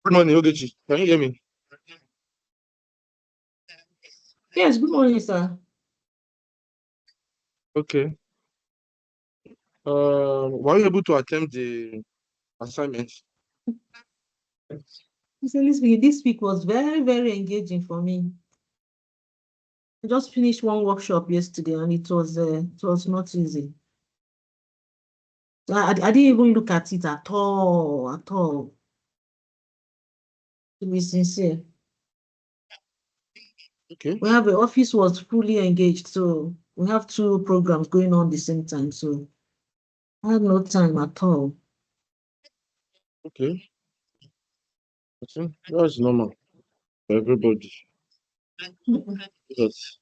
Good morning, Ogechi. Can you hear me? Yes, good morning, sir. Okay. Were you able to attempt the assignment? This week was very, very engaging for me. I just finished one workshop yesterday and it was not easy. I didn't even look at it at all, to be sincere. Okay. The office was fully engaged, so we have two programs going on at the same time, so I had no time at all. Okay. I think that's normal for everybody. Yes.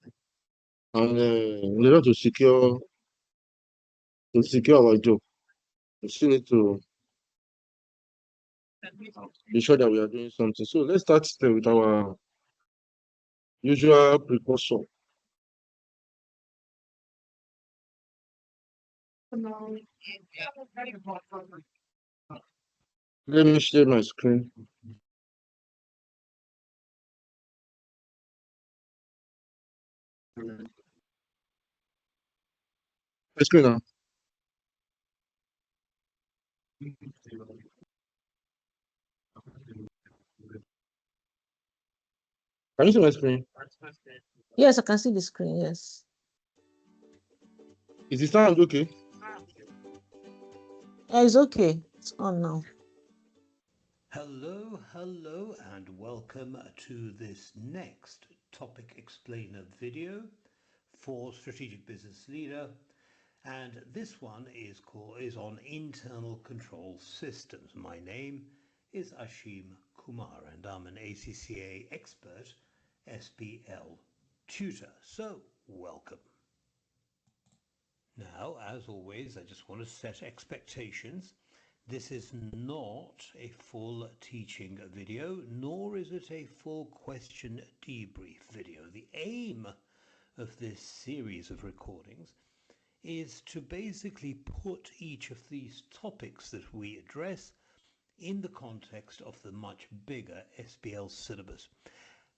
And in order to secure our job, we still need to be sure that we are doing something. So let's start with our usual precaution. Let me share my screen. My screen now. Can you see my screen? Yes, I can see the screen, yes. Is the sound okay? Yeah, it's okay. It's on now. Hello, and welcome to this next topic explainer video for Strategic Business Leader, and this one is on internal control systems. My name is Ashim Kumar and I'm an ACCA expert SBL tutor, so welcome. Now, as always, I just want to set expectations. This is not a full teaching video, nor is it a full question debrief video. The aim of this series of recordings is to basically put each of these topics that we address in the context of the much bigger SBL syllabus.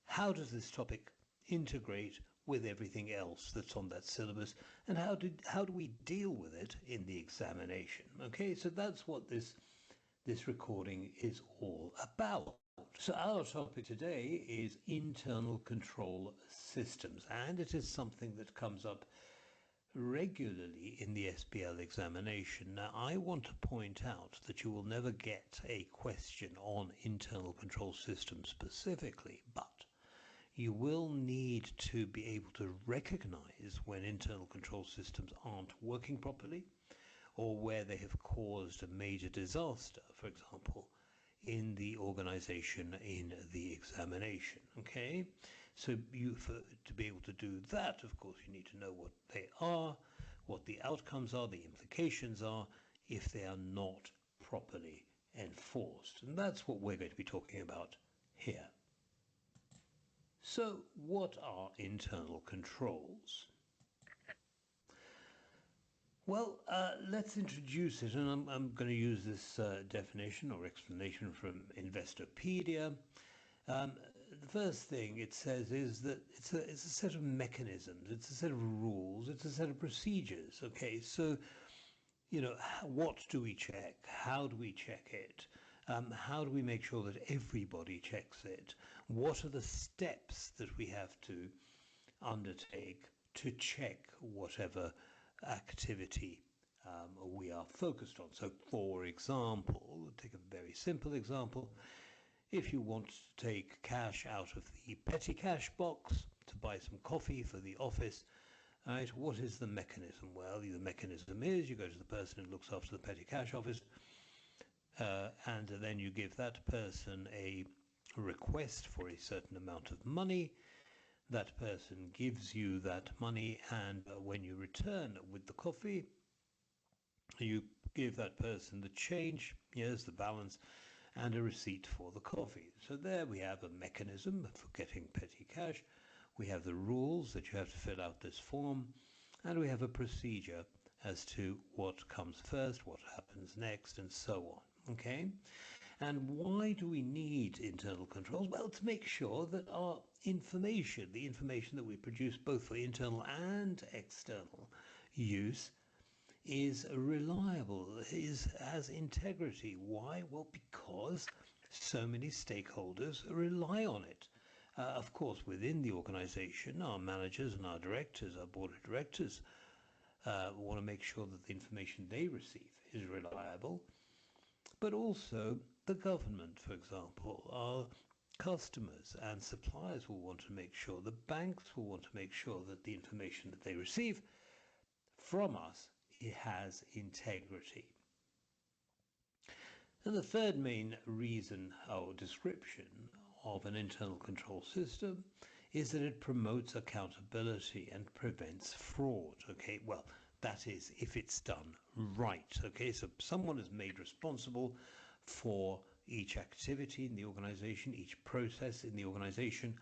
How does this topic integrate with everything else that's on that syllabus, and how do we deal with it in the examination? Okay, so that's what this recording is all about. So our topic today is internal control systems, and it is something that comes up regularly in the SBL examination. Now, I want to point out that you will never get a question on internal control systems specifically, but you will need to be able to recognize when internal control systems aren't working properly, or where they have caused a major disaster, for example, in the organization in the examination. Okay, so to be able to do that, of course, you need to know what they are, what the outcomes are, the implications are, if they are not properly enforced. And that's what we're going to be talking about here. So, what are internal controls? Well, let's introduce it, and I'm going to use this definition or explanation from Investopedia. The first thing it says is that it's a set of mechanisms, it's a set of rules, it's a set of procedures. Okay, so what do we check? How do we check it? How do we make sure that everybody checks it? What are the steps that we have to undertake to check whatever activity we are focused on? So, for example, take a very simple example. If you want to take cash out of the petty cash box to buy some coffee for the office, right, what is the mechanism? Well, the mechanism is you go to the person who looks after the petty cash office, and then you give that person a request for a certain amount of money. That person gives you that money, and when you return with the coffee, you give that person the change, here's the balance, and a receipt for the coffee. So there we have a mechanism for getting petty cash. We have the rules that you have to fill out this form, and we have a procedure as to what comes first, what happens next, and so on. Okay, and why do we need internal controls? Well, to make sure that our information, the information that we produce both for internal and external use, is reliable, has integrity. Why? Well, because so many stakeholders rely on it. Of course, within the organization, our managers and our directors, our board of directors, want to make sure that the information they receive is reliable. But also the government, for example, our customers and suppliers will want to make sure, the banks will want to make sure that the information that they receive from us, it has integrity. And the third main reason or description of an internal control system is that it promotes accountability and prevents fraud. Okay, well, that is if it's done right. Okay, so someone is made responsible for each activity in the organization, each process in the organization,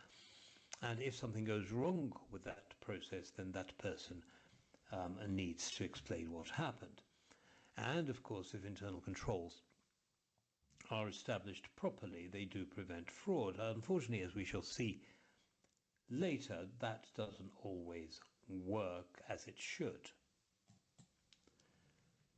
and if something goes wrong with that process, then that person needs to explain what happened. And of course, if internal controls are established properly, they do prevent fraud. Unfortunately, as we shall see later, that doesn't always work as it should.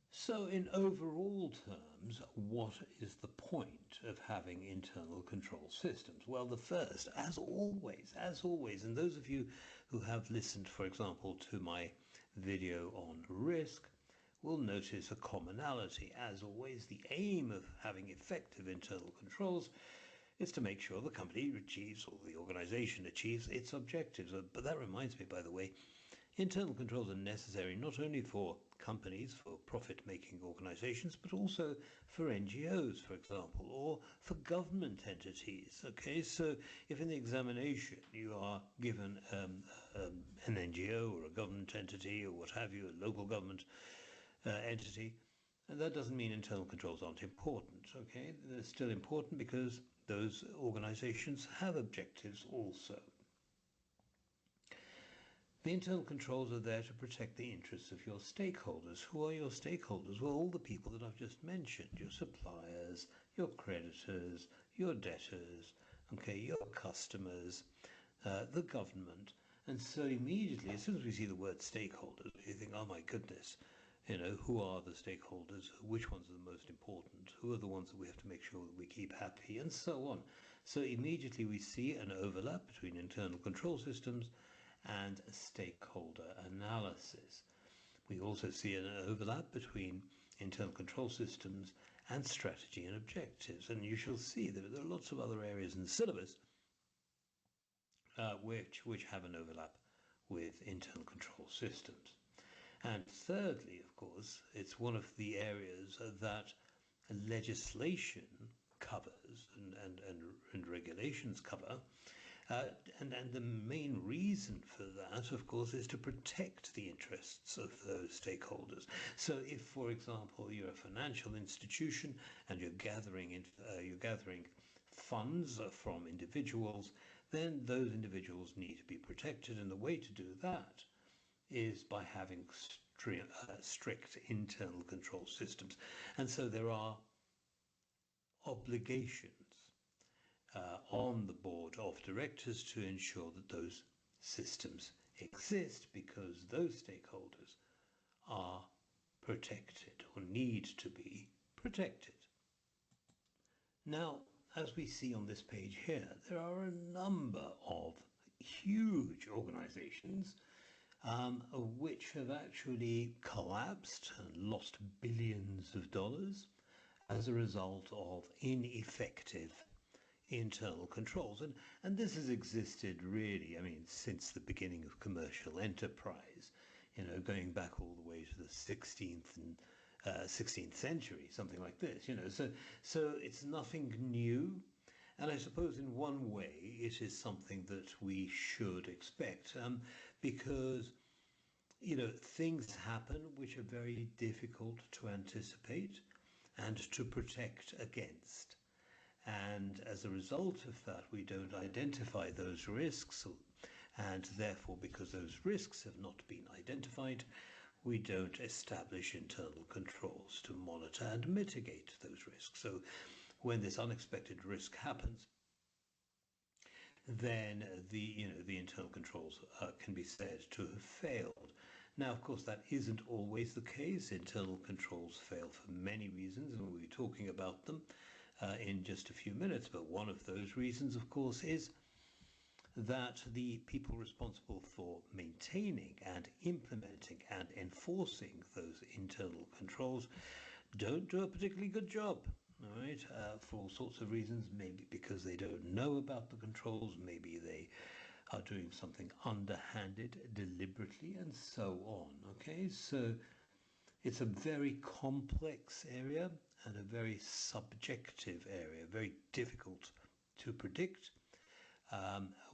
So in overall terms, what is the point of having internal control systems? Well, the first, as always, and those of you who have listened, for example, to my video on risk, will notice a commonality. As always, the aim of having effective internal controls is to make sure the company achieves, or the organization achieves, its objectives. But that reminds me, by the way, internal controls are necessary not only for companies, for profit-making organizations, but also for NGOs, for example, or for government entities. Okay, so if in the examination you are given an NGO or a government entity or what have you, a local government entity, and that doesn't mean internal controls aren't important. Okay, they're still important because those organizations have objectives also. The internal controls are there to protect the interests of your stakeholders. Who are your stakeholders? Well, all the people that I've just mentioned, your suppliers, your creditors, your debtors, okay, your customers, the government. And so immediately, as soon as we see the word stakeholders, you think, oh my goodness, who are the stakeholders? Which ones are the most important? Who are the ones that we have to make sure that we keep happy? And so on. So immediately we see an overlap between internal control systems and stakeholder analysis. We also see an overlap between internal control systems and strategy and objectives. And you shall see that there are lots of other areas in the syllabus which have an overlap with internal control systems. And thirdly, of course, it's one of the areas that legislation covers and regulations cover. And the main reason for that, of course, is to protect the interests of those stakeholders. So if, for example, you're a financial institution and you're gathering funds from individuals, then those individuals need to be protected. And the way to do that is by having strict internal control systems. And so there are obligations on the board of directors to ensure that those systems exist, because those stakeholders are protected or need to be protected. Now, as we see on this page here, there are a number of huge organizations which have actually collapsed and lost billions of dollars as a result of ineffective internal controls. And this has existed really, I mean, since the beginning of commercial enterprise, going back all the way to the 16th century, something like this, so it's nothing new. And I suppose in one way it is something that we should expect, because things happen which are very difficult to anticipate and to protect against. And as a result of that, we don't identify those risks, and therefore, because those risks have not been identified, we don't establish internal controls to monitor and mitigate those risks. So when this unexpected risk happens, then the internal controls can be said to have failed. Now, of course, that isn't always the case. Internal controls fail for many reasons, and we'll be talking about them in just a few minutes. But one of those reasons, of course, is that the people responsible for maintaining and implementing and enforcing those internal controls don't do a particularly good job. All right, for all sorts of reasons, maybe because they don't know about the controls, maybe they are doing something underhanded, deliberately, and so on. Okay, so it's a very complex area and a very subjective area, very difficult to predict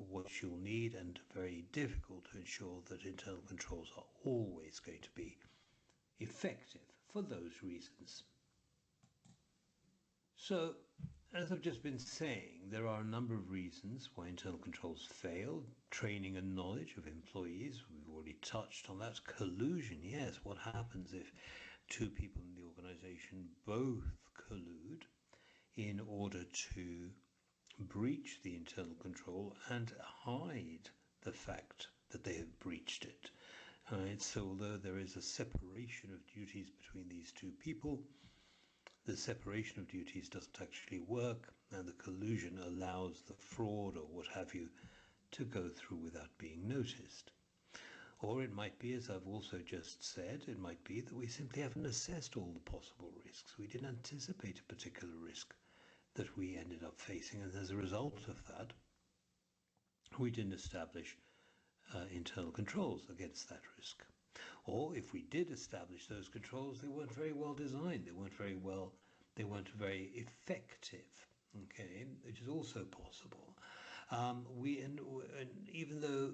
what you'll need, and very difficult to ensure that internal controls are always going to be effective for those reasons. So, as I've just been saying, there are a number of reasons why internal controls fail. Training and knowledge of employees, we've already touched on that. Collusion, yes, what happens if two people in the organization both collude in order to breach the internal control and hide the fact that they have breached it. Right? So although there is a separation of duties between these two people, the separation of duties doesn't actually work, and the collusion allows the fraud or what have you to go through without being noticed. Or it might be, as I've also just said, it might be that we simply haven't assessed all the possible risks. We didn't anticipate a particular risk that we ended up facing, and as a result of that, we didn't establish internal controls against that risk. Or if we did establish those controls, they weren't very well designed, they weren't very effective, okay, which is also possible. And even though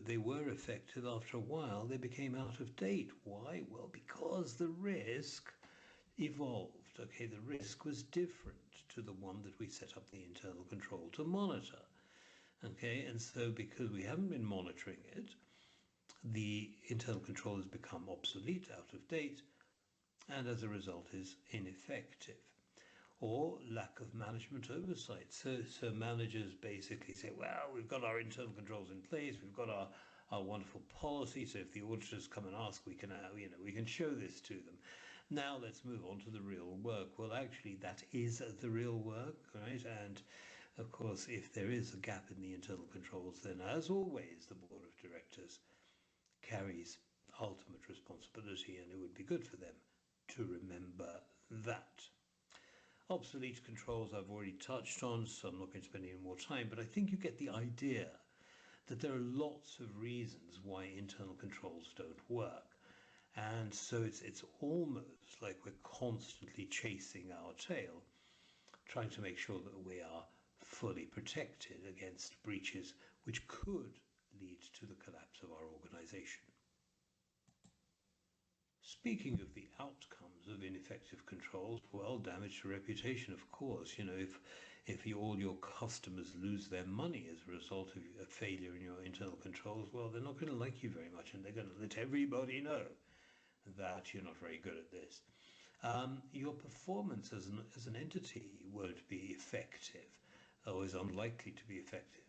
they were effective, after a while they became out of date. Why? Well, because the risk evolved. Okay, the risk was different to the one that we set up the internal control to monitor. Okay, and so because we haven't been monitoring it, the internal control has become obsolete, out of date, and as a result is ineffective. Or lack of management oversight. So managers basically say, well, we've got our internal controls in place, we've got our wonderful policy, so if the auditors come and ask, we can show this to them. Now let's move on to the real work. Well, actually, that is the real work, right? And of course, if there is a gap in the internal controls, then as always, the board of directors carries ultimate responsibility, and it would be good for them to remember that. Obsolete controls I've already touched on, so I'm not going to spend any more time, but I think you get the idea that there are lots of reasons why internal controls don't work. And so it's almost like we're constantly chasing our tail, trying to make sure that we are fully protected against breaches which could lead to the collapse of our organization. Speaking of the outcomes of ineffective controls, well, damage to reputation, of course. If all your customers lose their money as a result of a failure in your internal controls, well, they're not going to like you very much, and they're going to let everybody know that you're not very good at this. Your performance as an entity won't be effective, or is unlikely to be effective.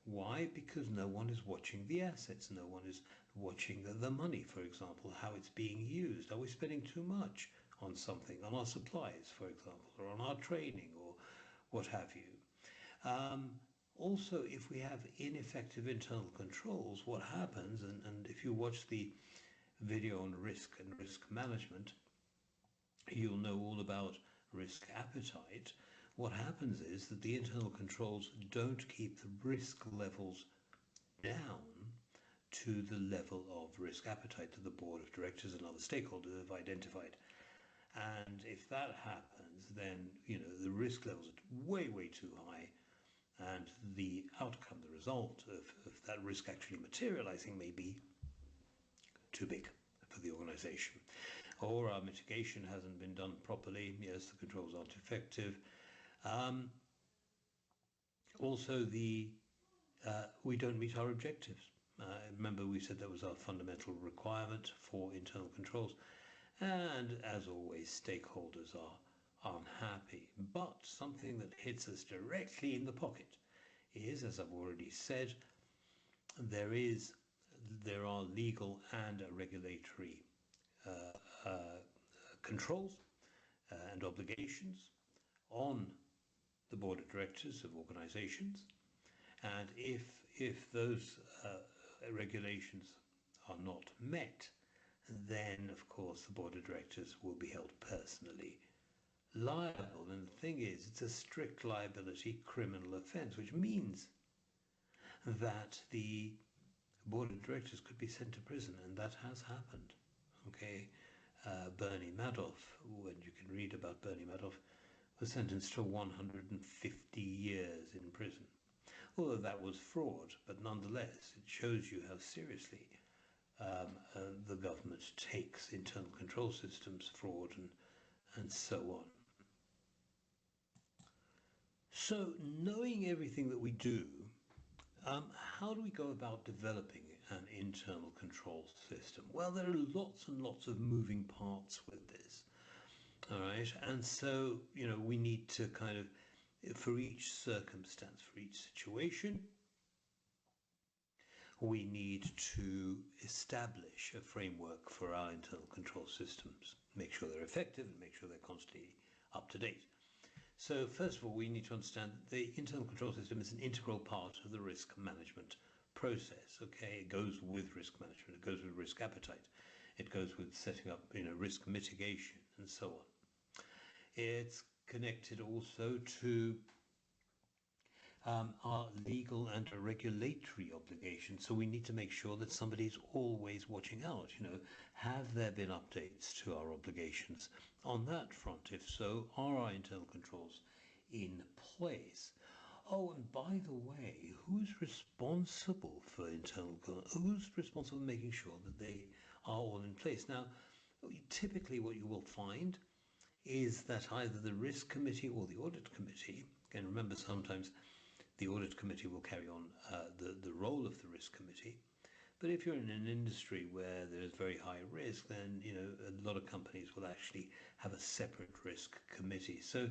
Why? Because no one is watching the assets, no one is watching the money, for example, how it's being used. Are we spending too much on something, on our supplies, for example, or on our training, or what have you? Also, if we have ineffective internal controls, what happens, and if you watch the video on risk and risk management, you'll know all about risk appetite. What happens is that the internal controls don't keep the risk levels down to the level of risk appetite that the board of directors and other stakeholders have identified. And if that happens, then the risk levels are way too high, and the outcome, the result of that risk actually materializing may be too big for the organization. Or our mitigation hasn't been done properly. Yes, the controls aren't effective. Also, we don't meet our objectives. Remember, we said that was our fundamental requirement for internal controls. And as always, stakeholders are unhappy. But something that hits us directly in the pocket is, as I've already said, there are legal and regulatory controls and obligations on the board of directors of organizations, and if those regulations are not met, then of course the board of directors will be held personally liable. And the thing is, it's a strict liability criminal offence, which means that the board of directors could be sent to prison, and that has happened. Okay, Bernie Madoff, when you can read about Bernie Madoff, was sentenced to 150 years in prison. Although that was fraud, but nonetheless, it shows you how seriously the government takes internal control systems, fraud, and so on. So, knowing everything that we do, how do we go about developing an internal control system? Well, there are lots and lots of moving parts with this. All right, and so, we need to kind of, for each circumstance, for each situation, we need to establish a framework for our internal control systems, make sure they're effective and make sure they're constantly up to date. So first of all, we need to understand that the internal control system is an integral part of the risk management process. Okay, it goes with risk management, it goes with risk appetite, it goes with setting up risk mitigation and so on. It's connected also to our legal and regulatory obligations. So we need to make sure that somebody's always watching out. Have there been updates to our obligations on that front? If so, are our internal controls in place? Oh, and by the way, who's responsible for who's responsible for making sure that they are all in place? Now, typically what you will find is that either the risk committee or the audit committee, and remember sometimes the audit committee will carry on the role of the risk committee, but if you're in an industry where there's very high risk, then a lot of companies will actually have a separate risk committee. So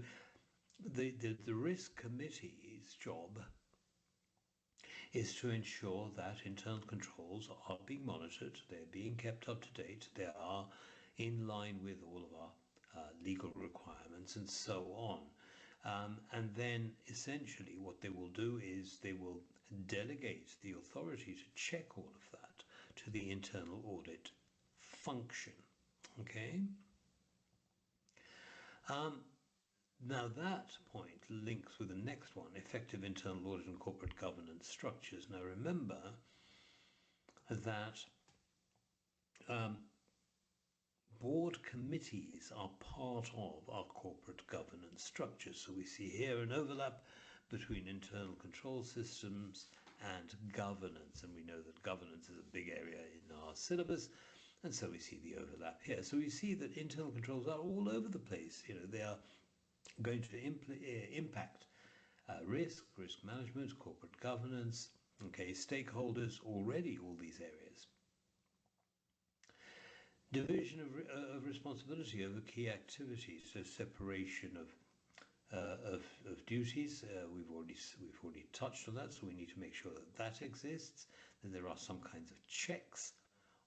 the risk committee's job is to ensure that internal controls are being monitored, they're being kept up to date, they are in line with all of our legal requirements and so on. And then essentially what they will do is they will delegate the authority to check all of that to the internal audit function. Okay? Now that point links with the next one, effective internal audit and corporate governance structures. Now remember that board committees are part of our corporate governance structure. So we see here an overlap between internal control systems and governance. And we know that governance is a big area in our syllabus. And so we see the overlap here. So we see that internal controls are all over the place. They are going to impact risk management, corporate governance, stakeholders, already all these areas. Division of responsibility over key activities, so separation of duties. We've already touched on that, so we need to make sure that exists. That there are some kinds of checks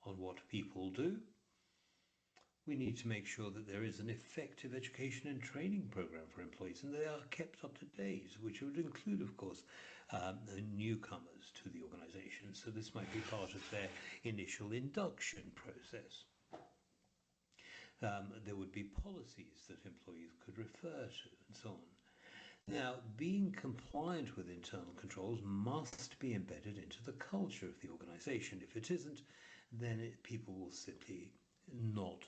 on what people do. We need to make sure that there is an effective education and training program for employees, and they are kept up to date, which would include, of course, newcomers to the organization. So this might be part of their initial induction process. There would be policies that employees could refer to and so on. Now, being compliant with internal controls must be embedded into the culture of the organization. If it isn't, then people will simply not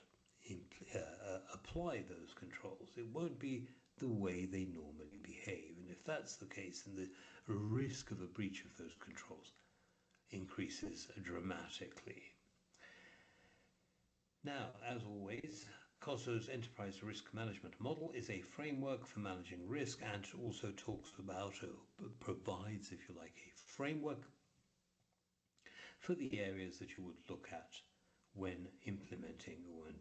apply those controls. It won't be the way they normally behave. And if that's the case, then the risk of a breach of those controls increases dramatically. Now, as always, COSO's enterprise risk management model is a framework for managing risk, and also talks about, provides, if you like, a framework for the areas that you would look at when implementing or when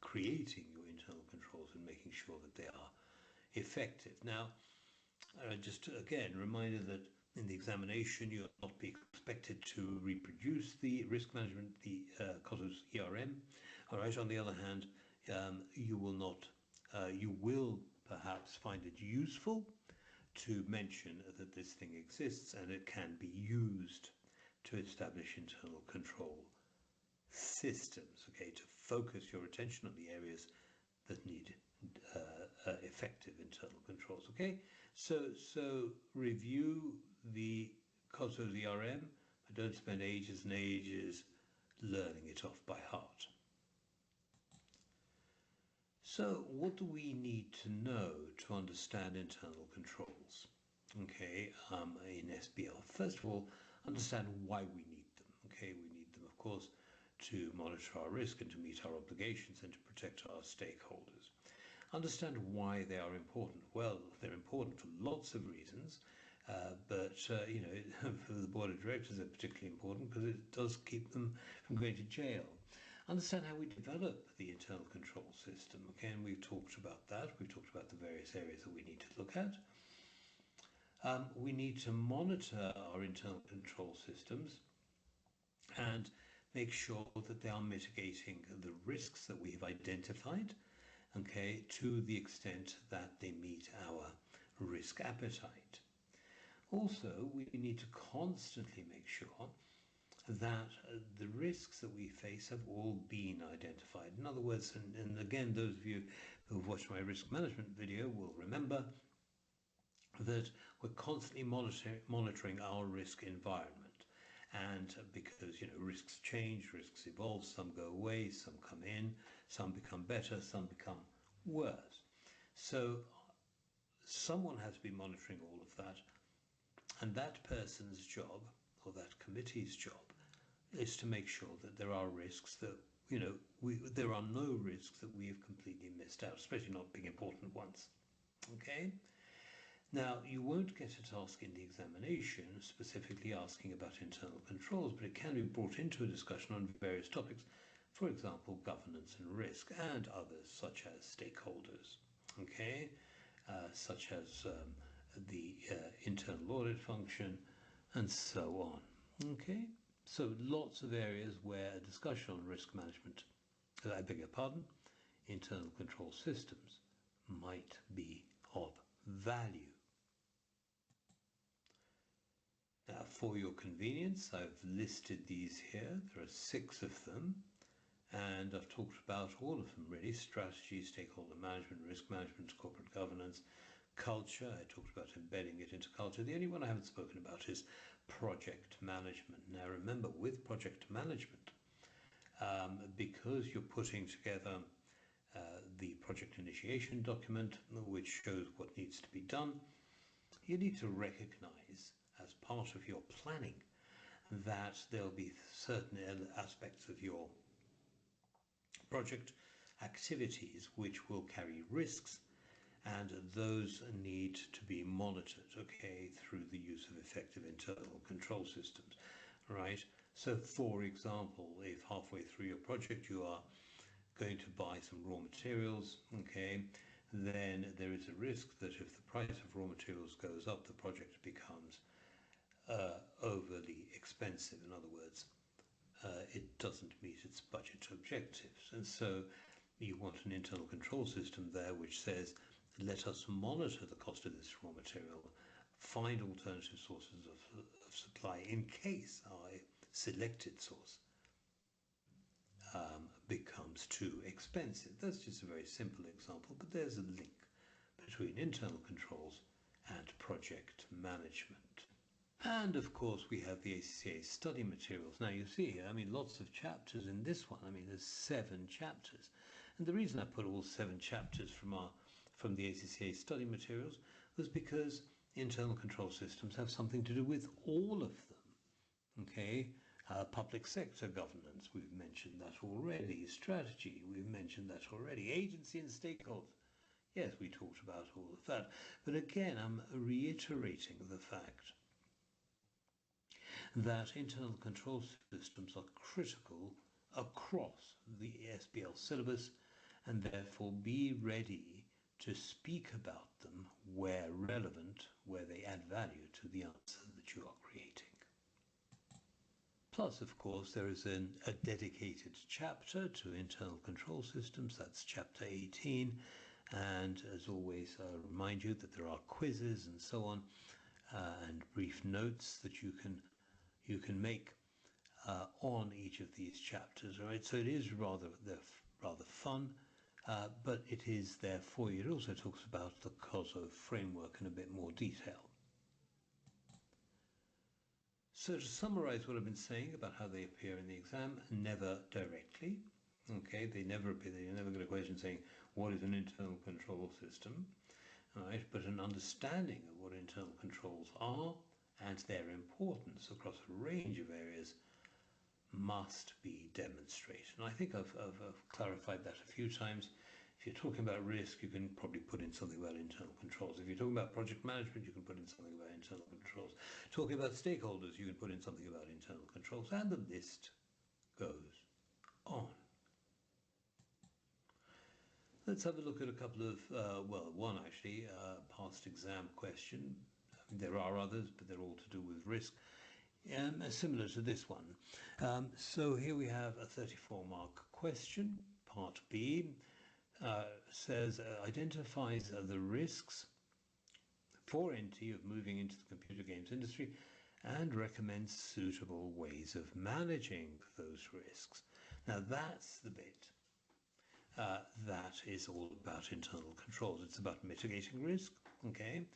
creating your internal controls and making sure that they are effective. Now, just again, reminder that in the examination you'll not be expected to reproduce the risk management, the COSO's ERM. All right. On the other hand, you will perhaps find it useful to mention that this thing exists and it can be used to establish internal control systems, okay, to focus your attention on the areas that need effective internal controls, okay? So review the COSO's ERM, but don't spend ages and ages learning it off by heart. So what do we need to know to understand internal controls, okay, in SBL? First of all, understand why we need them, okay? We need them, of course, to monitor our risk and to meet our obligations and to protect our stakeholders. Understand why they are important. Well, they're important for lots of reasons, but you know, for the board of directors they're particularly important because it does keep them from going to jail. Understand how we develop the internal control system. Okay, and we've talked about that. We've talked about the various areas that we need to look at. We need to monitor our internal control systems and make sure that they are mitigating the risks that we have identified, okay, to the extent that they meet our risk appetite. Also, we need to constantly make sure that the risks that we face have all been identified. In other words, and again, those of you who've watched my risk management video will remember that we're constantly monitoring our risk environment. And because, you know, risks change, risks evolve, some go away, some come in, some become better, some become worse. So someone has to be monitoring all of that, and that person's job, or that committee's job, is to make sure that there are risks that, you know, there are no risks that we have completely missed out, especially not big important ones. Okay? Now, you won't get a task in the examination specifically asking about internal controls, but it can be brought into a discussion on various topics, for example, governance and risk, and others such as stakeholders, okay, such as the internal audit function, and so on, okay? So lots of areas where a discussion on risk management, I beg your pardon, internal control systems might be of value. Now, for your convenience, I've listed these here. There are 6 of them, and I've talked about all of them really: strategy, stakeholder management, risk management, corporate governance, culture. I talked about embedding it into culture. The only one I haven't spoken about is project management. Now, remember, with project management, because you're putting together the project initiation document, which shows what needs to be done, you need to recognize as part of your planning that there'll be certain aspects of your project activities which will carry risks, and those need to be monitored, okay, through the use of effective internal control systems, right? So, for example, if halfway through your project you are going to buy some raw materials, okay, then there is a risk that if the price of raw materials goes up, the project becomes overly expensive. In other words, it doesn't meet its budget objectives. And so you want an internal control system there which says, let us monitor the cost of this raw material, find alternative sources of supply in case our selected source becomes too expensive. That's just a very simple example, but there's a link between internal controls and project management. And of course we have the ACCA study materials. Now you see here, I mean, lots of chapters in this one. I mean, there's 7 chapters. And the reason I put all 7 chapters from the ACCA study materials was because internal control systems have something to do with all of them. Okay, public sector governance, we've mentioned that already. Strategy, we've mentioned that already. Agency and stakeholder, yes, we talked about all of that. But again, I'm reiterating the fact that internal control systems are critical across the SBL syllabus, and therefore be ready to speak about them where relevant, where they add value to the answer that you are creating. Plus, of course, there is a dedicated chapter to internal control systems. That's chapter 18. And as always, I remind you that there are quizzes and so on, and brief notes that you can make on each of these chapters. Right? So it is rather fun, but it is there for you. It also talks about the COSO framework in a bit more detail. So to summarize what I've been saying about how they appear in the exam, never directly. Okay, they never appear. You never get a question saying, what is an internal control system? Right, but an understanding of what internal controls are and their importance across a range of areas must be demonstrated. And I think I've clarified that a few times. If you're talking about risk, you can probably put in something about internal controls. If you're talking about project management, you can put in something about internal controls. Talking about stakeholders, you can put in something about internal controls, and the list goes on. Let's have a look at a couple of, one actually, past exam question. There are others, but they're all to do with risk. Similar to this one. So here we have a 34-mark question, part B. Says identifies the risks for NT of moving into the computer games industry and recommends suitable ways of managing those risks. Now that's the bit that is all about internal controls. It's about mitigating risk. Okay,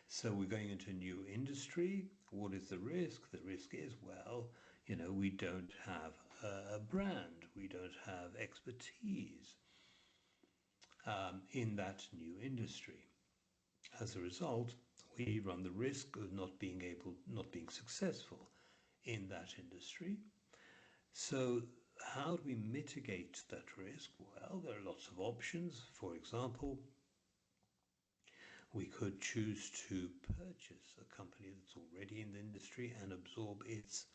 so we're going into a new industry. What is the risk? The risk is, well, you know, we don't have a brand, we don't have expertise in that new industry. As a result, we run the risk of not being successful in that industry. So how do we mitigate that risk? Well, there are lots of options. For example, we could choose to purchase a company that's already in the industry and absorb its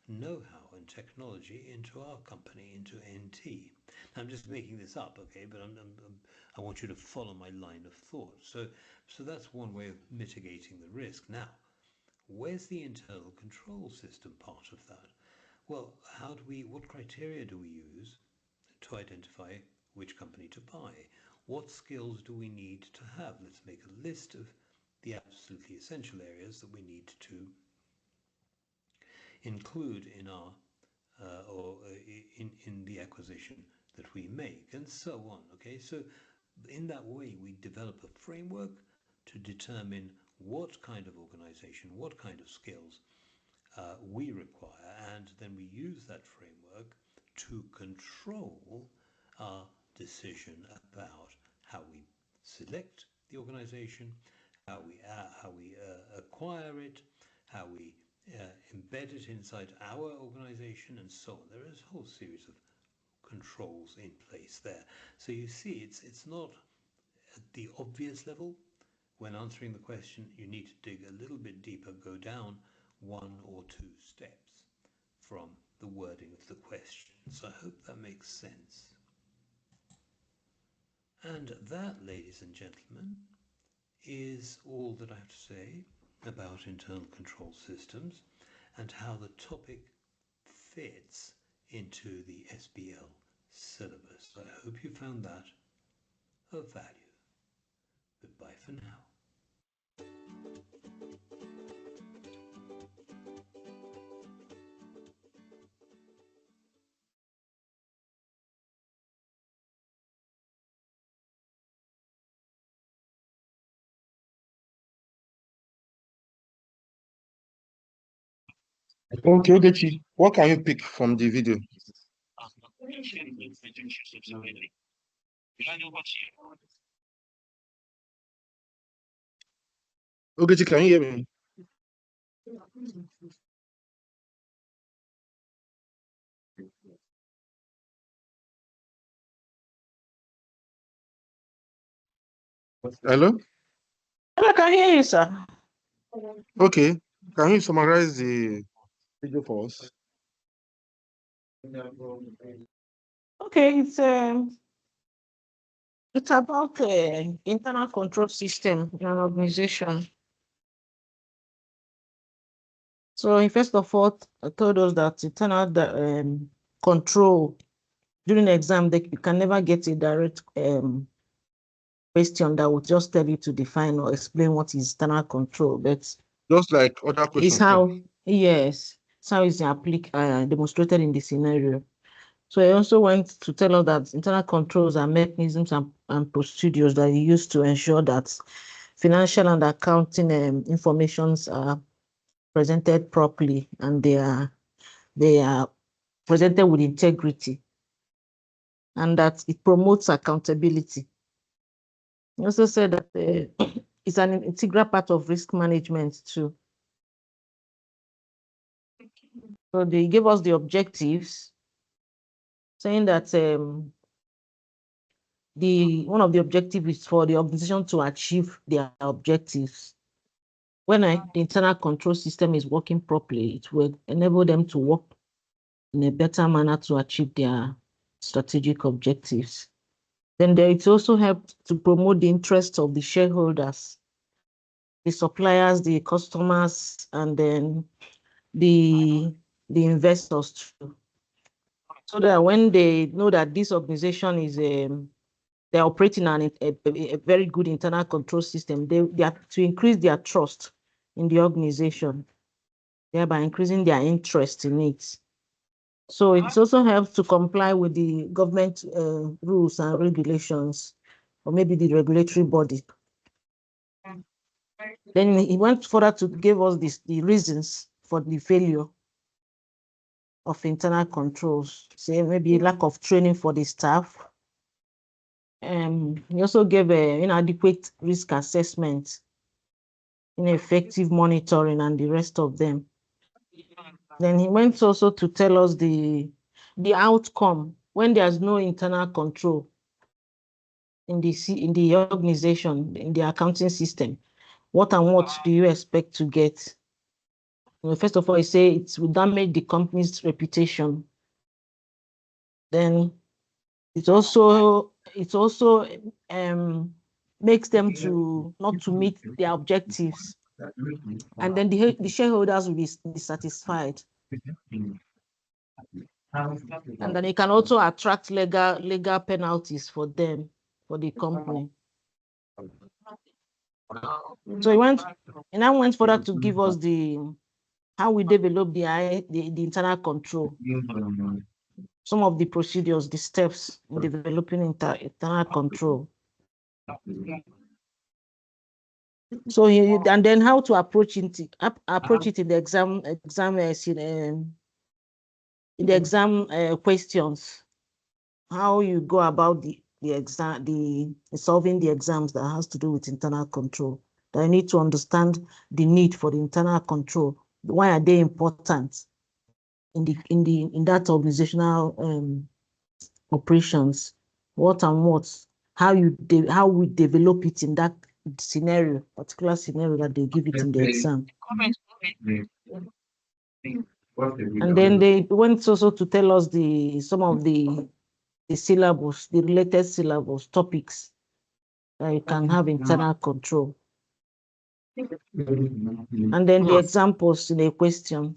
know-how and technology into our company, into NT. Now, I'm just making this up, okay, but I want you to follow my line of thought. So that's one way of mitigating the risk. Now, where's the internal control system part of that? Well, what criteria do we use to identify which company to buy? What skills do we need to have? Let's make a list of the absolutely essential areas that we need to include in our in the acquisition that we make, and so on. Okay, so in that way we develop a framework to determine what kind of organization, what kind of skills we require, and then we use that framework to control our decision about how we select the organization, how we acquire it, how we embed it inside our organization, and so on. There is a whole series of controls in place there. So you see, it's not at the obvious level. When answering the question, you need to dig a little bit deeper, go down 1 or 2 steps from the wording of the question. So I hope that makes sense. And that, ladies and gentlemen, is all that I have to say about internal control systems and how the topic fits into the SBL syllabus. I hope you found that of value. Goodbye for now. Okay, Ogechi, what can you pick from the video? Ogechi, can you hear me? Hello? I can hear you, sir. Okay, can you summarize the video for us? Okay, it's about internal control system in an organization. So he first of all told us that internal control during the exam, you can never get a direct question that would just tell you to define or explain what is internal control, but Just like other it's questions. how, yes, it's how it's demonstrated in the scenario. So he also went to tell us that internal controls are mechanisms and procedures that you use to ensure that financial and accounting informations are presented properly and they are presented with integrity, and that it promotes accountability. He also said that it's an integral part of risk management too. So they gave us the objectives, saying that one of the objectives is for the organization to achieve their objectives. When the internal control system is working properly, it will enable them to work in a better manner to achieve their strategic objectives. Then it also helped to promote the interests of the shareholders, the suppliers, the customers, and then the investors too. So that when they know that this organization is they're operating on a very good internal control system, they are to increase their trust in the organization, thereby increasing their interest in it. So it also helps to comply with the government rules and regulations, or maybe the regulatory body. Then he went further to give us the reasons for the failure of internal controls, say maybe lack of training for the staff. He also gave inadequate risk assessment, ineffective monitoring, and the rest of them. Then he went also to tell us the outcome when there's no internal control in the organization, in the accounting system. What and what do you expect to get? First of all, he say it will damage the company's reputation. Then it also makes them to not to meet their objectives, and then the shareholders will be dissatisfied. And then it can also attract legal penalties for them, for the company. So he now went further to give us how we develop the internal control, some of the procedures, the steps in developing internal control. So and then how to approach it in the exam in the exam questions, how you go about the exam, solving the exams that has to do with internal control. That you need to understand the need for the internal control. Why are they important in that organizational operations? What and what? How we develop it in that particular scenario that they give it in the exam. And then they went also to tell us some of the syllabus, the related syllabus topics that you can have internal control. And then the examples in the question.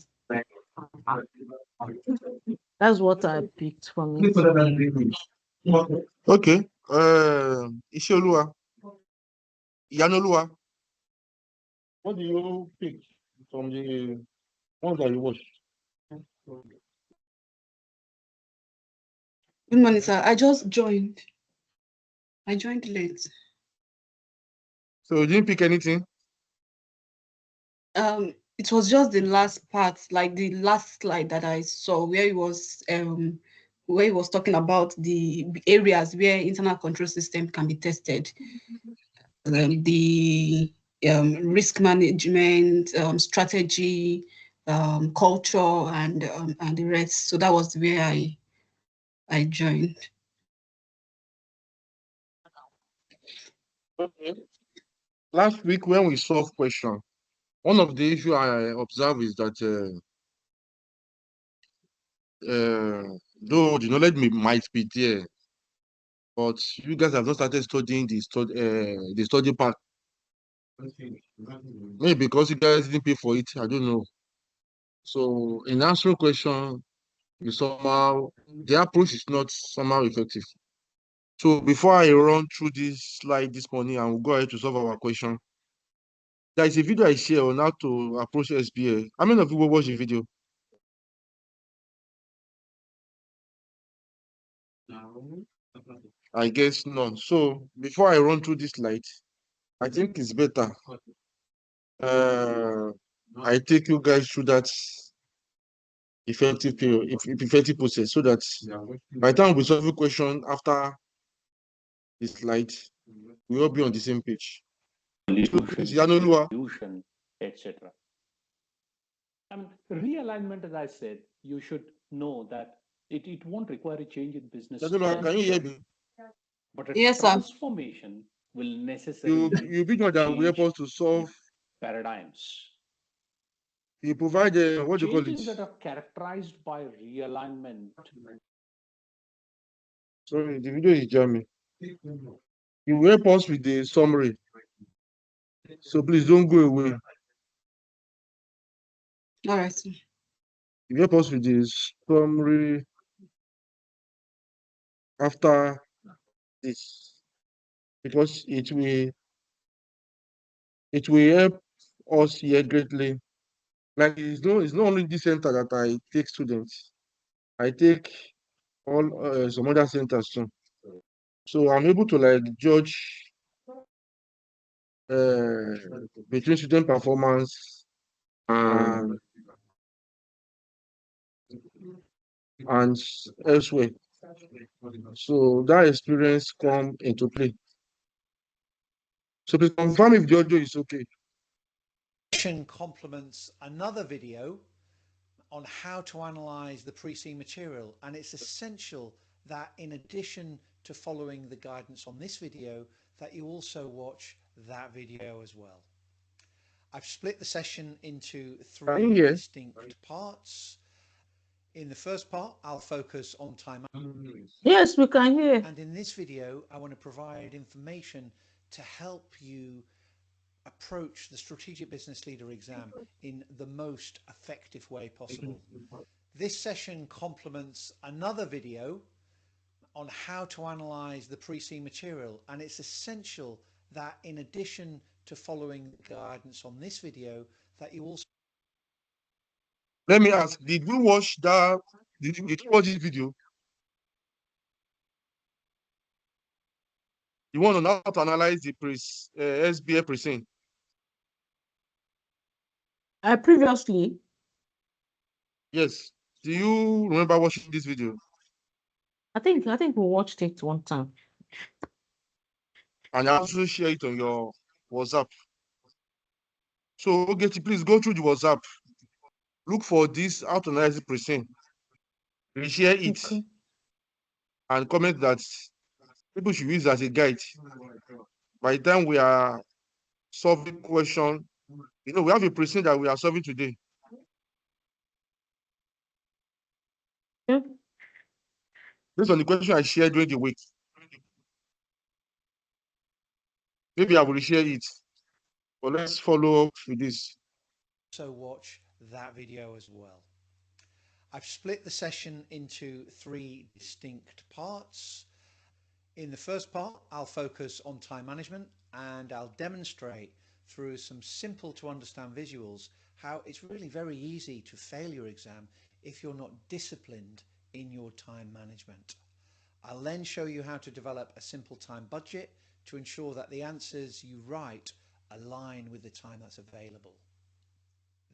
That's what I picked from it. Okay. Ishioluwa. Yanoluwa. What do you pick from the ones that you watched? Good morning, sir. I just joined. I joined late. So you didn't pick anything? It was just the last part, like the last slide that I saw, where he was talking about the areas where internal control system can be tested. The risk management, strategy, culture, and the rest. So that was where I joined. Okay. Last week when we solved question, one of the issues I observed is that though the knowledge might be there, but you guys have not started studying the study part. Maybe because you guys didn't pay for it, I don't know. So in answering question, you somehow the approach is not somehow effective. So before I run through this slide this morning and we'll go ahead to solve our question, there is a video I share on how to approach SBL. How many of you will watch the video? I guess none. So before I run through this slide, I think it's better. I take you guys through that effective period, effective process, so that by the time we solve a question after this slide, we all be on the same page. Solution, etc. I mean, realignment, as I said, you should know that it won't require a change in business. Can you hear me? But a Yes, sir. transformation will necessarily You be one that will help us to solve paradigms. You provide what do you call Changes it? that are characterized by realignment. Sorry, the video is jamming. You will help us with the summary. So please don't go away. All right. You help us with the summary after this, because it will help us here greatly. Like it's not only this center that I take students. I take all some other centers too. So I'm able to like judge between student performance and elsewhere. So that experience come into play. So please confirm if the audio is okay. Session complements another video on how to analyze the pre-seen material, and it's essential that in addition to following the guidance on this video, that you also watch that video as well. I've split the session into three distinct parts. In the first part, I'll focus on time. Yes, we can hear. And in this video, I want to provide information to help you approach the Strategic Business Leader exam in the most effective way possible. This session complements another video on how to analyze the pre-seen material, and it's essential that in addition to following the guidance on this video, that you also... Let me ask, did you watch did you watch this video? You want to know how to analyze the SBL pre-seen? Previously, Yes. Do you remember watching this video? I think we watched it one time. And I also share it on your WhatsApp. So, okay, please go through the WhatsApp. Look for this, how to analyze the pre-seen. Reshare it. Okay. And comment that people should use as a guide. By the time we are solving question, we have a pre-seen that we are solving today. Yeah. Based on the question I shared during the week. Maybe I will reshare it. But let's follow up with this. So watch that video as well. I've split the session into three distinct parts. In the first part, I'll focus on time management, and I'll demonstrate through some simple to understand visuals how it's really very easy to fail your exam if you're not disciplined in your time management. I'll then show you how to develop a simple time budget to ensure that the answers you write align with the time that's available.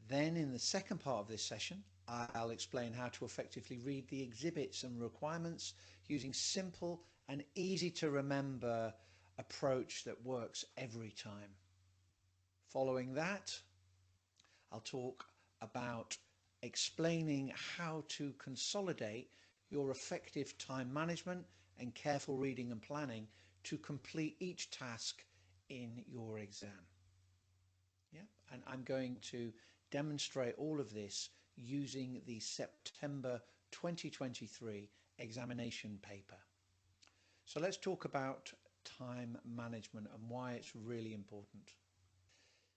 Then in the second part of this session, I'll explain how to effectively read the exhibits and requirements using simple and easy to remember approach that works every time. Following that, I'll talk about explaining how to consolidate your effective time management and careful reading and planning to complete each task in your exam. Yeah, and I'm going to demonstrate all of this using the September 2023 examination paper. So let's talk about time management and why it's really important.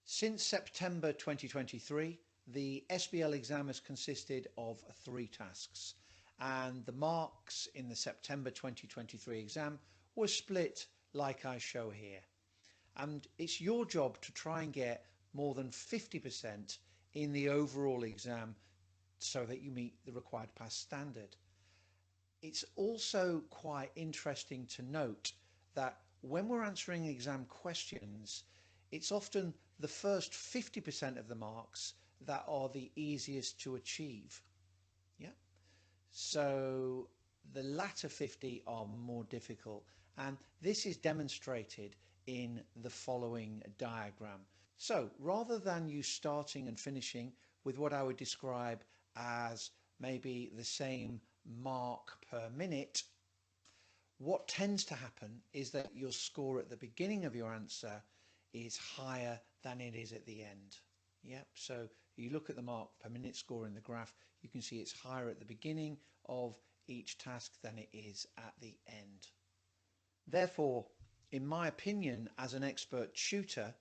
Since September 2023, the SBL exam has consisted of 3 tasks, and the marks in the September 2023 exam were split like I show here. And it's your job to try and get more than 50% in the overall exam so that you meet the required pass standard. It's also quite interesting to note that when we're answering exam questions, it's often the first 50% of the marks that are the easiest to achieve. Yeah. So the latter 50 are more difficult, and this is demonstrated in the following diagram. So rather than you starting and finishing with what I would describe as maybe the same mark per minute, what tends to happen is that your score at the beginning of your answer is higher than it is at the end. Yep, so you look at the mark per minute score in the graph, you can see it's higher at the beginning of each task than it is at the end. Therefore, in my opinion, as an expert tutor,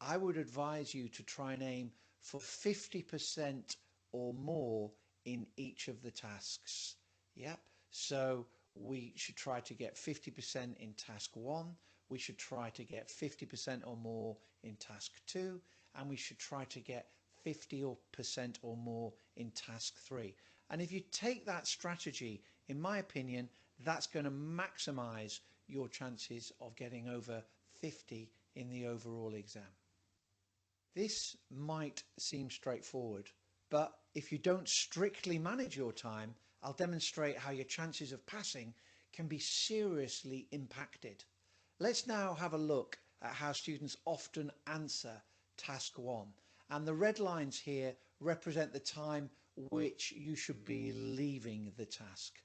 I would advise you to try and aim for 50% or more in each of the tasks. Yep, so we should try to get 50% in task 1, we should try to get 50% or more in task 2, and we should try to get 50% or more in task 3. And if you take that strategy, in my opinion, that's going to maximize your chances of getting over 50 in the overall exam. This might seem straightforward, but if you don't strictly manage your time, I'll demonstrate how your chances of passing can be seriously impacted. Let's now have a look at how students often answer task 1. And the red lines here represent the time which you should be leaving the task.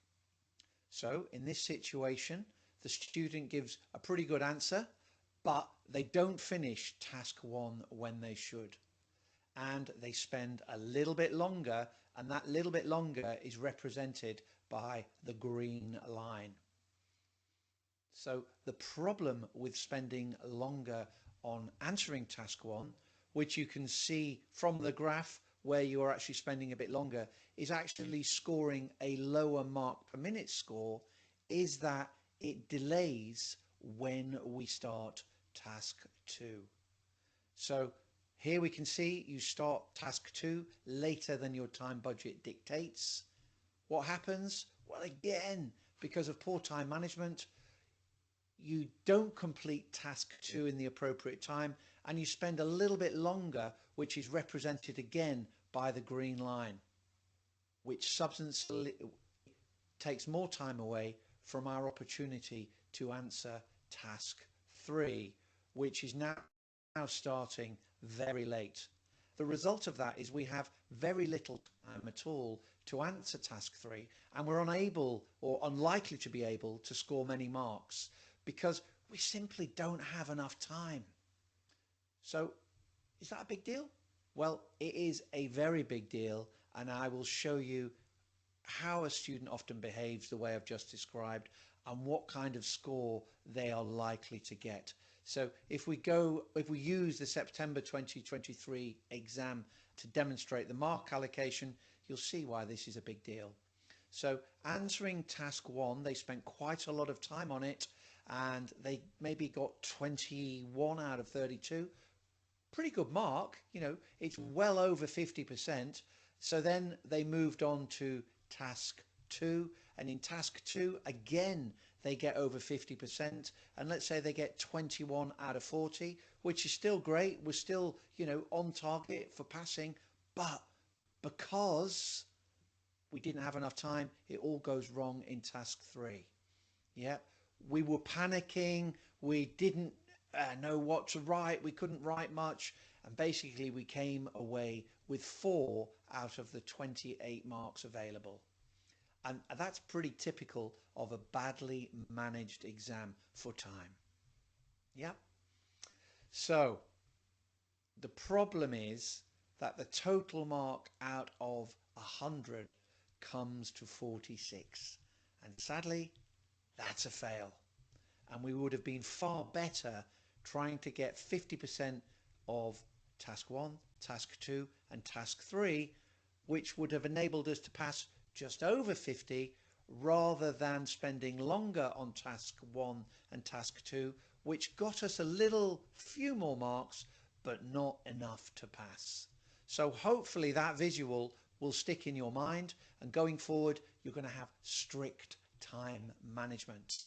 So in this situation, the student gives a pretty good answer, but they don't finish task 1 when they should. And they spend a little bit longer, and that little bit longer is represented by the green line. So the problem with spending longer on answering task 1, which you can see from the graph where you are actually spending a bit longer, is actually scoring a lower mark per minute score, is that it delays when we start task 2. So here we can see you start task 2 later than your time budget dictates. What happens? Well, again, because of poor time management, you don't complete task 2 in the appropriate time, and you spend a little bit longer, which is represented again by the green line, which substantially takes more time away from our opportunity to answer task 3, which is now starting very late. The result of that is we have very little time at all to answer task 3, and we're unable or unlikely to be able to score many marks because we simply don't have enough time. So is that a big deal? Well, it is a very big deal, and I will show you how a student often behaves the way I've just described and what kind of score they are likely to get. So if we use the September 2023 exam to demonstrate the mark allocation, you'll see why this is a big deal. So answering task 1, they spent quite a lot of time on it, and they maybe got 21 out of 32. Pretty good mark, you know, it's well over 50%. So then they moved on to task 2, and in task 2 again they get over 50%, and let's say they get 21 out of 40, which is still great. We're still, you know, on target for passing, but because we didn't have enough time, it all goes wrong in task 3. Yeah, we were panicking, we didn't know what to write, we couldn't write much, and basically we came away with 4 out of the 28 marks available. And that's pretty typical of a badly managed exam for time. Yep. So the problem is that the total mark out of 100 comes to 46. And sadly, that's a fail. And we would have been far better trying to get 50% of task 1, task 2 and task 3, which would have enabled us to pass just over 50 rather than spending longer on task 1 and task 2, which got us a few more marks but not enough to pass. So hopefully that visual will stick in your mind, and going forward you're going to have strict time management.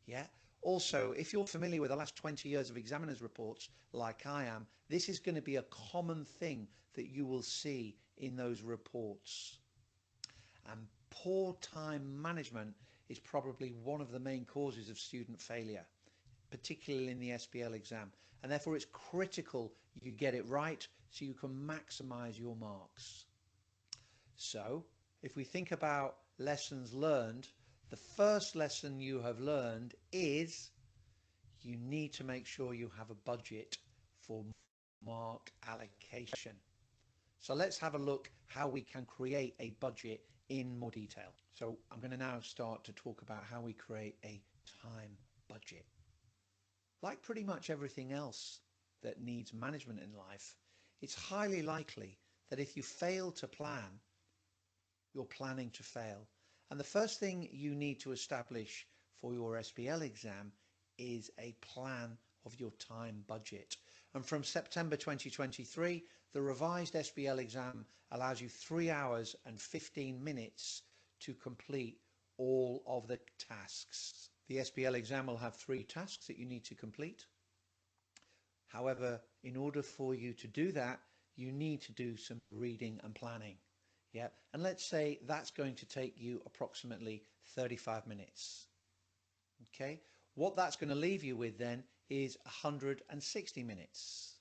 Yeah. Also, if you're familiar with the last 20 years of examiners reports like I am, this is going to be a common thing that you will see in those reports. And poor time management is probably one of the main causes of student failure, particularly in the SBL exam. And therefore it's critical you get it right so you can maximize your marks. So if we think about lessons learned, the first lesson you have learned is you need to make sure you have a budget for mark allocation. So let's have a look how we can create a budget in more detail. So I'm going to now start to talk about how we create a time budget. Like pretty much everything else that needs management in life, it's highly likely that if you fail to plan, you're planning to fail. And the first thing you need to establish for your SBL exam is a plan of your time budget. And from September 2023, the revised SBL exam allows you 3 hours and 15 minutes to complete all of the tasks. The SBL exam will have 3 tasks that you need to complete. However, in order for you to do that, you need to do some reading and planning. Yeah, and let's say that's going to take you approximately 35 minutes. Okay, what that's going to leave you with then is 160 minutes.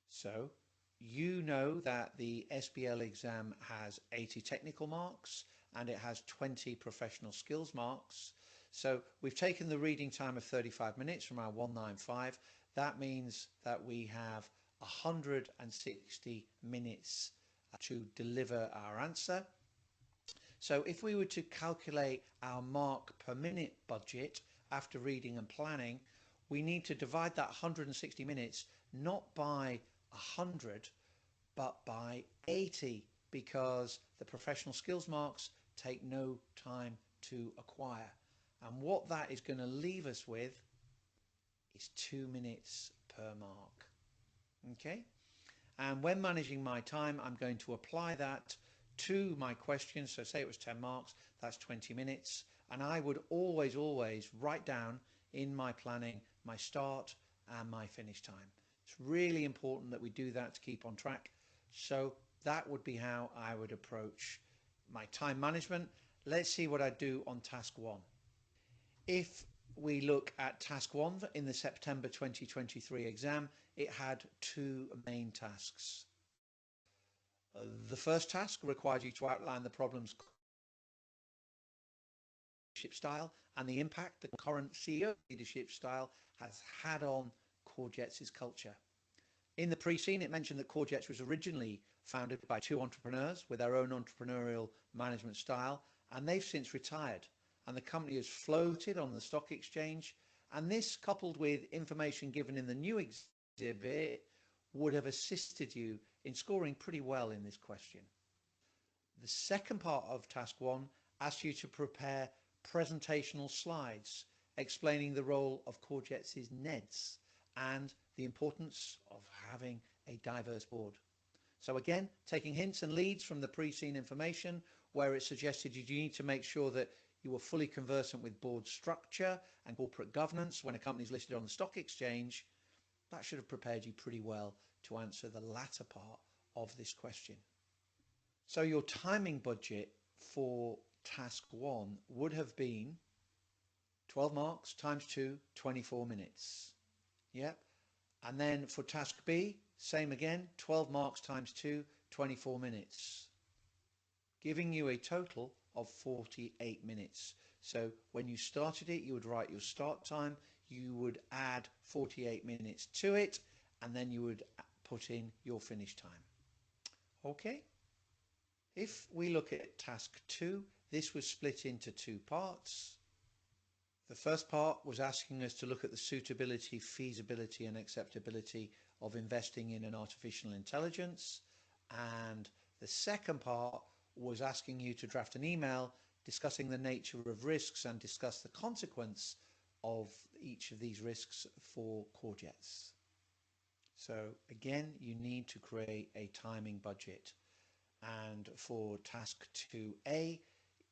So you know that the SBL exam has 80 technical marks and it has 20 professional skills marks. So we've taken the reading time of 35 minutes from our 195. That means that we have 160 minutes to deliver our answer. So if we were to calculate our mark per minute budget after reading and planning, we need to divide that 160 minutes not by 100 but by 80, because the professional skills marks take no time to acquire. And what that is going to leave us with is 2 minutes per mark. Okay? And when managing my time, I'm going to apply that to my questions. So say it was 10 marks, that's 20 minutes. And I would always write down in my planning my start and my finish time. It's really important that we do that to keep on track. So that would be how I would approach my time management. Let's see what I do on task 1. If we look at task 1 in the September 2023 exam, it had 2 main tasks. The first task required you to outline the problem's leadership style and the impact the current CEO leadership style has had on Courgettes' culture. In the pre-scene, it mentioned that Courgettes was originally founded by 2 entrepreneurs with their own entrepreneurial management style, and they've since retired. And the company has floated on the stock exchange, and this, coupled with information given in the new exhibit, would have assisted you in scoring pretty well in this question. The second part of task 1 asks you to prepare presentational slides explaining the role of Courgettes' NEDs and the importance of having a diverse board. So again, taking hints and leads from the pre-scene information, where it suggested you need to make sure that you were fully conversant with board structure and corporate governance when a company is listed on the stock exchange, that should have prepared you pretty well to answer the latter part of this question. So your timing budget for task 1 would have been 12 marks times 2, 24 minutes. Yep. And then for task B, same again, 12 marks times 2, 24 minutes, giving you a total of 48 minutes. So when you started it, you would write your start time, you would add 48 minutes to it, and then you would put in your finish time. Okay? If we look at task 2, this was split into 2 parts. The first part was asking us to look at the suitability, feasibility and acceptability of investing in an artificial intelligence, and the second part was asking you to draft an email discussing the nature of risks and discuss the consequence of each of these risks for courgettes. So again, you need to create a timing budget, and for task 2A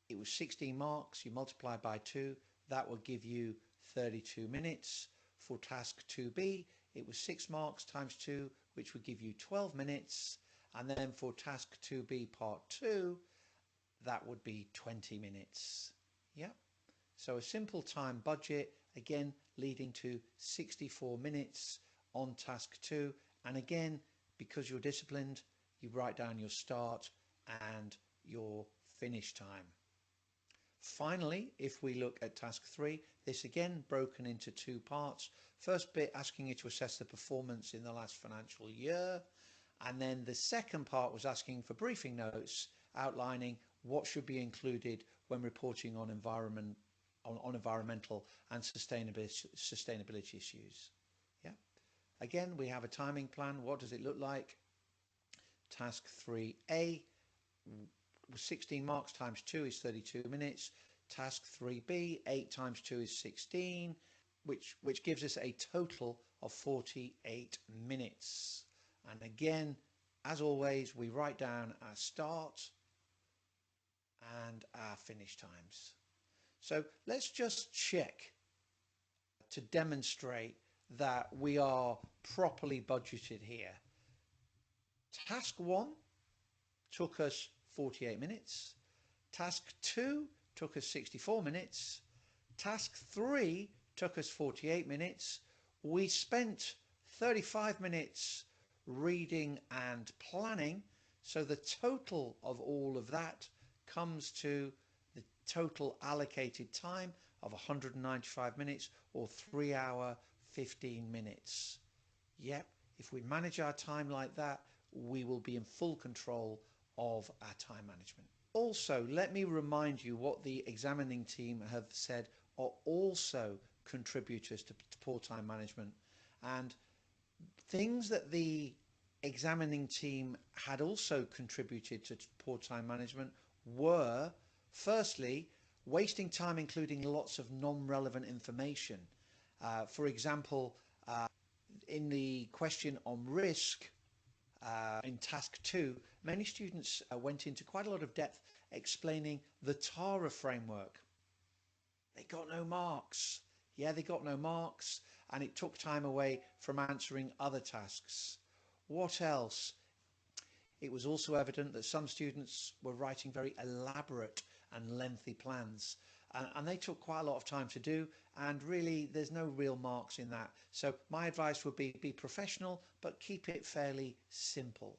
it was 16 marks. You multiply by 2, that will give you 32 minutes. For task 2B, it was 6 marks times 2, which would give you 12 minutes. And then for task 2B part 2, that would be 20 minutes. Yeah. So a simple time budget, again, leading to 64 minutes on task 2. And again, because you're disciplined, you write down your start and your finish time. Finally, if we look at task 3, this again broken into 2 parts. First bit asking you to assess the performance in the last financial year, and then the second part was asking for briefing notes outlining what should be included when reporting on environmental and sustainability issues. Yeah. Again, we have a timing plan. What does it look like? Task 3A, 16 marks times 2 is 32 minutes. Task 3B, 8 times 2 is 16, which gives us a total of 48 minutes. And again, as always, we write down our start and our finish times. So let's just check to demonstrate that we are properly budgeted here. Task 1 took us 48 minutes. Task 2 took us 64 minutes. Task 3 took us 48 minutes. We spent 35 minutes reading and planning. So the total of all of that comes to the total allocated time of 195 minutes, or 3 hours 15 minutes. Yep, if we manage our time like that, we will be in full control of our time management. Also, let me remind you what the examining team have said are also contributors to poor time management, and things that the examining team had also contributed to poor time management were, firstly, wasting time including lots of non-relevant information. For example, in the question on risk, in task 2, many students went into quite a lot of depth explaining the TARA framework. They got no marks. Yeah, they got no marks, and it took time away from answering other tasks. What else? It was also evident that some students were writing very elaborate and lengthy plans, and they took quite a lot of time to do, and really there's no real marks in that. So my advice would be professional, but keep it fairly simple.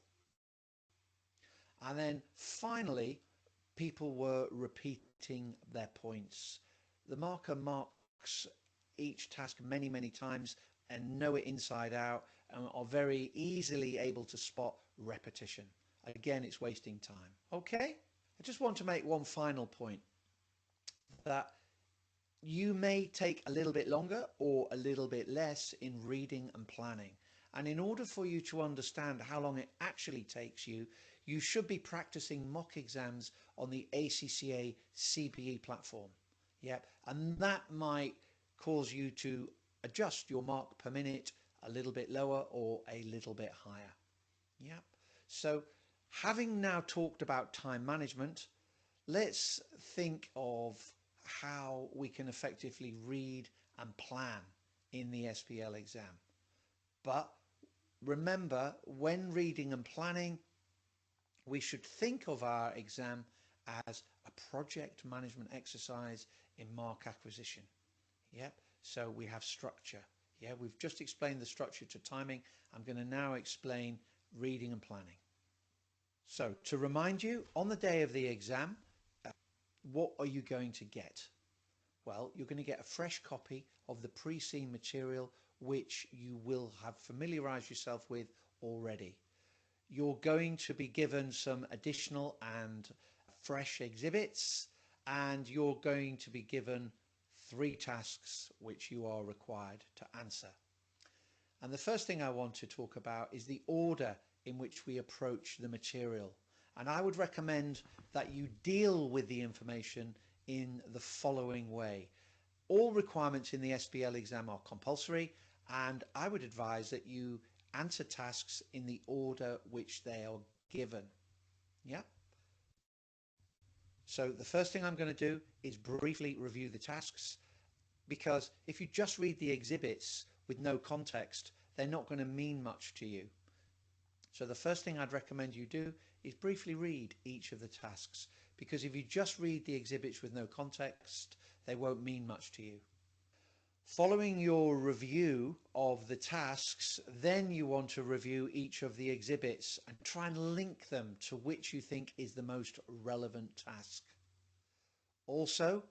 And then finally, people were repeating their points. The marker marks each task many times and know it inside out, and are very easily able to spot repetition. Again, it's wasting time. Okay, I just want to make one final point, that you may take a little bit longer or a little bit less in reading and planning. And in order for you to understand how long it actually takes you, you should be practicing mock exams on the ACCA CPE platform. Yep, and that might cause you to adjust your mark per minute a little bit lower or a little bit higher. Yep, so having now talked about time management, let's think of how we can effectively read and plan in the SBL exam. But remember, when reading and planning, we should think of our exam as a project management exercise in mark acquisition. Yep, so we have structure. Yeah, we've just explained the structure to timing. I'm going to now explain reading and planning. So to remind you, on the day of the exam, what are you going to get? Well, you're going to get a fresh copy of the pre-seen material, which you will have familiarized yourself with already. You're going to be given some additional and fresh exhibits, and you're going to be given 3 tasks which you are required to answer. And the first thing I want to talk about is the order in which we approach the material. And I would recommend that you deal with the information in the following way. All requirements in the SBL exam are compulsory, and I would advise that you answer tasks in the order which they are given. Yeah. So the first thing I'm going to do is briefly review the tasks, because if you just read the exhibits with no context, they're not going to mean much to you. So the first thing I'd recommend you do is briefly read each of the tasks, because if you just read the exhibits with no context, they won't mean much to you. Following your review of the tasks, then you want to review each of the exhibits and try and link them to which you think is the most relevant task. Also,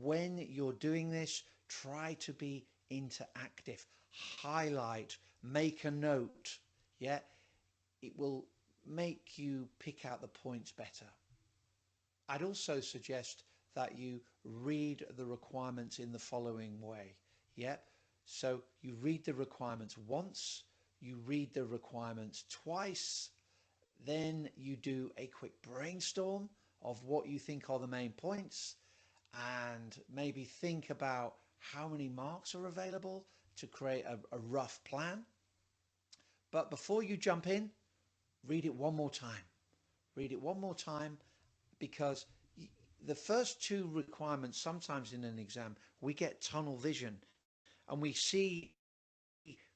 when you're doing this, try to be interactive. Highlight, make a note. Yeah, it will make you pick out the points better. I'd also suggest that you read the requirements in the following way. Yeah, so you read the requirements once, you read the requirements twice, then you do a quick brainstorm of what you think are the main points, and maybe think about how many marks are available to create a rough plan. But before you jump in, read it one more time. Read it one more time, because the first 2 requirements, sometimes in an exam, we get tunnel vision and we see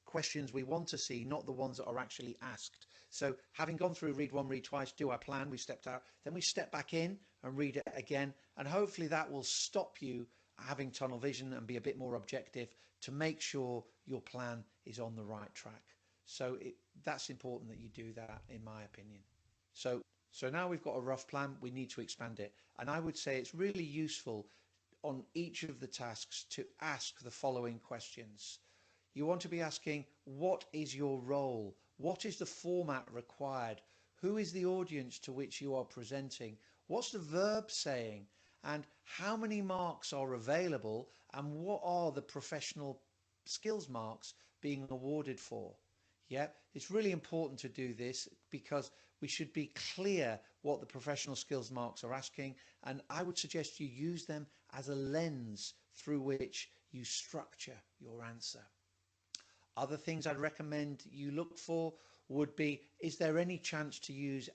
questions we want to see, not the ones that are actually asked. So having gone through read one, read twice, do our plan, we stepped out, then we step back in and read it again, and hopefully that will stop you having tunnel vision and be a bit more objective to make sure your plan is on the right track. So that's important that you do that, in my opinion. So now we've got a rough plan, we need to expand it. And I would say it's really useful on each of the tasks to ask the following questions. You want to be asking, what is your role? What is the format required? Who is the audience to which you are presenting? What's the verb saying? And how many marks are available? And what are the professional skills marks being awarded for? Yeah, it's really important to do this, because we should be clear what the professional skills marks are asking, and I would suggest you use them as a lens through which you structure your answer. Other things I'd recommend you look for would be, is there any chance to use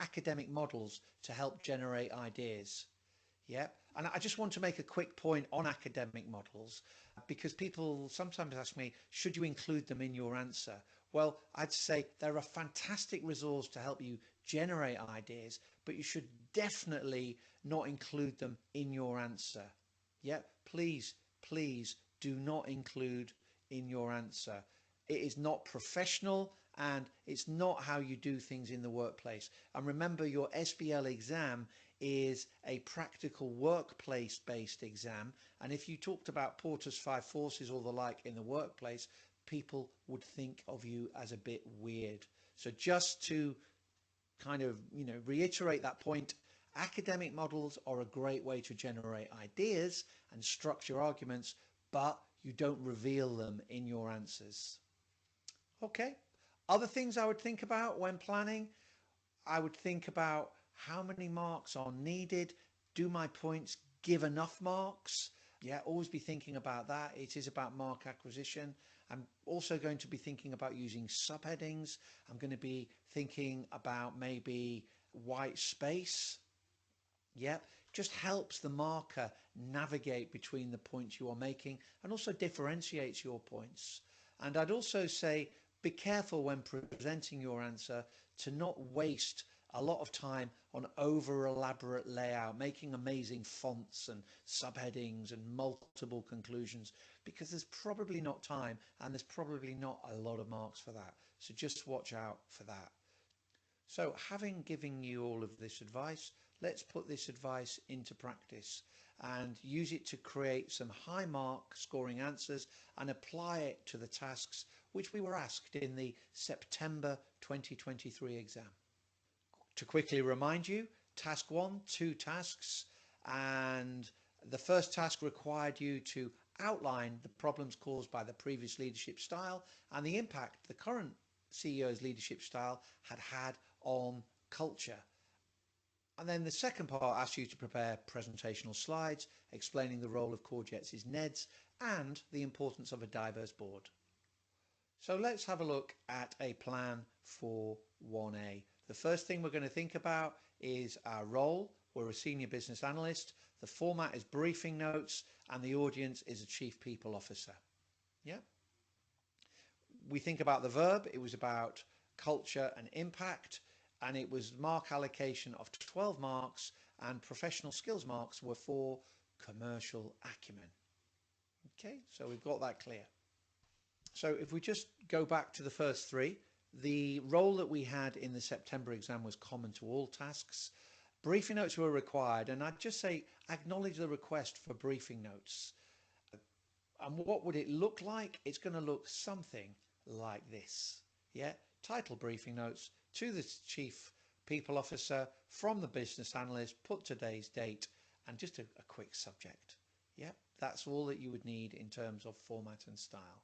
academic models to help generate ideas? Yeah, and I just want to make a quick point on academic models, because people sometimes ask me, should you include them in your answer? Well, I'd say they're a fantastic resource to help you generate ideas, but you should definitely not include them in your answer. Yeah, please do not include in your answer. It is not professional, and it's not how you do things in the workplace. And remember, your SBL exam is a practical workplace based exam, and if you talked about Porter's 5 forces or the like in the workplace, people would think of you as a bit weird. So just to kind of, reiterate that point, academic models are a great way to generate ideas and structure arguments, but you don't reveal them in your answers. Okay, other things I would think about when planning, I would think about how many marks are needed. Do my points give enough marks? Yeah, always be thinking about that. It is about mark acquisition. I'm also going to be thinking about using subheadings. I'm going to be thinking about maybe white space. Yeah, just helps the marker navigate between the points you are making, and also differentiates your points. And I'd also say, be careful when presenting your answer to not waste a lot of time on over elaborate layout, making amazing fonts and subheadings and multiple conclusions, because there's probably not time and there's probably not a lot of marks for that. So just watch out for that. So having given you all of this advice, let's put this advice into practice and use it to create some high mark scoring answers and apply it to the tasks which we were asked in the September 2023 exam. To quickly remind you, task 1, 2 tasks, and the first task required you to outline the problems caused by the previous leadership style and the impact the current CEO's leadership style had on culture. And then the second part asks you to prepare presentational slides explaining the role of Courgette's NEDs and the importance of a diverse board. So let's have a look at a plan for 1A. The first thing we're going to think about is our role. We're a senior business analyst. The format is briefing notes and the audience is a chief people officer. Yeah. We think about the verb. It was about culture and impact, and it was mark allocation of 12 marks, and professional skills marks were for commercial acumen. Okay, so we've got that clear. So if we just go back to the first three, the role that we had in the September exam was common to all tasks. Briefing notes were required, and I'd just say acknowledge the request for briefing notes. And what would it look like? It's going to look something like this. Yeah, title briefing notes to the chief people officer from the business analyst, put today's date and just a quick subject. Yeah, that's all that you would need in terms of format and style.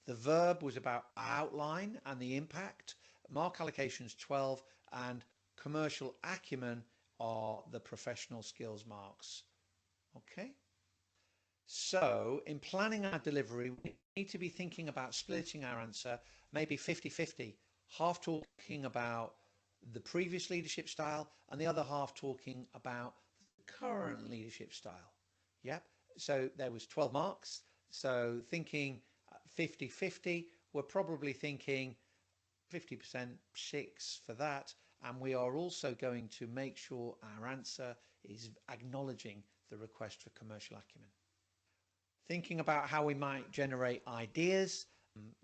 The verb was about outline and the impact. Mark allocations 12 and commercial acumen are the professional skills marks. Okay. So in planning our delivery, we need to be thinking about splitting our answer, maybe 50-50, half talking about the previous leadership style and the other half talking about the current leadership style. Yep. So there was 12 marks. So thinking 50-50, we're probably thinking 50% 6 for that. And we are also going to make sure our answer is acknowledging the request for commercial acumen. Thinking about how we might generate ideas.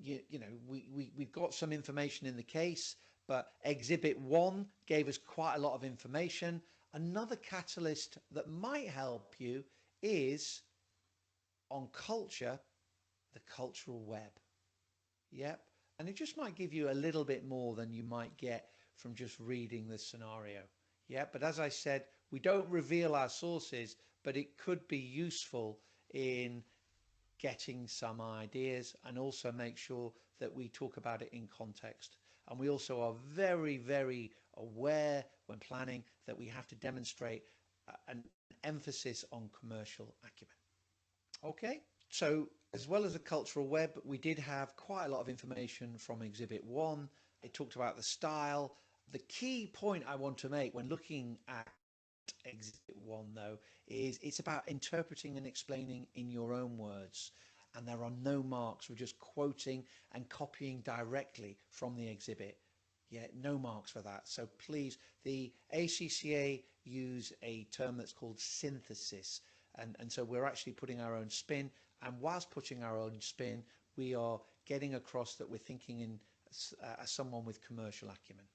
We've got some information in the case, but Exhibit 1 gave us quite a lot of information. Another catalyst that might help you is on culture, the cultural web. Yep. And it just might give you a little bit more than you might get from just reading the scenario. Yeah, but as I said, we don't reveal our sources, but it could be useful in getting some ideas and also make sure that we talk about it in context. And we also are very, very aware when planning that we have to demonstrate an emphasis on commercial acumen. Okay, so as well as the cultural web, we did have quite a lot of information from Exhibit 1. It talked about the style. The key point I want to make when looking at Exhibit 1 though is it's about interpreting and explaining in your own words, and there are no marks. We're just quoting and copying directly from the exhibit. Yeah, no marks for that. So please, the ACCA use a term that's called synthesis, and so we're actually putting our own spin, and whilst putting our own spin we are getting across that we're thinking in as someone with commercial acumen.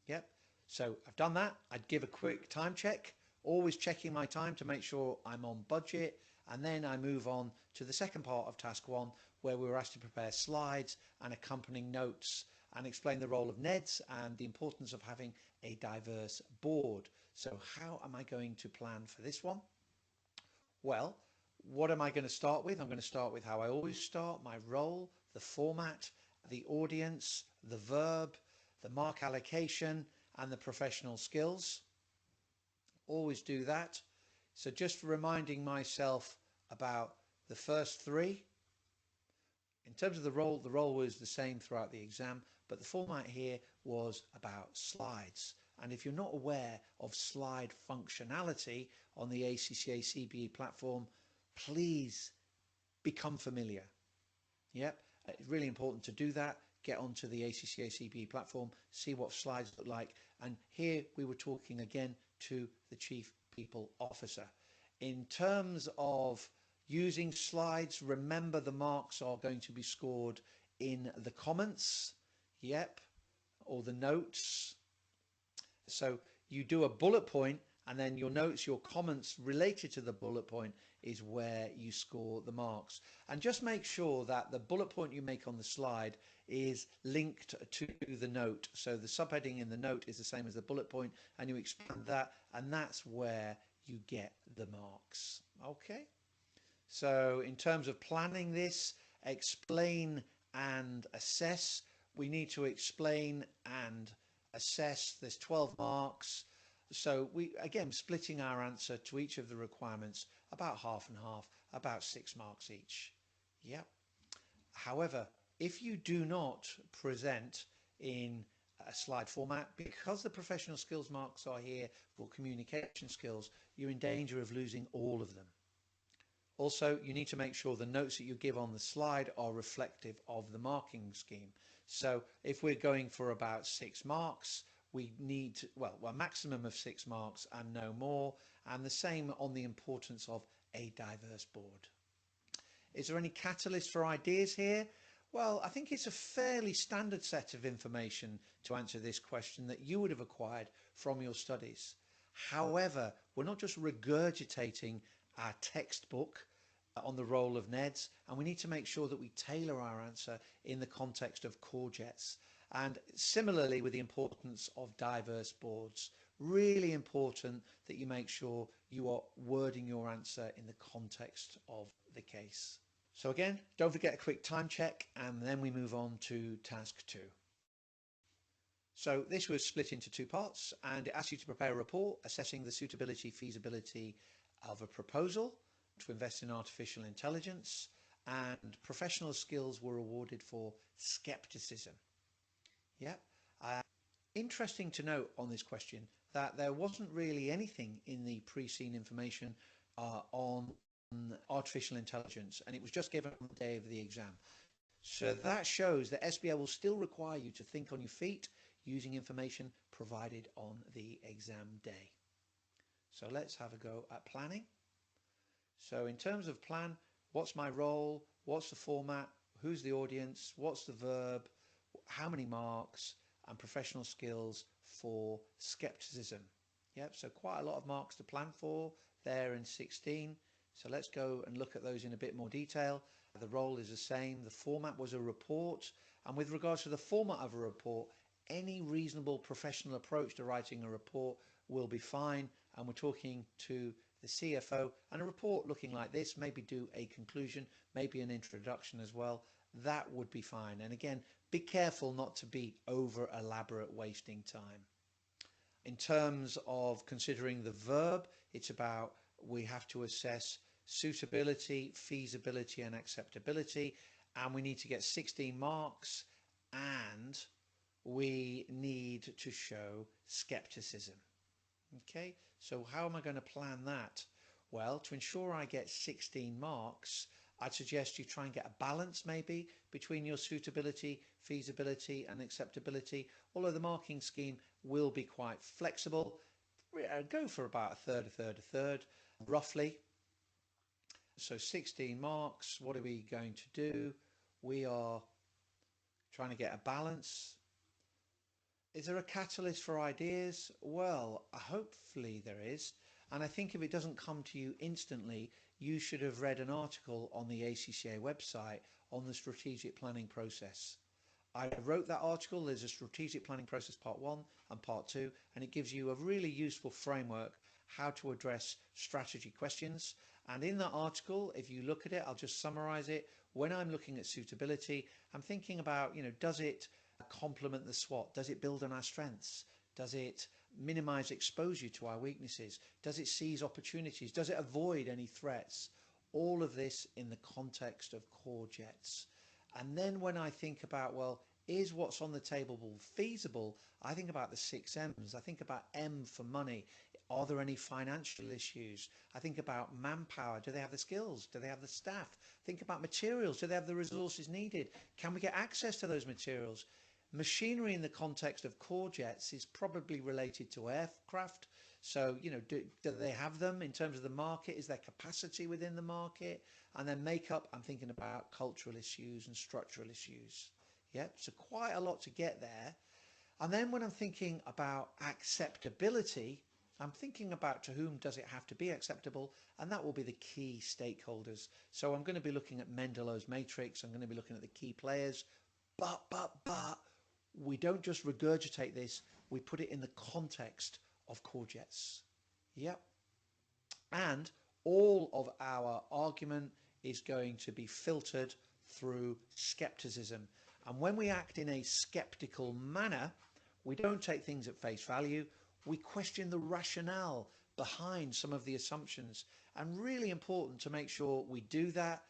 Yep. So I've done that. I'd give a quick time check, always checking my time to make sure I'm on budget. And then I move on to the second part of task 1, where we were asked to prepare slides and accompanying notes and explain the role of NEDs and the importance of having a diverse board. So how am I going to plan for this one? Well, what am I going to start with? I'm going to start with how I always start: my role, the format, the audience, the verb, the mark allocation, and the professional skills. Always do that. So just reminding myself about the first three. In terms of the role was the same throughout the exam, but the format here was about slides. And if you're not aware of slide functionality on the ACCA CBE platform, please become familiar. Yep, it's really important to do that. Get onto the ACCA CBE platform, see what slides look like. And here we were talking again to the Chief People Officer. In terms of using slides, remember the marks are going to be scored in the comments, yep, or the notes. So you do a bullet point and then your notes, your comments related to the bullet point is where you score the marks. And just make sure that the bullet point you make on the slide is linked to the note. So the subheading in the note is the same as the bullet point, and you expand that, and that's where you get the marks. Okay. So in terms of planning this, explain and assess, we need to explain and assess. There's 12 marks. So we, again, splitting our answer to each of the requirements about half and half, about 6 marks each. Yep. However, if you do not present in a slide format, because the professional skills marks are here for communication skills, you're in danger of losing all of them. Also, you need to make sure the notes that you give on the slide are reflective of the marking scheme. So if we're going for about 6 marks, we need, well, a maximum of 6 marks and no more, and the same on the importance of a diverse board. Is there any catalyst for ideas here? Well, I think it's a fairly standard set of information to answer this question that you would have acquired from your studies. However, we're not just regurgitating our textbook on the role of NEDs, and we need to make sure that we tailor our answer in the context of core jets. And similarly with the importance of diverse boards, really important that you make sure you are wording your answer in the context of the case. So again, don't forget a quick time check, and then we move on to task 2. So this was split into 2 parts, and it asks you to prepare a report assessing the suitability, feasibility of a proposal to invest in artificial intelligence, and professional skills were awarded for skepticism. Yeah. Interesting to note on this question that there wasn't really anything in the pre-seen information on artificial intelligence, and it was just given on the day of the exam. So that shows that SBL will still require you to think on your feet using information provided on the exam day. So let's have a go at planning. So in terms of plan, what's my role? What's the format? Who's the audience? What's the verb? How many marks? And professional skills for skepticism. Yep, so quite a lot of marks to plan for there in 16. So let's go and look at those in a bit more detail. The role is the same. The format was a report. And with regards to the format of a report, any reasonable professional approach to writing a report will be fine. And we're talking to the CFO, and a report looking like this, maybe do a conclusion, maybe an introduction as well. That would be fine. And again, be careful not to be over elaborate, wasting time. In terms of considering the verb, it's about we have to assess suitability, feasibility and acceptability, and we need to get 16 marks, and we need to show skepticism. Okay, so how am I going to plan that? Well, to ensure I get 16 marks, I'd suggest you try and get a balance maybe between your suitability, feasibility and acceptability, although the marking scheme will be quite flexible. Go for about a third, a third, a third, roughly. So 16 marks, what are we going to do? We are trying to get a balance. Is there a catalyst for ideas? Well, hopefully there is. And I think if it doesn't come to you instantly, you should have read an article on the ACCA website on the strategic planning process. I wrote that article. There's a strategic planning process part 1 and part 2, and it gives you a really useful framework how to address strategy questions. And in that article, if you look at it, I'll just summarize it. When I'm looking at suitability, I'm thinking about, does it complement the SWOT? Does it build on our strengths? Does it minimize exposure to our weaknesses? Does it seize opportunities? Does it avoid any threats? All of this in the context of core jets. And then when I think about, well, is what's on the table feasible? I think about the 6 M's. I think about M for money. Are there any financial issues? I think about manpower. Do they have the skills? Do they have the staff? Think about materials. Do they have the resources needed? Can we get access to those materials? Machinery in the context of core jets is probably related to aircraft. So, do they have them in terms of the market? Is there capacity within the market? And then makeup, I'm thinking about cultural issues and structural issues. Yep, so quite a lot to get there. And then when I'm thinking about acceptability, I'm thinking about to whom does it have to be acceptable, and that will be the key stakeholders. So I'm going to be looking at Mendelow's matrix. I'm going to be looking at the key players, but we don't just regurgitate this. We put it in the context of Courgettes. Yep. And all of our argument is going to be filtered through skepticism. And when we act in a skeptical manner, we don't take things at face value. We question the rationale behind some of the assumptions, and really important to make sure we do that.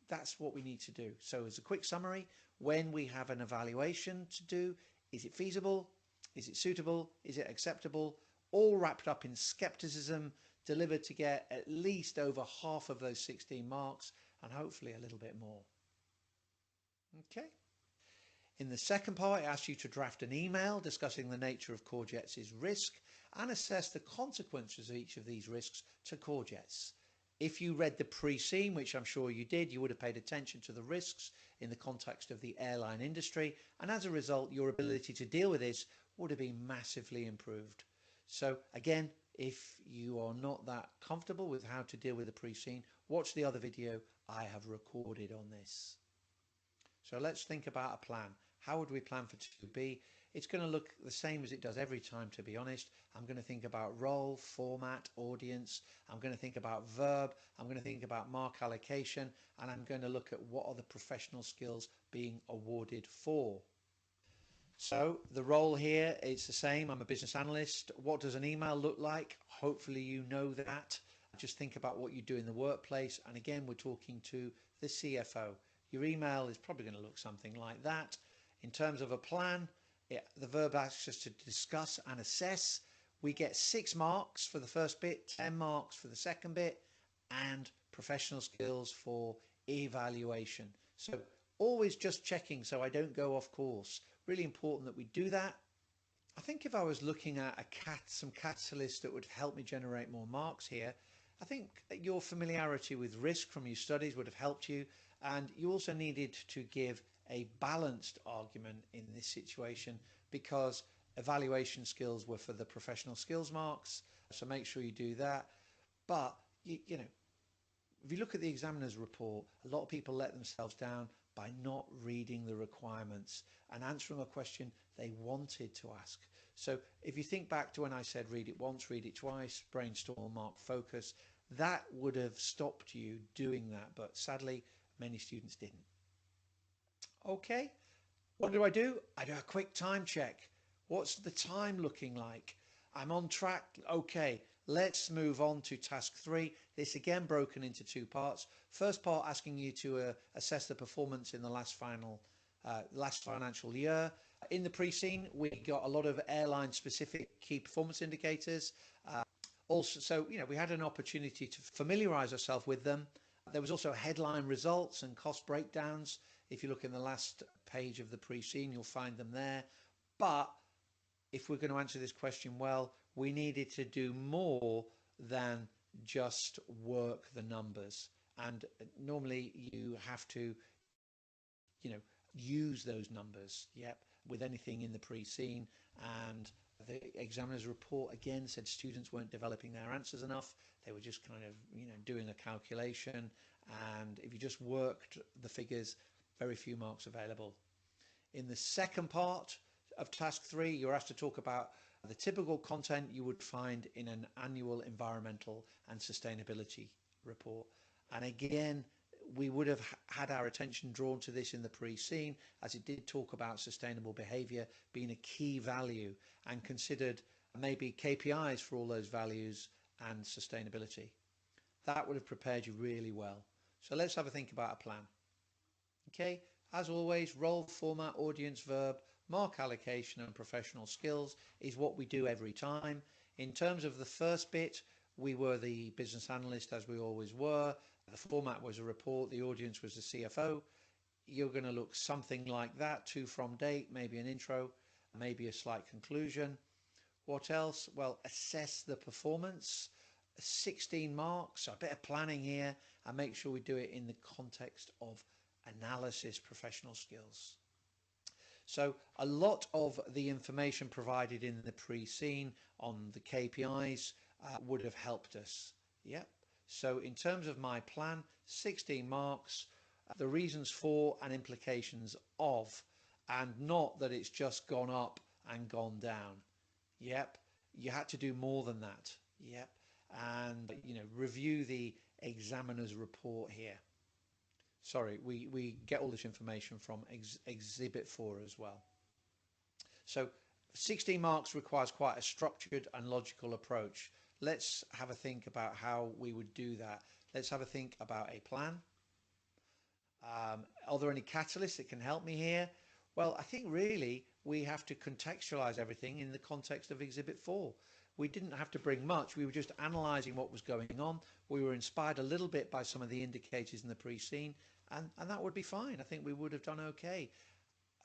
That's what we need to do. So as a quick summary, when we have an evaluation to do, is it feasible? Is it suitable? Is it acceptable? All wrapped up in skepticism, delivered to get at least over half of those 16 marks, and hopefully a little bit more. Okay. In the second part, I asked you to draft an email discussing the nature of Courgettes' risk and assess the consequences of each of these risks to Courgettes. If you read the pre-scene, which I'm sure you did, you would have paid attention to the risks in the context of the airline industry, and as a result, your ability to deal with this would have been massively improved. So again, if you are not that comfortable with how to deal with the pre-scene, watch the other video I have recorded on this. So let's think about a plan. How would we plan for 2B? It's going to look the same as it does every time, to be honest. I'm going to think about role, format, audience. I'm going to think about verb. I'm going to think about mark allocation. And I'm going to look at what are the professional skills being awarded for. So the role here is the same. I'm a business analyst. What does an email look like? Hopefully you know that. Just think about what you do in the workplace. And again, we're talking to the CFO. Your email is probably going to look something like that. In terms of a plan, the verb asks us to discuss and assess. We get 6 marks for the first bit, 10 marks for the second bit, and professional skills for evaluation. So always just checking so I don't go off course. Really important that we do that. I think if I was looking at some catalysts that would help me generate more marks here, I think that your familiarity with risk from your studies would have helped you, and you also needed to give a balanced argument in this situation because evaluation skills were for the professional skills marks, so make sure you do that. But you know, if you look at the examiner's report, a lot of people let themselves down by not reading the requirements and answering a question they wanted to ask. So if you think back to when I said read it once, read it twice, brainstorm, mark, focus, that would have stopped you doing that, but sadly many students didn't. Okay, what do? I do a quick time check. What's the time looking like? I'm on track. Okay, let's move on to task 3. This again broken into 2 parts. First part asking you to assess the performance in the last financial year. In the pre-scene, we got a lot of airline specific key performance indicators. Also, so we had an opportunity to familiarize ourselves with them. There was also headline results and cost breakdowns. If you look in the last page of the pre-scene, you'll find them there. But if we're going to answer this question well, we needed to do more than just work the numbers. And normally you have to, use those numbers, with anything in the pre-scene. And the examiner's report again said students weren't developing their answers enough. They were just kind of, doing a calculation. And if you just worked the figures, very few marks available. In the second part of task 3, you're asked to talk about the typical content you would find in an annual environmental and sustainability report. And again, we would have had our attention drawn to this in the pre-scene, as it did talk about sustainable behaviour being a key value and considered maybe KPIs for all those values and sustainability. That would have prepared you really well. So let's have a think about a plan. Okay, as always, role, format, audience, verb, mark allocation and professional skills is what we do every time. In terms of the first bit, we were the business analyst, as we always were. The format was a report, the audience was the CFO. You're going to look something like that, to, from, date, maybe an intro, maybe a slight conclusion. What else? Well, assess the performance. 16 marks, so a bit of planning here, and make sure we do it in the context of analysis professional skills. So a lot of the information provided in the pre-scene on the KPIs would have helped us. Yep. So in terms of my plan, 16 marks, the reasons for and implications of, and not that it's just gone up and gone down. Yep. You had to do more than that. Yep. And, review the examiner's report here. Sorry, we get all this information from Exhibit 4 as well. So 16 marks requires quite a structured and logical approach. Let's have a think about how we would do that. Let's have a think about a plan. Are there any catalysts that can help me here? Well, I think really we have to contextualize everything in the context of Exhibit 4. We didn't have to bring much. We were just analysing what was going on. We were inspired a little bit by some of the indicators in the pre-scene, and that would be fine. I think we would have done okay.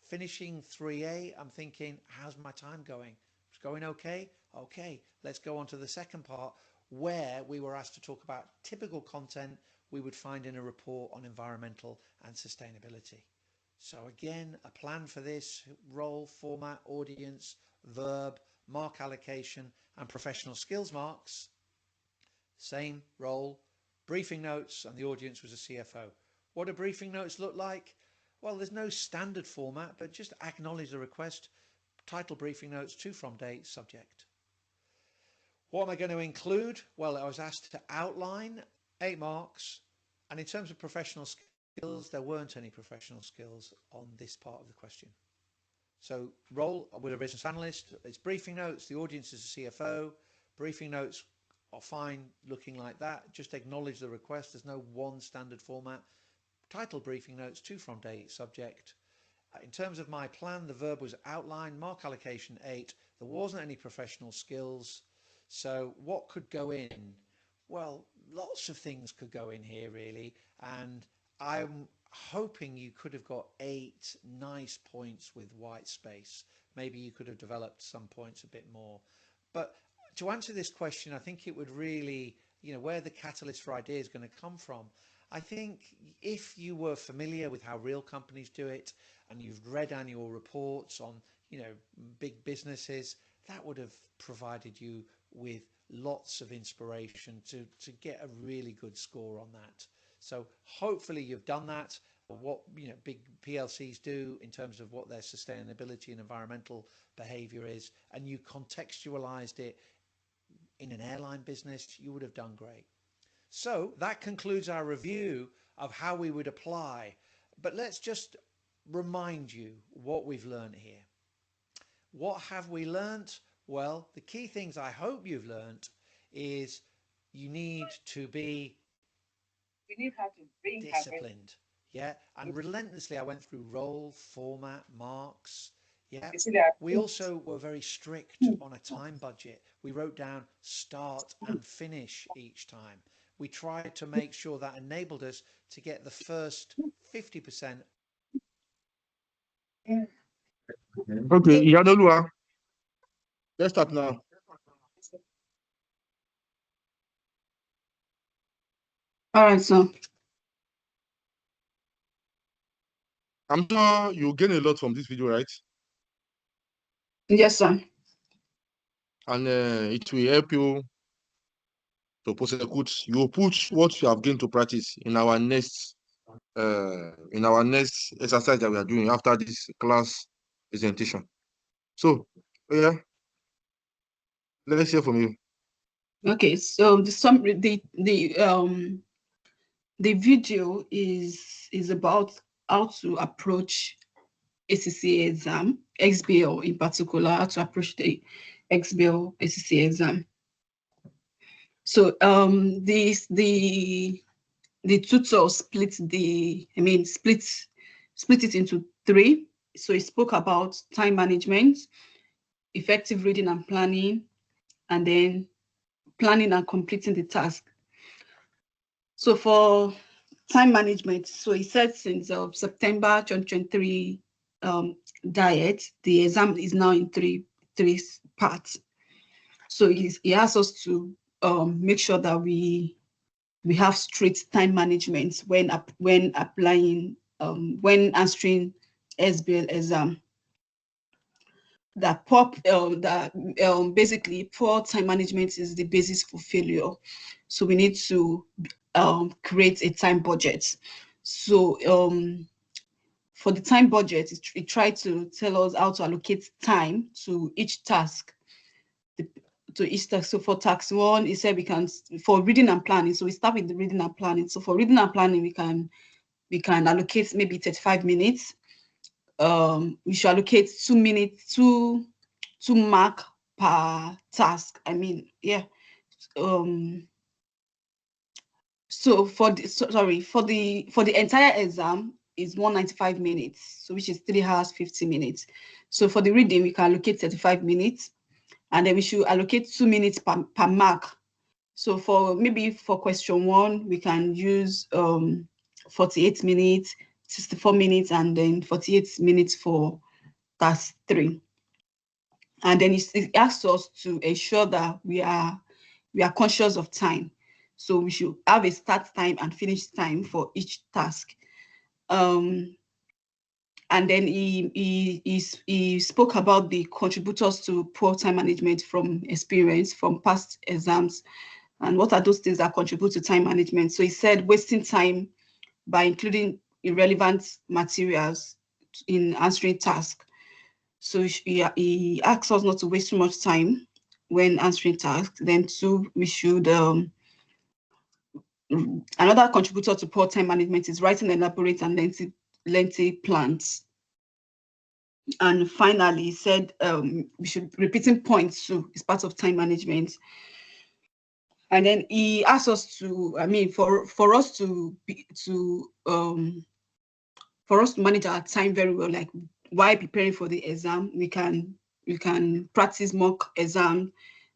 Finishing 3A, I'm thinking, how's my time going? It's going okay? Okay, let's go on to the second part, where we were asked to talk about typical content we would find in a report on environmental and sustainability. So again, a plan for this: role, format, audience, verb, mark allocation, and professional skills marks. Same role, briefing notes, and the audience was a CFO. What do briefing notes look like? Well, there's no standard format, but just acknowledge the request. Title briefing notes, to, from, date, subject. What am I going to include? Well, I was asked to outline 8 marks, and in terms of professional skills, there weren't any professional skills on this part of the question. So role with a business analyst, it's briefing notes, the audience is a CFO, briefing notes are fine looking like that, just acknowledge the request, there's no one standard format. Title briefing notes, to, from, date, subject. In terms of my plan, the verb was outline, mark allocation 8, there wasn't any professional skills. So what could go in? Well, lots of things could go in here really, and I'm hoping you could have got 8 nice points with white space. Maybe you could have developed some points a bit more. But to answer this question, I think it would really, where the catalyst for idea is going to come from. I think if you were familiar with how real companies do it, and you've read annual reports on, big businesses, that would have provided you with lots of inspiration to get a really good score on that. So hopefully you've done that. What big PLCs do in terms of what their sustainability and environmental behavior is, and you contextualized it in an airline business, you would have done great. So that concludes our review of how we would apply. But let's just remind you what we've learned here. What have we learnt? Well, the key things I hope you've learnt is you need to be disciplined. Yeah, and relentlessly I went through role, format, marks. Yeah, we also were very strict on a time budget. We wrote down start and finish each time. We tried to make sure that enabled us to get the first 50%. Okay, Iyadoluwa, let's start now. All right, so I'm sure you gain a lot from this video, right? yes, sir. And it will help you to prosecute. You will put what you have gained to practice in our next exercise that we are doing after this class presentation. So, yeah, let's hear from you. Okay, so the summary, the video is about how to approach ACCA exam, SBL in particular, how to approach the SBL ACCA exam. So the tutor split it into 3. So it spoke about time management, effective reading and planning, and then planning and completing the task. So for time management, so he said since September 2023 diet, the exam is now in three parts. So he asked us to make sure that we have strict time management when applying when answering SBL exam. basically poor time management is the basis for failure. So we need to create a time budget. So for the time budget, it tried to tell us how to allocate time to each task. So for task 1, it said we can, for reading and planning. So we start with the reading and planning. So for reading and planning, we can allocate maybe 35 minutes. We should allocate 2 minutes, two mark per task. I mean, yeah. So for the entire exam is 195 minutes, so which is 3 hours 50 minutes. So for the reading, we can allocate 35 minutes, and then we should allocate 2 minutes per mark. So for question 1, we can use 48 minutes, 64 minutes, and then 48 minutes for task 3. And then it asks us to ensure that we are conscious of time. So we should have a start time and finish time for each task. And then he spoke about the contributors to poor time management from experience from past exams, and what are those things that contribute to time management. So he said wasting time by including irrelevant materials in answering tasks. So he asks us not to waste too much time when answering tasks. Then 2, we should another contributor to poor time management is writing elaborate and lengthy plans. And finally, he said we should repeating points too is part of time management. And then he asked us to, for us to manage our time very well, like while preparing for the exam, we can practice mock exam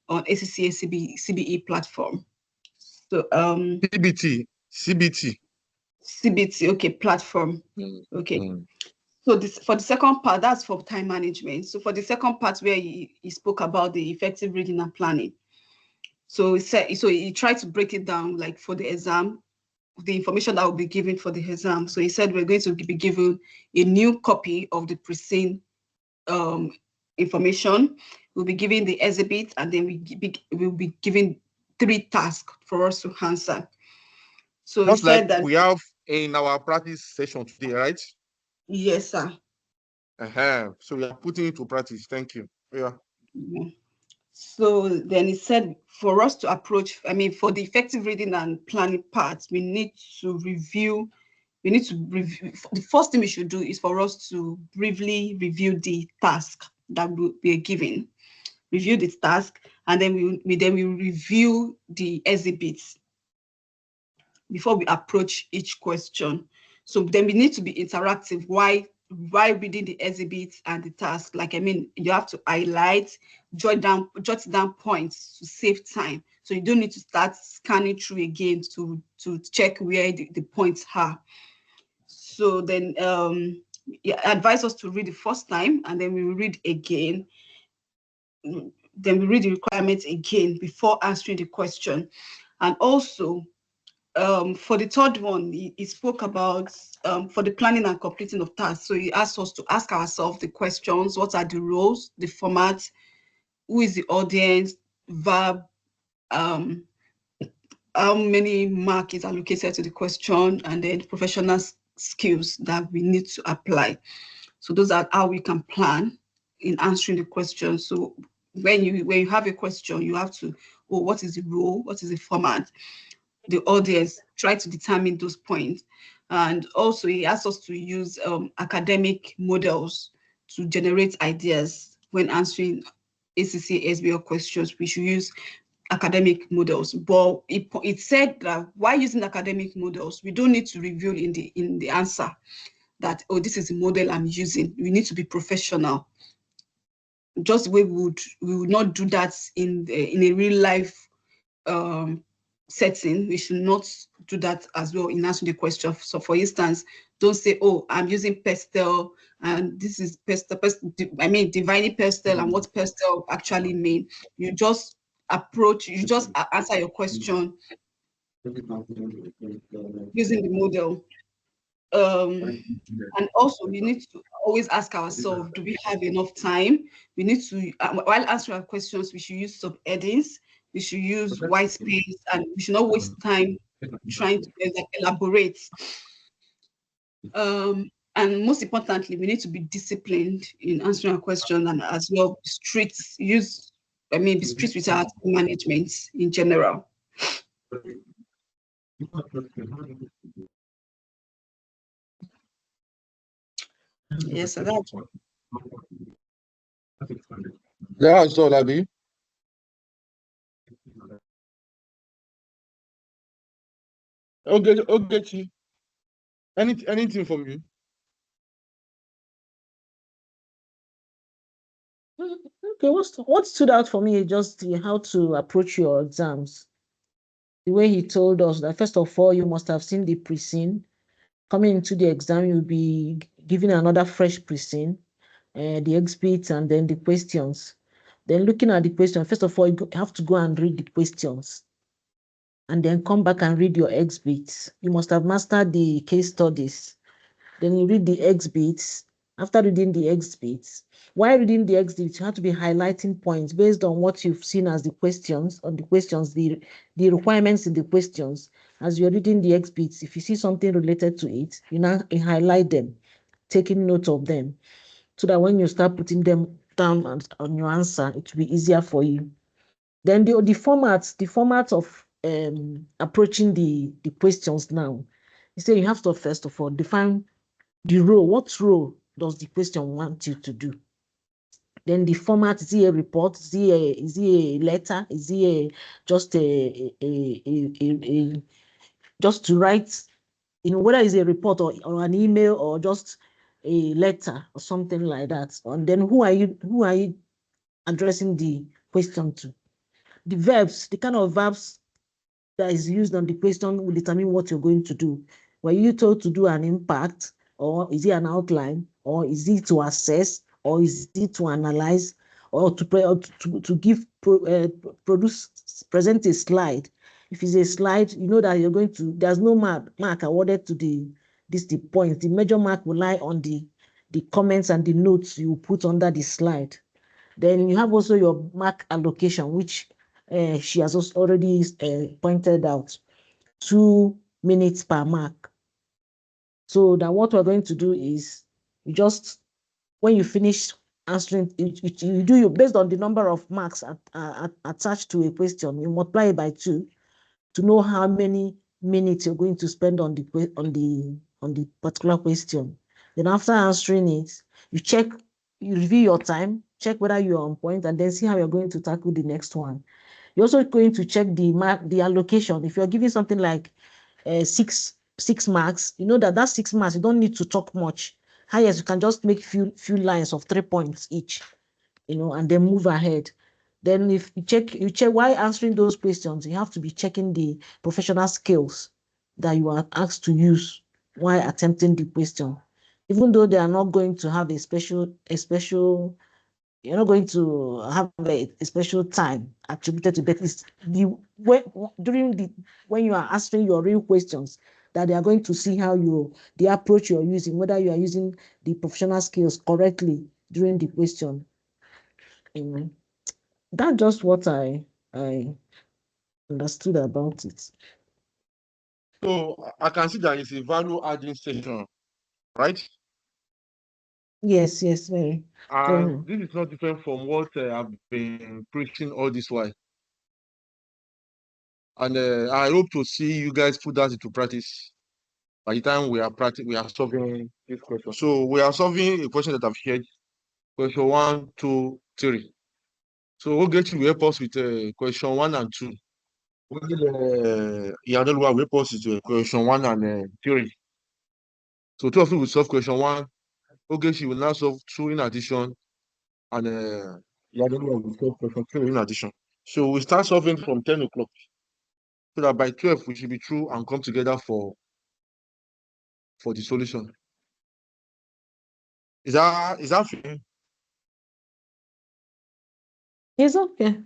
on ACCA CBE platform. So CBT, okay, platform. Okay. So for the second part, that's for time management. So for the second part where he spoke about the effective reading and planning. So he tried to break it down, like for the exam, the information that will be given for the exam. So he said we're going to be given a new copy of the preceding information. We'll be given the exhibit, and then we'll be given 3 tasks for us to answer. So just he said like that we have in our practice session today, right? Yes, sir. So we are putting it to practice. Thank you. Yeah. So then he said for us to approach, for the effective reading and planning part, we need to review. The first thing we should do is for us to briefly review the task that we are given. Review the task, and then we review the exhibits before we approach each question. So then we need to be interactive while reading the exhibits and the task. Like, you have to highlight, jot down points to save time. So you don't need to start scanning through again to check where the points are. So then advise us to read the first time, and then we read again. Then we read the requirements again before answering the question. And also, for the third one, he spoke about for the planning and completing of tasks. So he asked us to ask ourselves the questions: what are the roles, the format, who is the audience, verb, how many marks is allocated to the question, and then professional skills that we need to apply. So those are how we can plan in answering the question. So when you have a question, you have to, what is the role, what is the format, the audience, try to determine those points. And also he asked us to use academic models to generate ideas when answering ACCA SBL questions. We should use academic models, but it said that while using academic models, we don't need to reveal in the answer that, this is the model I'm using. We need to be professional. Just the way we would not do that in a real life setting. We should not do that as well in answering the question. So for instance, don't say, I'm using pastel, and this is pastel, divining pastel, and what pastel actually mean. You just answer your question using the model. And also, we need to always ask ourselves, do we have enough time? We need to, while answering our questions, we should use subheadings, we should use white space, and we should not waste time trying to elaborate. And most importantly, we need to be disciplined in answering our questions, and as well, be strict with our management in general. Yes, so that's one. Yeah, so Labi. Okay, anything from you? Okay, what stood out for me is just how to approach your exams. The way he told us that, first of all, you must have seen the pre-scene. Coming into the exam, you'll be given another fresh pre-scene, the exhibits, and then the questions. Then looking at the question, first of all, you have to go and read the questions, and then come back and read your exhibits. You must have mastered the case studies. Then you read the exhibits. After reading the exhibits, while reading the exhibits, you have to be highlighting points based on what you've seen as the questions, the requirements in the questions. As you're reading the exhibits, if you see something related to it, you now highlight them, taking note of them, so that when you start putting them down on your answer, it will be easier for you. Then the format of approaching the questions now. You say you have to first of all define the role. What role does the question want you to do? Then the format, is it a report? Is it a letter? Is it just just to write, whether it's a report or an email or just a letter or something like that? And then who are you addressing the question to? The verbs, the kind of verbs that is used on the question will determine what you're going to do. Were you told to do an impact, or is it an outline, or is it to assess, or is it to analyze, or to present a slide? If it's a slide, you know that you're going to, there's no mark awarded to the points. The major mark will lie on the comments and the notes you put under the slide. Then you have also your mark allocation, which she has also already pointed out, 2 minutes per mark. So that what we're going to do is, you just, when you finish answering, you do based on the number of marks attached to a question, you multiply it by 2 to know how many minutes you're going to spend on the particular question. Then after answering it, you review your time, check whether you're on point, and then see how you're going to tackle the next one. You're also going to check the allocation. If you're giving something like 6 marks, you know that 6 marks, you don't need to talk much. Highest, you can just make few lines of 3 points each, and then move ahead. Then if you check while answering those questions, you have to be checking the professional skills that you are asked to use while attempting the question. Even though they are not going to have you're not going to have a special time attributed to that. It's when you are answering your real questions that they are going to see how the approach you're using, whether you are using the professional skills correctly during the question. Amen. That's just what I understood about it. So I can see that it's a value adding session, right? Yes, very. And this is not different from what I've been preaching all this while. And I hope to see you guys put that into practice by the time we are solving this question. So we are solving a question that I've shared, question 1, 2, 3. So we'll get you help us with question 1 and 2. Yadolwa will help us with question 1 and 3. So 2 of you will solve question 1. Ogechi will now solve 2 in addition, and Yadolwa will solve question 3 in addition. So we start solving from 10 o'clock, so that by 12 we should be through and come together for the solution. Is that fair? It's okay.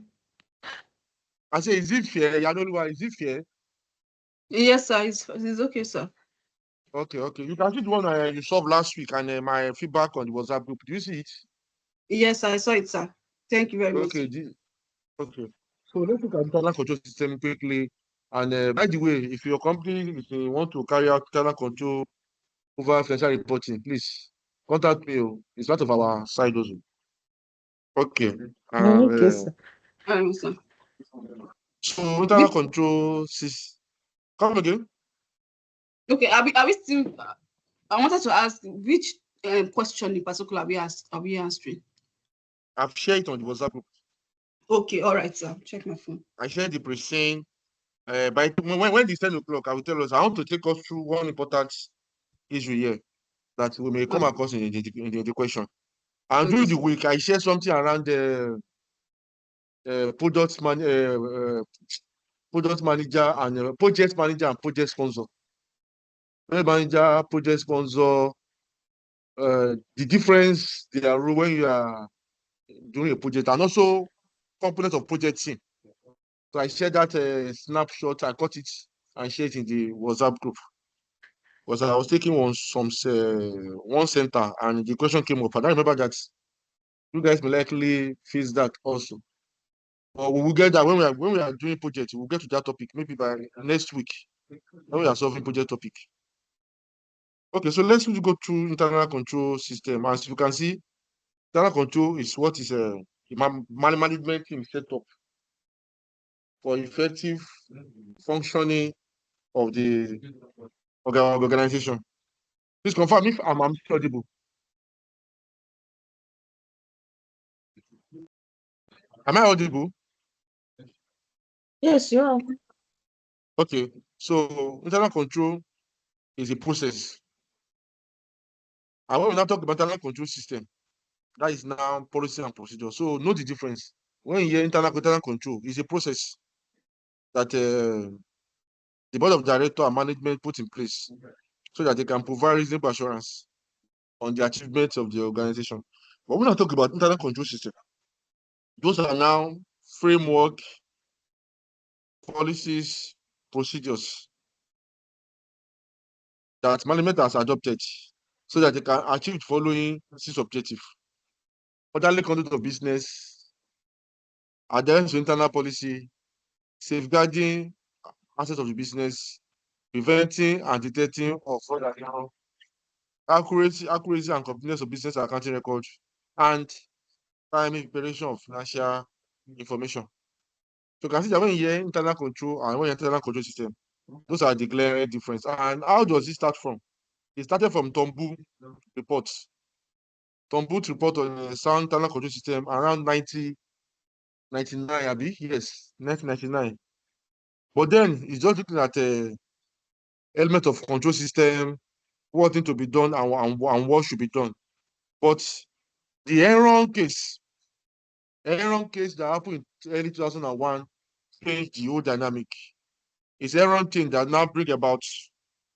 I say, is it fair? Yadolwa, is it fair? Yes, sir. It's okay, sir. Okay, okay. You can see the one you solved last week and my feedback on the WhatsApp group. Do you see it? Yes, I saw it, sir. Thank you very much. Okay, okay. So let's look at internal control system quickly. And by the way, if your company if you want to carry out internal control over financial reporting, please contact me. It's part of our side also. Okay. Okay, Uh, sir. Sir. so internal control system. Come again. Okay, are we still? I wanted to ask which question in particular are we answering? I've shared it on the WhatsApp group. Okay, all right, sir. Check my phone. I shared the pre-saying. When it's 10 o'clock, I will tell us. I want to take us through one important issue here that we may come across in the question. And Okay, during the sir. week, I share something around the product manager and project manager and project sponsor. Project manager, project sponsor, the difference they are when you are doing a project, and also component of project team. So I shared that snapshot. I cut it and shared it in the WhatsApp group. Because I was taking one center and the question came up. And I remember that you guys may likely face that also. But we will get that when we are doing project, we'll get to that topic maybe by next week when we are solving project topic. Okay, so let's go through internal control system. As you can see, internal control is what is management team set up for effective functioning of the organization. Please confirm if I'm audible. Am I audible? Yes, you are. Okay, so internal control is a process. And when we now talk about internal control system, that is now policy and procedure. So know the difference. When you hear internal control, it's a process that the board of director and management put in place so that they can provide reasonable assurance on the achievements of the organization. But when I talk about internal control system, those are now framework, policies, procedures that management has adopted so that they can achieve the following six objectives: orderly conduct of business, adherence to internal policy, safeguarding assets of the business, preventing and detecting of fraud and error, accuracy and completeness of business accounting record, and timely preparation of financial information. So you can see that when you hear internal control and when you internal control system, those are the glaring difference. And how does it start from? It started from Tombu reports. Tombu report on sound internal control system around 1999, Abi? Yes, 1999. But then it's just looking at element of control system, what need to be done and what should be done. But the Enron case that happened in early 2001 changed the whole dynamic. It's Enron thing that now bring about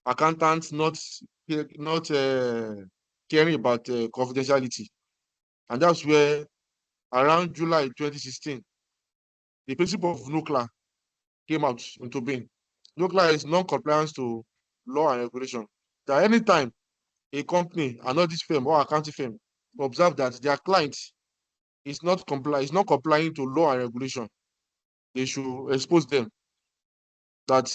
accountants not caring about confidentiality. And that's where around July 2016, the principle of nuclear came out into being. Nuclear is non-compliance to law and regulation. That anytime a company, an audit firm or accounting firm observe that their client is not complying to law and regulation, they should expose them that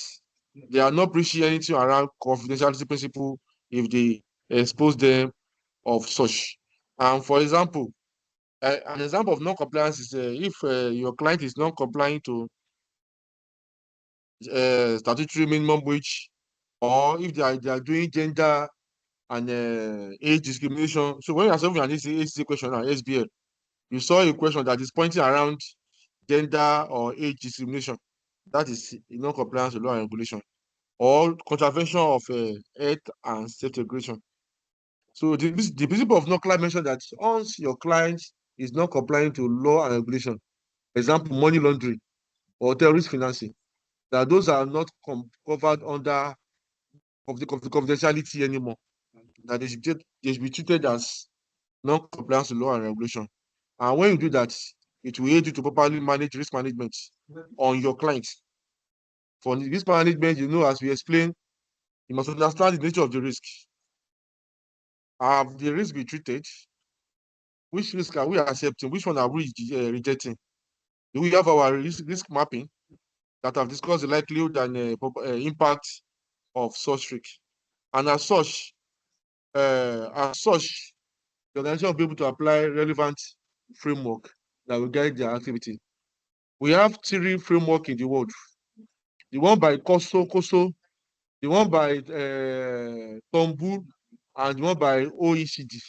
they are not breaching anything around confidentiality principle if they expose them of such. And for example, an example of non-compliance is if your client is not complying to statutory minimum wage, or if they are doing gender and age discrimination. So when you are solving an ACCA question on SBL, you saw a question that is pointing around gender or age discrimination. That is non-compliance with law and regulation, or contravention of health and safety regulation. So the principle of non-compliance mentioned that once your client is not complying to law and regulation, example, money laundering or terrorist financing, that those are not covered under of the confidentiality anymore. That they should be treated as non-compliance to law and regulation. And when you do that, it will aid you to properly manage risk management on your clients. For risk management, as we explained, You must understand the nature of the risk. Have the risk been treated? Which risk are we accepting? Which one are we rejecting? Do we have our risk mapping that have discussed the likelihood and impact of such risk? And as such, the organization will be able to apply relevant framework that will guide their activity. We have three framework in the world. The one by COSO, the one by Tombu, and the one by OECD.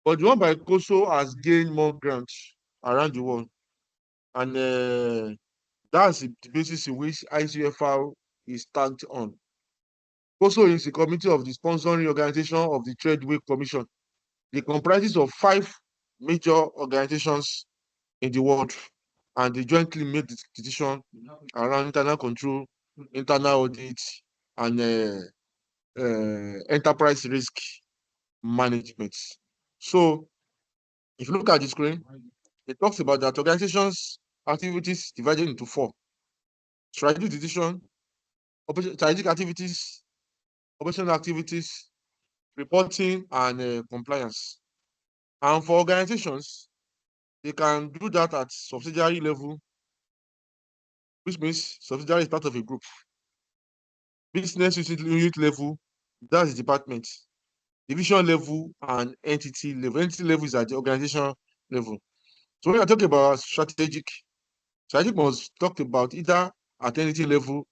But the one by COSO has gained more grants around the world. And that's the basis in which ICFR is tagged on. COSO is the committee of the sponsoring organization of the Tradeway Commission. It comprises of 5 major organizations in the world, and they jointly made the decision around internal control, internal audit, and enterprise risk management. So, if you look at the screen, it talks about that organizations' activities divided into 4: strategic decision, strategic activities, operational activities, reporting, and compliance. And for organizations, they can do that at subsidiary level, which means subsidiary is part of a group. Business unit level, that's the department. Division level and entity level. Entity level is at the organization level. So when you're talking about strategic must talk about either at entity level,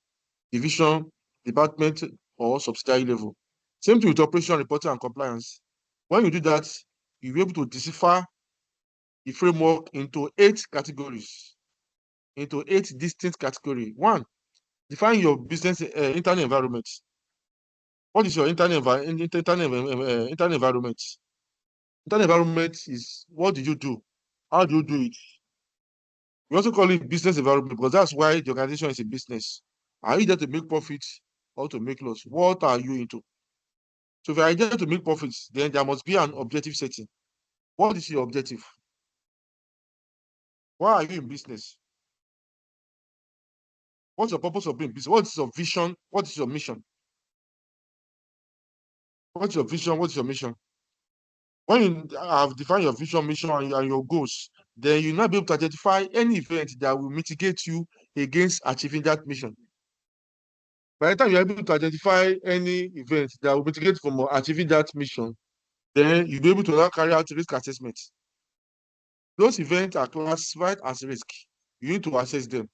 division, department, or subsidiary level. Same thing with operation, reporting, and compliance. When you do that, you'll be able to decipher the framework into 8 categories, into 8 distinct categories. 1, define your business internal environment. What is your internal environment? Internal environment is, what did you do? How do you do it? We also call it business environment because that's why the organization is a business. Are you there to make profits or to make loss? What are you into? So if you are there to make profits, then there must be an objective setting. What is your objective? Why are you in business? What's your purpose of being in business? What is your vision? What is your mission? What's your vision? What's your mission? When you have defined your vision, mission, and your goals, then you'll not be able to identify any event that will mitigate you against achieving that mission. By the time you're able to identify any event that will mitigate from achieving that mission, then you'll be able to now carry out risk assessment. Those events are classified as risk. You need to assess them.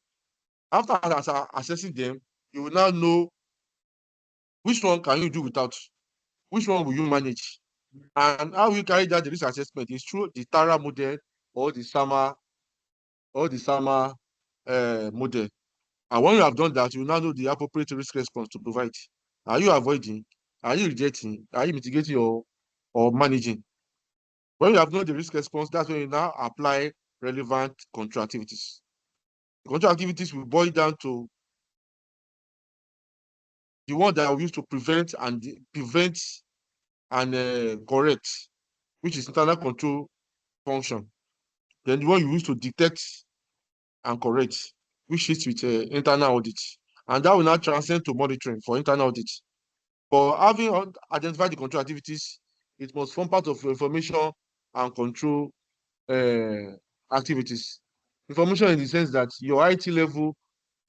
After assessing them, you will now know which one can you do without, which one will you manage, and how you carry out the risk assessment is through the TARA model or the SAMA model. And when you have done that, you will now know the appropriate risk response to provide. Are you avoiding? Are you rejecting? Are you mitigating or managing? When you have known the risk response, that's when you now apply relevant control activities. The control activities will boil down to the one that we use to prevent and correct, which is internal control function. Then the one you use to detect and correct, which is with internal audit. And that will now transcend to monitoring for internal audit. For having identified the control activities, it must form part of your information and control activities. Information in the sense that your IT level,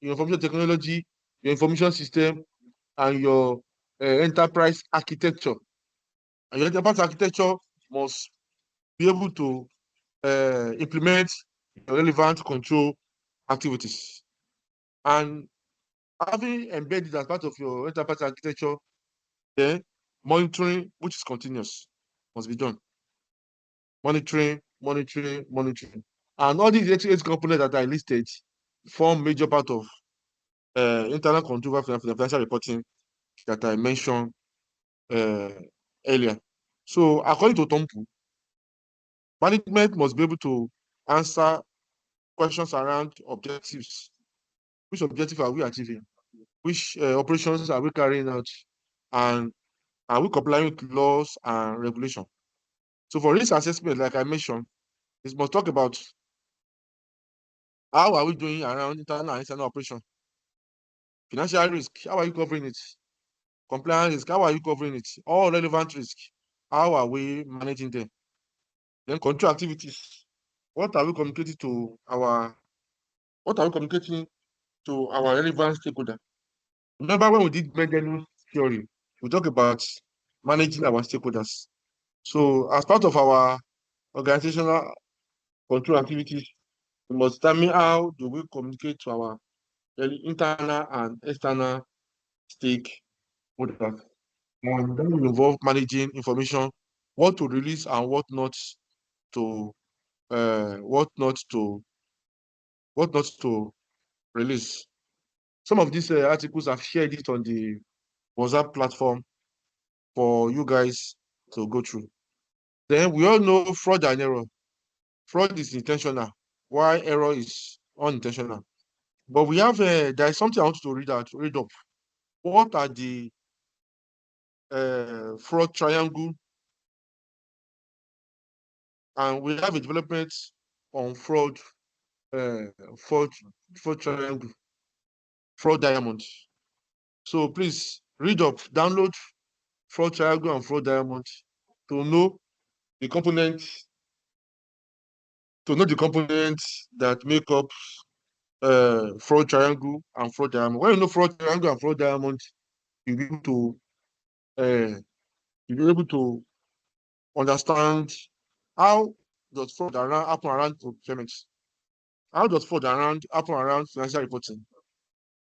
your information technology, your information system, and your enterprise architecture. And your enterprise architecture must be able to implement relevant control activities. And having embedded as part of your enterprise architecture, then monitoring, which is continuous, must be done. Monitoring. And all these 8 components that I listed form major part of internal control for financial reporting that I mentioned earlier. So according to Tompu, management must be able to answer questions around objectives. Which objective are we achieving? Which operations are we carrying out? And are we complying with laws and regulation? So for risk assessment, like I mentioned, it must talk about how are we doing around internal and external operation. Financial risk, how are you covering it? Compliance risk, how are you covering it? All relevant risk, how are we managing them? Then control activities, what are we communicating to our relevant stakeholder? Remember when we did Mendel's theory, we talked about managing our stakeholders. So as part of our organizational control activities, we must determine how do we communicate to our internal and external stakeholders. And that will involve managing information, what to release and to what not to release. Some of these articles I've shared it on the WhatsApp platform for you guys to go through. Then we all know fraud and error. Fraud is intentional, while error is unintentional. But we have there is something I want you to read up. What are the fraud triangle? And we have a development on fraud triangle, fraud diamond. So please read up, download fraud triangle and fraud diamond to know the components that make up fraud triangle and fraud diamond. When you know fraud triangle and fraud diamond, you'll be able to understand how does fraud happen around payments, how does fraud happen around financial reporting,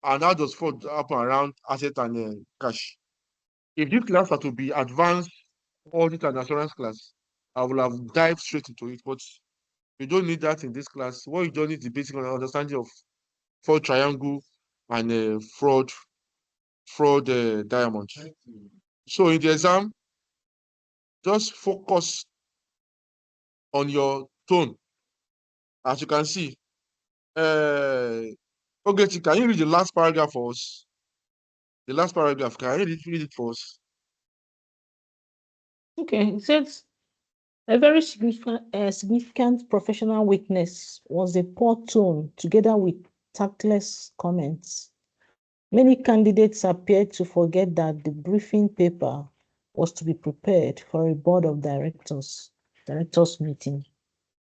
and how does fraud happen around asset and cash. If this class had to be advanced audit and assurance class, I would have dived straight into it, but you don't need that in this class. What you don't need is the basic understanding of fraud triangle and fraud diamond. So in the exam, just focus on your tone. As you can see, okay, can you read the last paragraph for us? The last paragraph, can you read it for us? Okay, it says a very significant professional weakness was a poor tone together with tactless comments. Many candidates appeared to forget that the briefing paper was to be prepared for a board of directors meeting.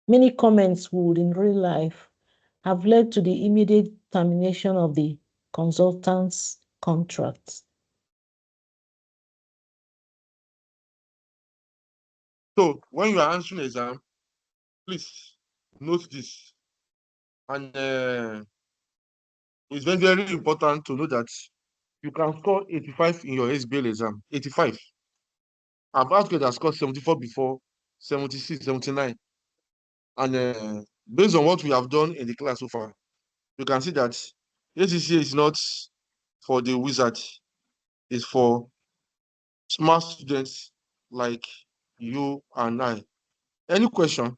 Many comments would, in real life, have led to the immediate termination of the consultant's contract. So when you are answering exam, please note this. And it's very, very important to know that you can score 85 in your SBL exam. 85. I've asked that scored 74 before, 76, 79. And based on what we have done in the class so far, you can see that ACCA is not for the wizard. It's for smart students like you and I. Any question?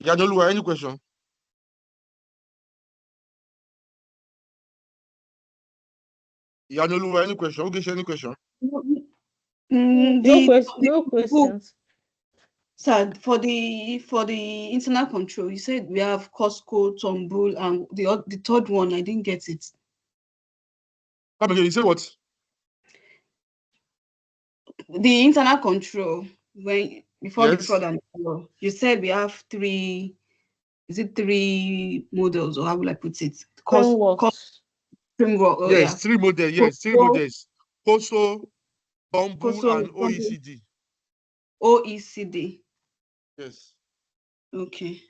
Yadoluwa, any question? Yadoluwa, any question? Okay, any question? No questions. Sir, for the internal control, you said we have Costco, Tombul, and the third one, I didn't get it. You say what? The internal control, before Yes. the fraud and error, you said we have three. Is it three models, or how will I put it? Framework. Framework. Oh, yes, yeah. 3 models. Yes, 3 models. COSO, Tombul, and Tombul. OECD. OECD. Yes. Okay.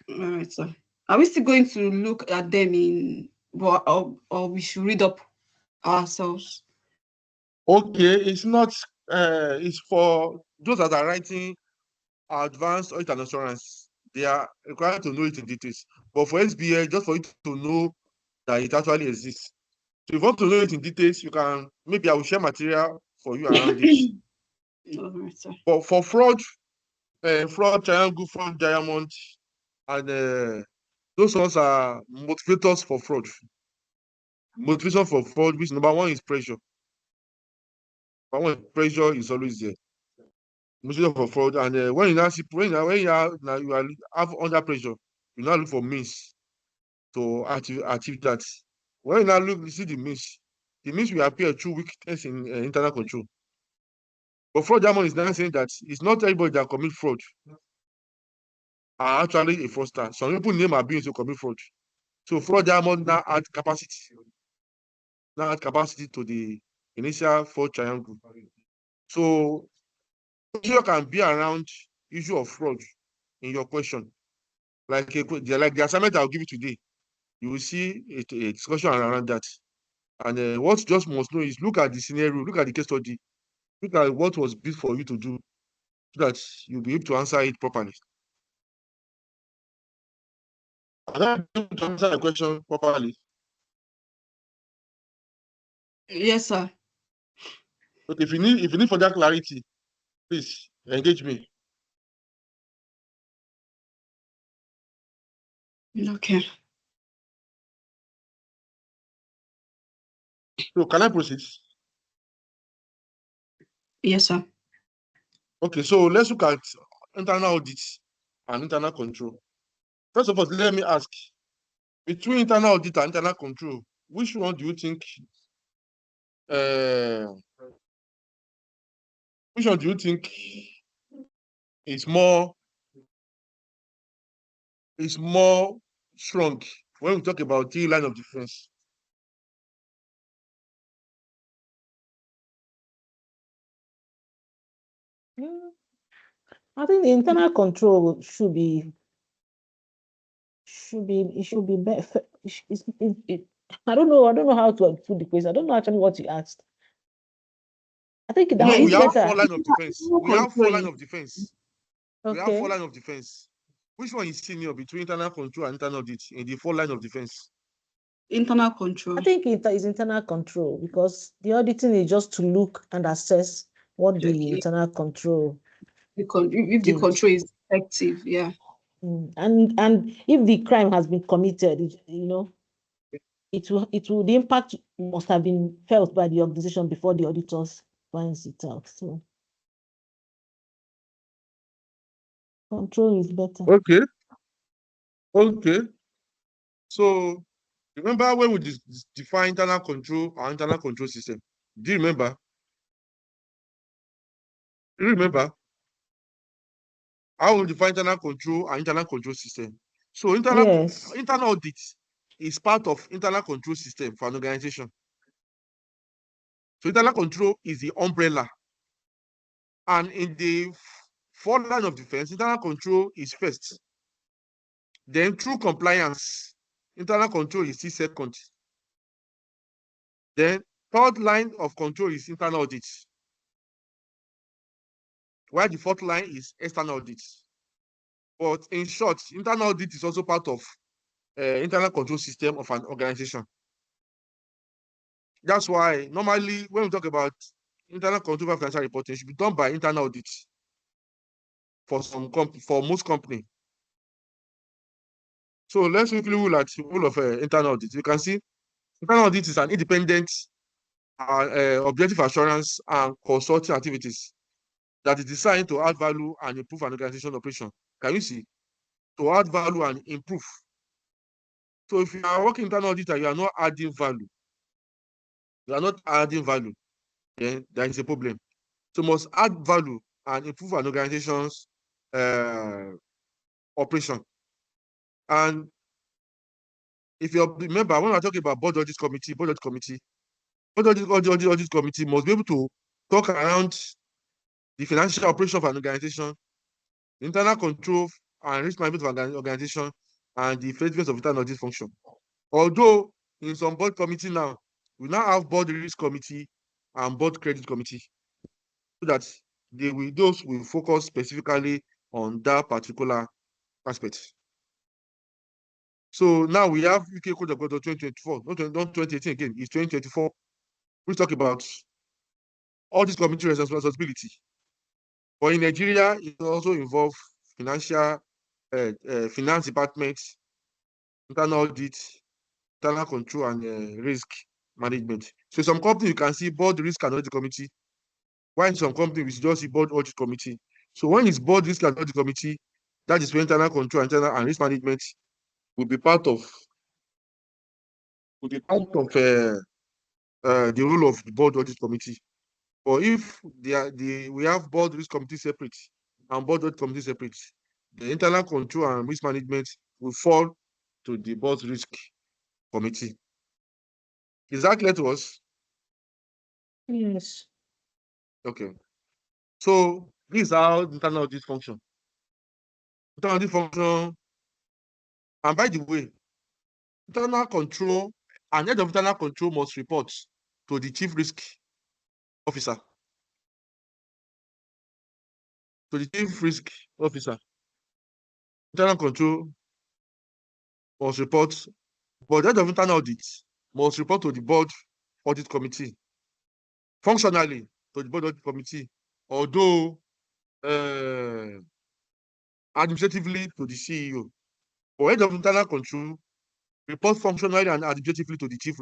All right, sir. Are we still going to look at them or we should read up ourselves? Okay, it's not. It's for those that are writing advanced audit and assurance. They are required to know it in details. But for SBL, just for you to know that it actually exists. So if you want to know it in details, you can, maybe I will share material for you around it. All right, sir. But for fraud triangle, fraud diamond, and those ones are motivators for fraud. Motivation for fraud, which number one is pressure. Number one, pressure is always there. Motivation for fraud, and when you have under pressure, you now look for means to achieve that. When you now look, you see the means will appear through weakness in internal control. But fraud diamond is now saying that it's not everybody that commit fraud are actually a fraudster. Some people name are being to commit fraud. So fraud diamond now add capacity. Now add capacity to the initial fraud triangle. So you can be around issue of fraud in your question. Like the assignment I'll give you today, you will see a discussion around that. And what you just must know is look at the scenario, look at the case study, look at what was built for you to do so that you'll be able to answer it properly. Am I able to answer the question properly? Yes, sir. Okay, if you need further clarity, please engage me. Okay. So can I proceed? Yes, sir. Okay, so let's look at internal audit and internal control. First of all, let me ask, between internal audit and internal control, which one do you think is more strong when we talk about the line of defense? I think the internal control should be better. I don't know how to put the question. I don't know actually what you asked. I think that No, is we have better. 4 lines of defense. We have 4 lines of defense. We have 4 Okay. lines of defense. Which one is senior between internal control and internal audit in the 4 lines of defense? Internal control. I think it is internal control because the auditing is just to look and assess what the internal control if the did. control is effective, yeah. And if the crime has been committed, the impact must have been felt by the organization before the auditors finds it out. So control is better. Okay. So remember when we define internal control or internal control system? Do you remember? Do you remember how we define internal control and internal control system? So internal audit is part of internal control system for an organization. So internal control is the umbrella. And in the 4 lines of defense, internal control is first. Then through compliance, internal control is still second. Then third line of control is internal audit. While the fourth line is external audit. But in short, internal audit is also part of internal control system of an organization. That's why normally when we talk about internal control of financial reporting, it should be done by internal audit for most companies. So let's quickly look at the role of internal audit. You can see internal audit is an independent objective assurance and consulting activities that is designed to add value and improve an organization operation. Can you see? To add value and improve. So if you are working internal audit and you are not adding value, then there is a problem. So must add value and improve an organization's operation. And if you remember, when we're talking about board audit committee must be able to talk around the financial operation of an organization, internal control and risk management of an organization, and the effectiveness of internal audit function. Although in some board committee now, we now have board risk committee and board credit committee, so that those will focus specifically on that particular aspect. So now we have UK Code of Conduct 2024, not 2018 again, it's 2024. We talk about all this committee responsibility. But in Nigeria, it also involves finance department, internal audit, internal control, and risk management. So some companies you can see board risk and audit committee, while in some companies we just see board audit committee. So when it's board risk and audit committee, that is for internal control, internal and risk management will be part of the role of the board audit committee. But if we have board risk committee separate and board audit committee separate, the internal control and risk management will fall to the board risk committee. Is that clear to us? Yes. Okay. So this is how internal audit function. Internal audit function, and by the way, internal control and head of internal control must report to the chief risk officer. To the chief risk officer. Internal control must report, but the head of internal audit must report to the board audit committee. Functionally, to the board audit committee, although administratively to the CEO. But head of internal control report functionally and administratively to the chief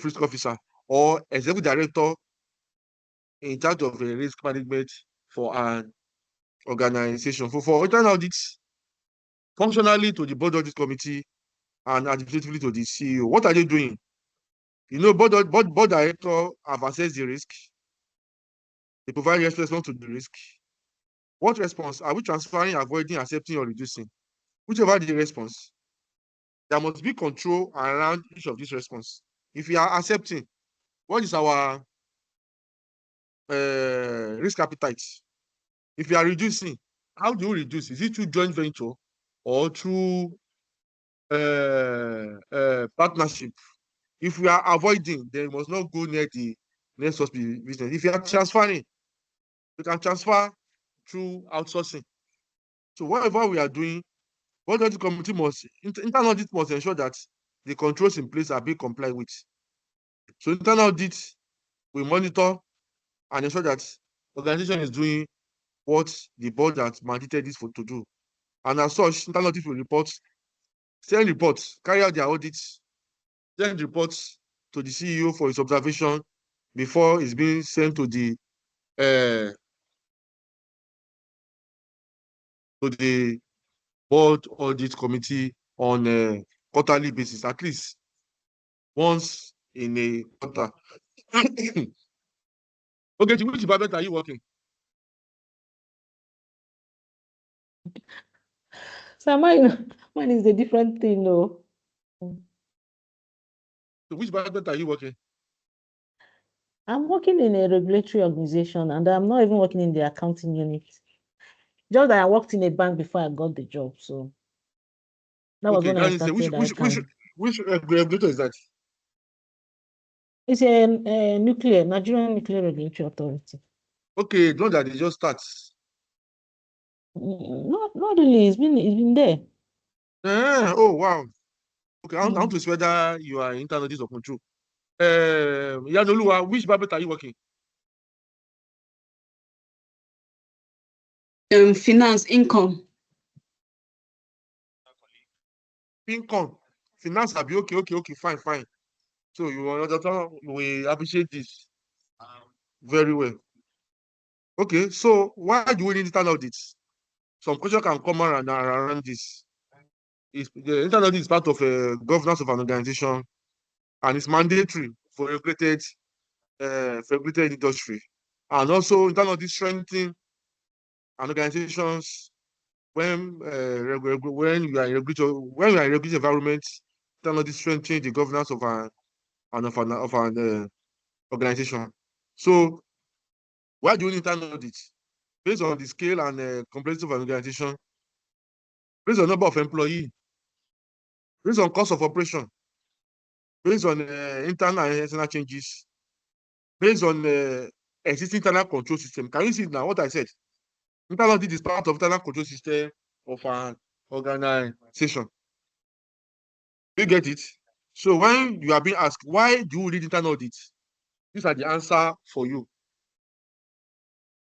risk officer or executive director in charge of risk management for an organization. For internal audits, functionally to the board audit committee and administratively to the CEO. What are they doing? You know, board director have assessed the risk. They provide response to the risk. What response? Are we transferring, avoiding, accepting, or reducing? Whichever the response, there must be control around each of these response. If we are accepting, what is our risk appetite? If you are reducing, how do you reduce? Is it through joint venture or through partnership? If we are avoiding, then we must not go near the next business. If you are transferring, you can transfer through outsourcing. So whatever we are doing, what audit committee internal audit must ensure that the controls in place are being complied with. So internal audit will monitor and ensure that the organization is doing what the board has mandated this to do. And as such, internal audit will send reports, carry out their audits, send reports to the CEO for his observation before it's being sent to the board audit committee on a quarterly basis, at least once in a quarter. Okay, to which department are you working? So mine is a different thing, though. To which department are you working? I'm working in a regulatory organization, and I'm not even working in the accounting unit. Just that I worked in a bank before I got the job, so that was Okay, when I that is started ICAN. which regulator is that? It's a Nigerian Nuclear Regulatory Authority. Okay, not that it just starts. Not really. It's been there. Oh wow. Okay, I want to see whether you are internal audit or control. Yanoluwa, which department are you working? Finance, income. Income. Finance, abi okay, fine. So we appreciate this very well. Okay, so why do we need internal audits? Some question can come around this. The internal audit is part of a governance of an organization, and it's mandatory for regulated industry. And also, internal audit strengthening an organizations when you are in regulated environment. Internal audit strengthening the governance of an organization. So, why do we need internal audit? Based on the scale and complexity of an organization, based on number of employees, based on cost of operation, based on internal and external changes, based on existing internal control system. Can you see now what I said? Internal audit is part of internal control system of an organization. You get it? So when you are being asked, why do you need internal audit? These are the answer for you.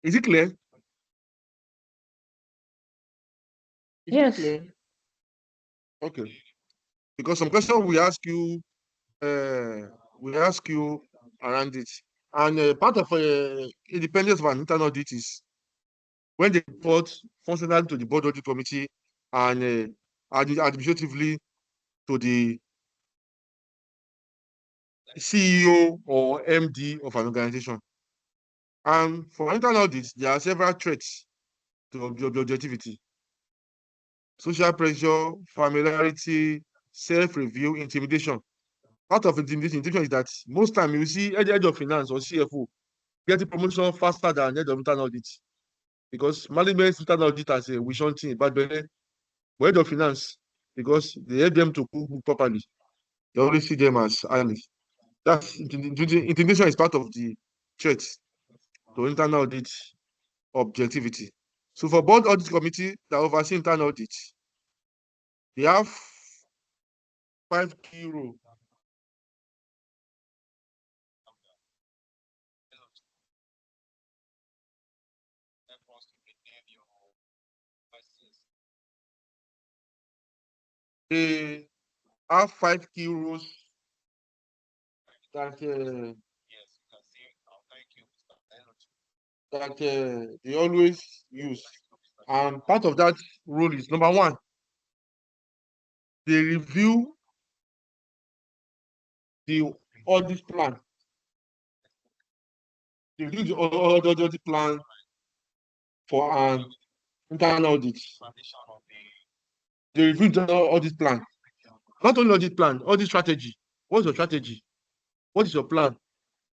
Is it clear? Yes. Clear? Okay. Because some question we ask you around it. And part of independence of an internal audit is when they report functionally to the board audit committee and administratively to the CEO or MD of an organization. And for internal audit, there are several threats to objectivity: social pressure, familiarity, self-review, intimidation. Part of intimidation is that most time you see head of finance or CFO getting promotion faster than head of internal audit, because management internal audit has a vision thing, but head of finance, because they help them to cook properly, they always see them as analysts. That's intimidation is part of the threat to internal audit objectivity. So for board audit committee that oversee internal audit, they have 5 key roles. They have 5 key roles that they always use. And part of that role is, number one, they review the audit plan. They review the audit plan for an internal audit. They review the audit plan. Not only audit plan, audit strategy. What's your strategy? What is your plan?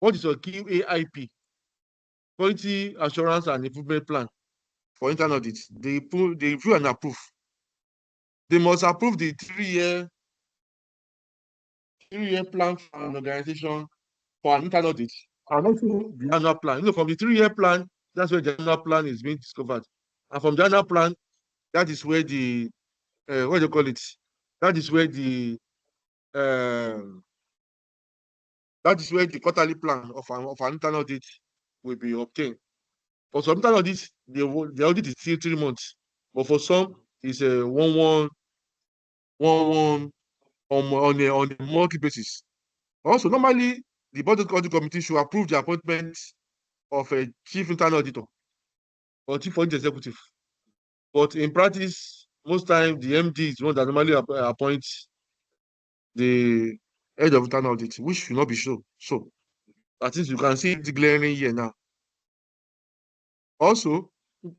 What is your QAIP? Quality assurance and improvement plan for internal audit. They review and approve. They must approve the 3-year plan for an organization for an internal audit, and also the annual plan. You know, from the 3-year plan, that's where the annual plan is being discovered. And from the annual plan, that is where the what do you call it? That is where the quarterly plan of an internal audit will be obtained. For some internal audits, the audit is still 3 months, but for some, it's a one on a monthly basis. Also, normally, the board audit committee should approve the appointment of a chief internal auditor or chief audit executive. But in practice, most times the MD is one that normally appoints the head of internal audit, which should not be so. So, at least you can see the glaring here now. Also, the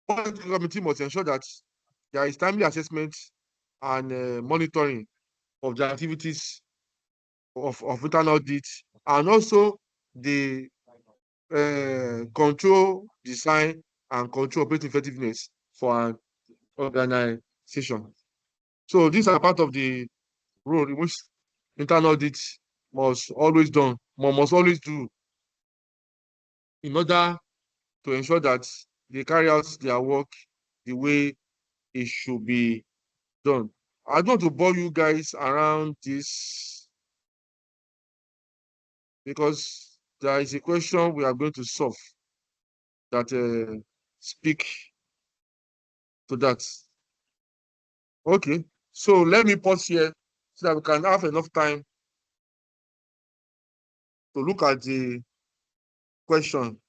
audit committee must ensure that there is timely assessment and monitoring of the activities of internal audit, and also the control, design, and control operating effectiveness for an organization. So these are part of the role in which internal audit must always do in order to ensure that they carry out their work the way it should be done. I don't want to bore you guys around this, because there is a question we are going to solve that speak to that. Okay, so let me pause here so that we can have enough time to look at the question.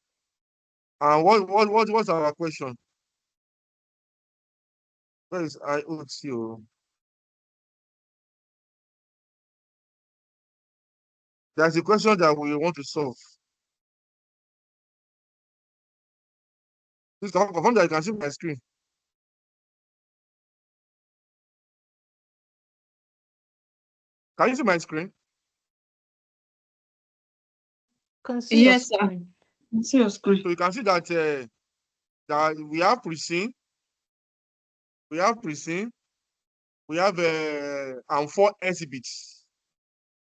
And what's our question? Where is IOTO? There's a question that we want to solve. Please confirm that you can see my screen. Can you see my screen? Can see your Yes, sir. screen. I see your screen. So you can see that that we have pre-seen, we have and 4 exhibits.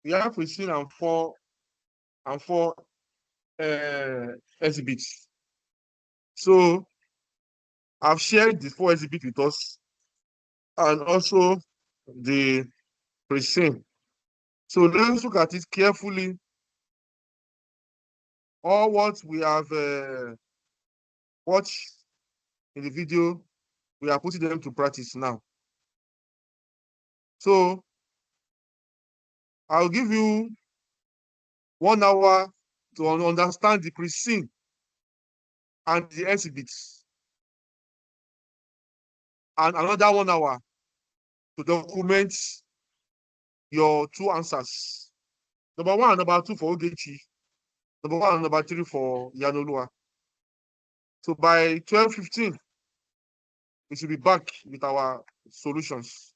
We have pre-seen and four exhibits. So I've shared the 4 exhibits with us, and also the pre-seen. So let's look at it carefully. All what we have watched in the video, we are putting them to practice now. So I'll give you 1 hour to understand the pre-seen and the exhibits, and another 1 hour to document your two answers. Number 1 and number 2 for Ogechi. Number 1 and number 3 for Yanolua. So by 12:15, we should be back with our solutions.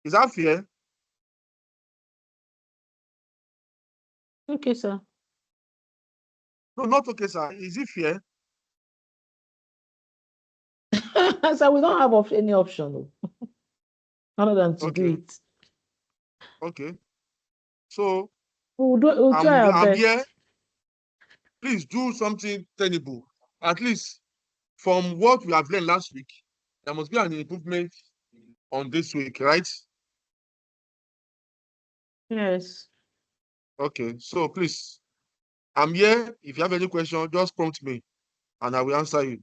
Is that fair? Okay, sir. No, not okay, sir. Is it fair? So we don't have any option other than to do Okay. it. Okay. So We'll try our I'm best. here. Please do something tenable. At least from what we have learned last week, there must be an improvement on this week, right? Yes. Okay. So please, I'm here. If you have any question, just prompt me and I will answer you.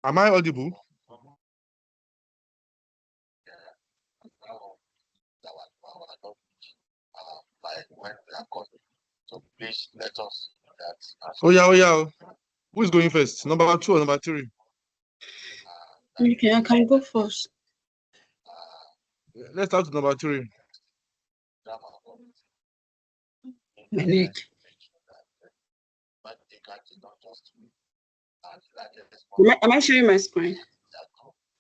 Am I audible? So please let us know that. Oh yeah. Who is going first? Number 2 or number 3? Okay, I can go first. Let's start with number 3. Am I sharing my screen?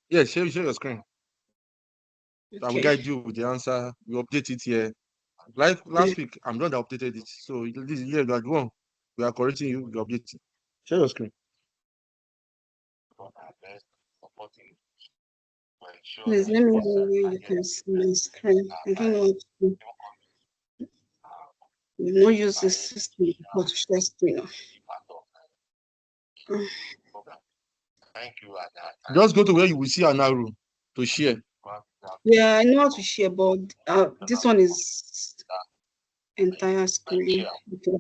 Yes, share your screen. I will Okay. guide you with the answer. We update it here. Like last week, I'm the one that updated it. So this year, you are the one. We are correcting you. You update it. Share your screen. Please let me know where you can see my screen. I don't know what to do. We no use the system for share screen. Just go to where you will see an arrow to share. Yeah, I know how to share, but this one is entire screen. Okay.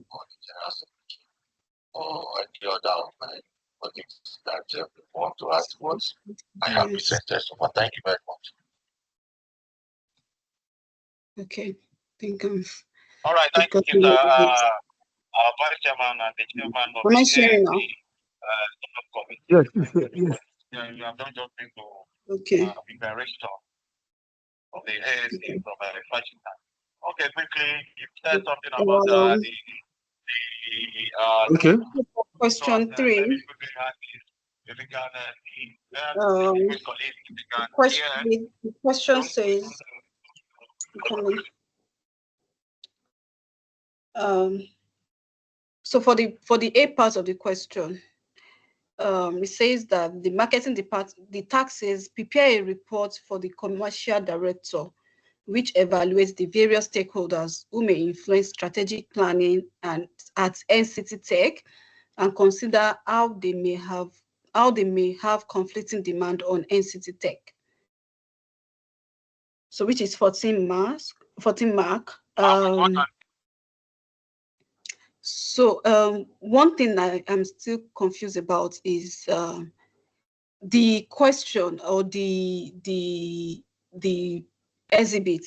Want to ask what I have presented so far. Thank you very much. Okay, think I'm. All right, thank you, sir. Our vice chairman and the chairman of Am I sharing now? committee. Yes. Yeah, you have done just been to Okay. be director of the ASC from Washington. Okay, quickly, you said something about okay. Question 3. The question says, so for the A part of the question, it says that the marketing department, the task says, prepare a report for the commercial director, which evaluates the various stakeholders who may influence strategic planning and at NCT Tech, and consider how they may have conflicting demand on NCT Tech. So which is 14 mark. So one thing I'm still confused about is the question or the exhibit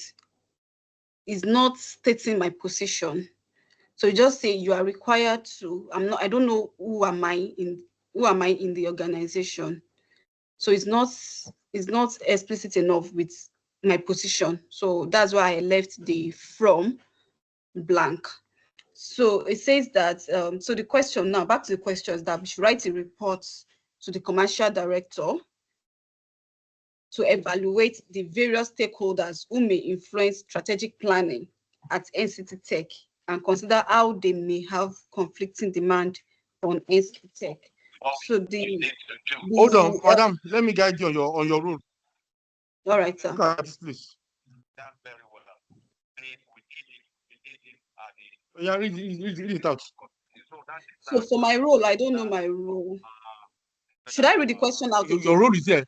is not stating my position. So you just say you are required to. I don't know who am I in the organization. So it's not explicit enough with my position. So that's why I left the from blank. So it says that, so the question now, back to the question, is that we should write a report to the commercial director to evaluate the various stakeholders who may influence strategic planning at NCT Tech and consider how they may have conflicting demand on NCT Tech. So hold on, madam. Let me guide you on your rule. All right, sir. Look at this, please. Yeah, read it out. So for my role, I don't know my role. Should I read the question out again? Your role is there.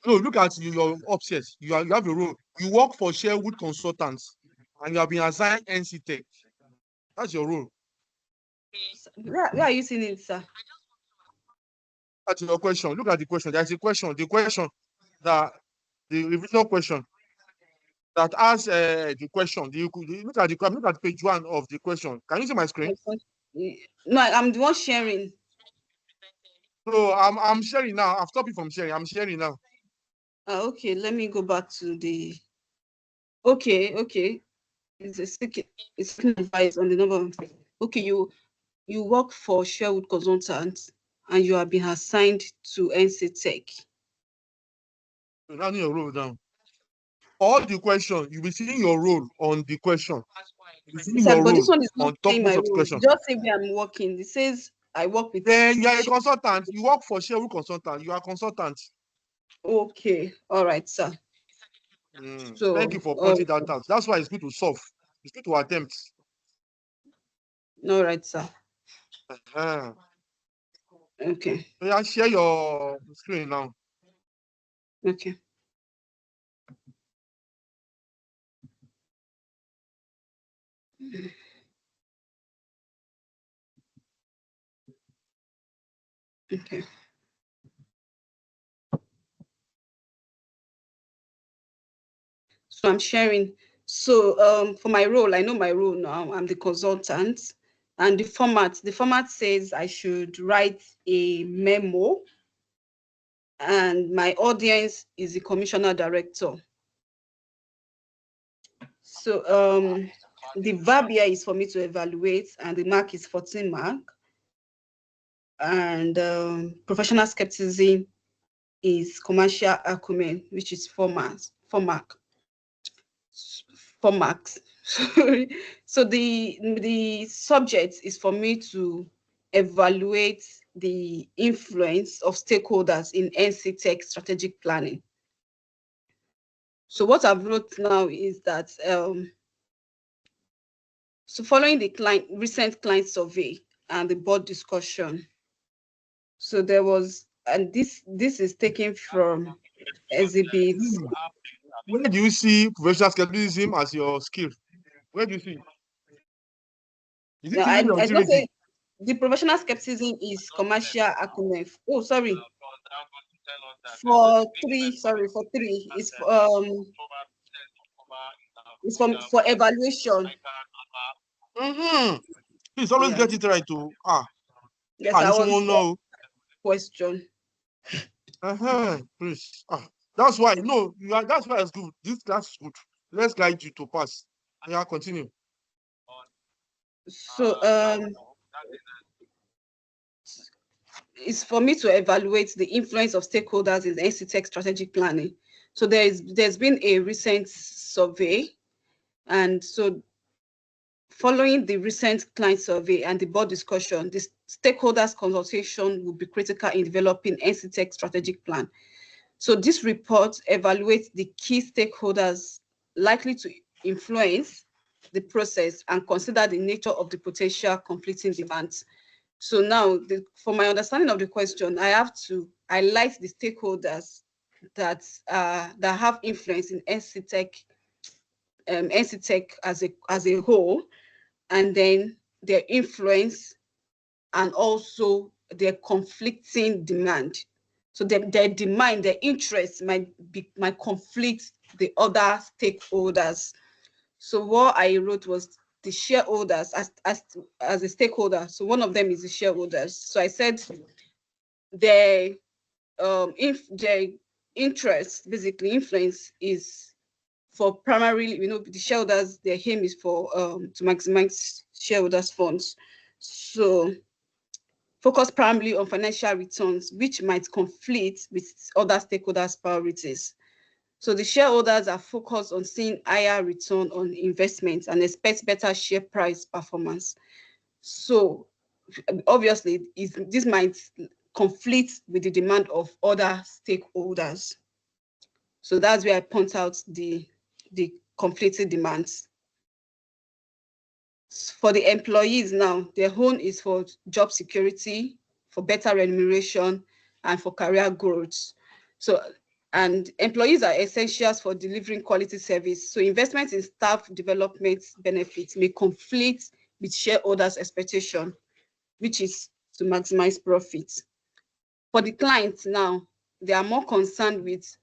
No, look at your upstairs. You have a role. You work for Sherwood Consultants, and you have been assigned NC Tech. That's your role. Where are you seeing it, sir? That's your question. Look at the question. There's a question. The question that the revision question that asks the question. Look at page 1 of the question. Can you see my screen? No, I'm the one sharing. No, I'm sharing now. I've stopped you from sharing. I'm sharing now. Okay, let me go back to the. Okay. It's advice on the number. Okay, you work for Sherwood Consultants and you have been assigned to NC Tech. So now your role down. All the question, you'll be seeing your role on the question. But this one is not saying my role. Question. Just say where I'm working. It says I work with. Then you are a consultant. You work for Sherwood Consultant. You are a consultant. Okay, all right, sir. So thank you for pointing that out. That's why it's good to solve. It's good to attempt. All right, sir. Okay. So yeah, share your screen now. Okay. Okay. So I'm sharing. So for my role, I know my role now. I'm the consultant, and the format says I should write a memo, and my audience is the commissioner director. So the verb here is for me to evaluate, and the mark is 14 mark. And professional skepticism is commercial acumen, which is 4 marks. 4 marks. So the subject is for me to evaluate the influence of stakeholders in NC Tech strategic planning. So what I've wrote now is that so following the recent client survey and the board discussion, so there was, and this is taken from exhibit. Where do you see professional skepticism as your skill? Where do you see it? Is it No, I theory or don't utility? say the professional skepticism is commercial acumen. Oh, sorry. For 3, sorry, for 3, it's for evaluation. Please always Yeah. get it right to Yes, I this was one know. question. Please. That's why that's why it's good. This class is good. Let's guide you to pass. Yeah, continue. So it's for me to evaluate the influence of stakeholders in the NC Tech strategic planning. So there's been a recent survey, and so following the recent client survey and the board discussion, the stakeholders consultation will be critical in developing NC Tech strategic plan. So this report evaluates the key stakeholders likely to influence the process and consider the nature of the potential conflicting demands. So now, for my understanding of the question, I have to highlight the stakeholders that have influence in NC Tech as a whole, and then their influence and also their conflicting demand. So their demand, their interest might conflict the other stakeholders. So what I wrote was the shareholders as a stakeholder. So one of them is the shareholders. So I said their their interest, basically influence, is for primarily, the shareholders, their aim is for to maximize shareholders' funds. So focus primarily on financial returns, which might conflict with other stakeholders' priorities. So the shareholders are focused on seeing higher return on investments and expect better share price performance. So obviously, this might conflict with the demand of other stakeholders. So that's where I point out the conflicting demands. For the employees now, their own is for job security, for better remuneration, and for career growth. So, and employees are essentials for delivering quality service. So investment in staff development benefits may conflict with shareholders' expectation, which is to maximize profits. For the clients now, they are more concerned with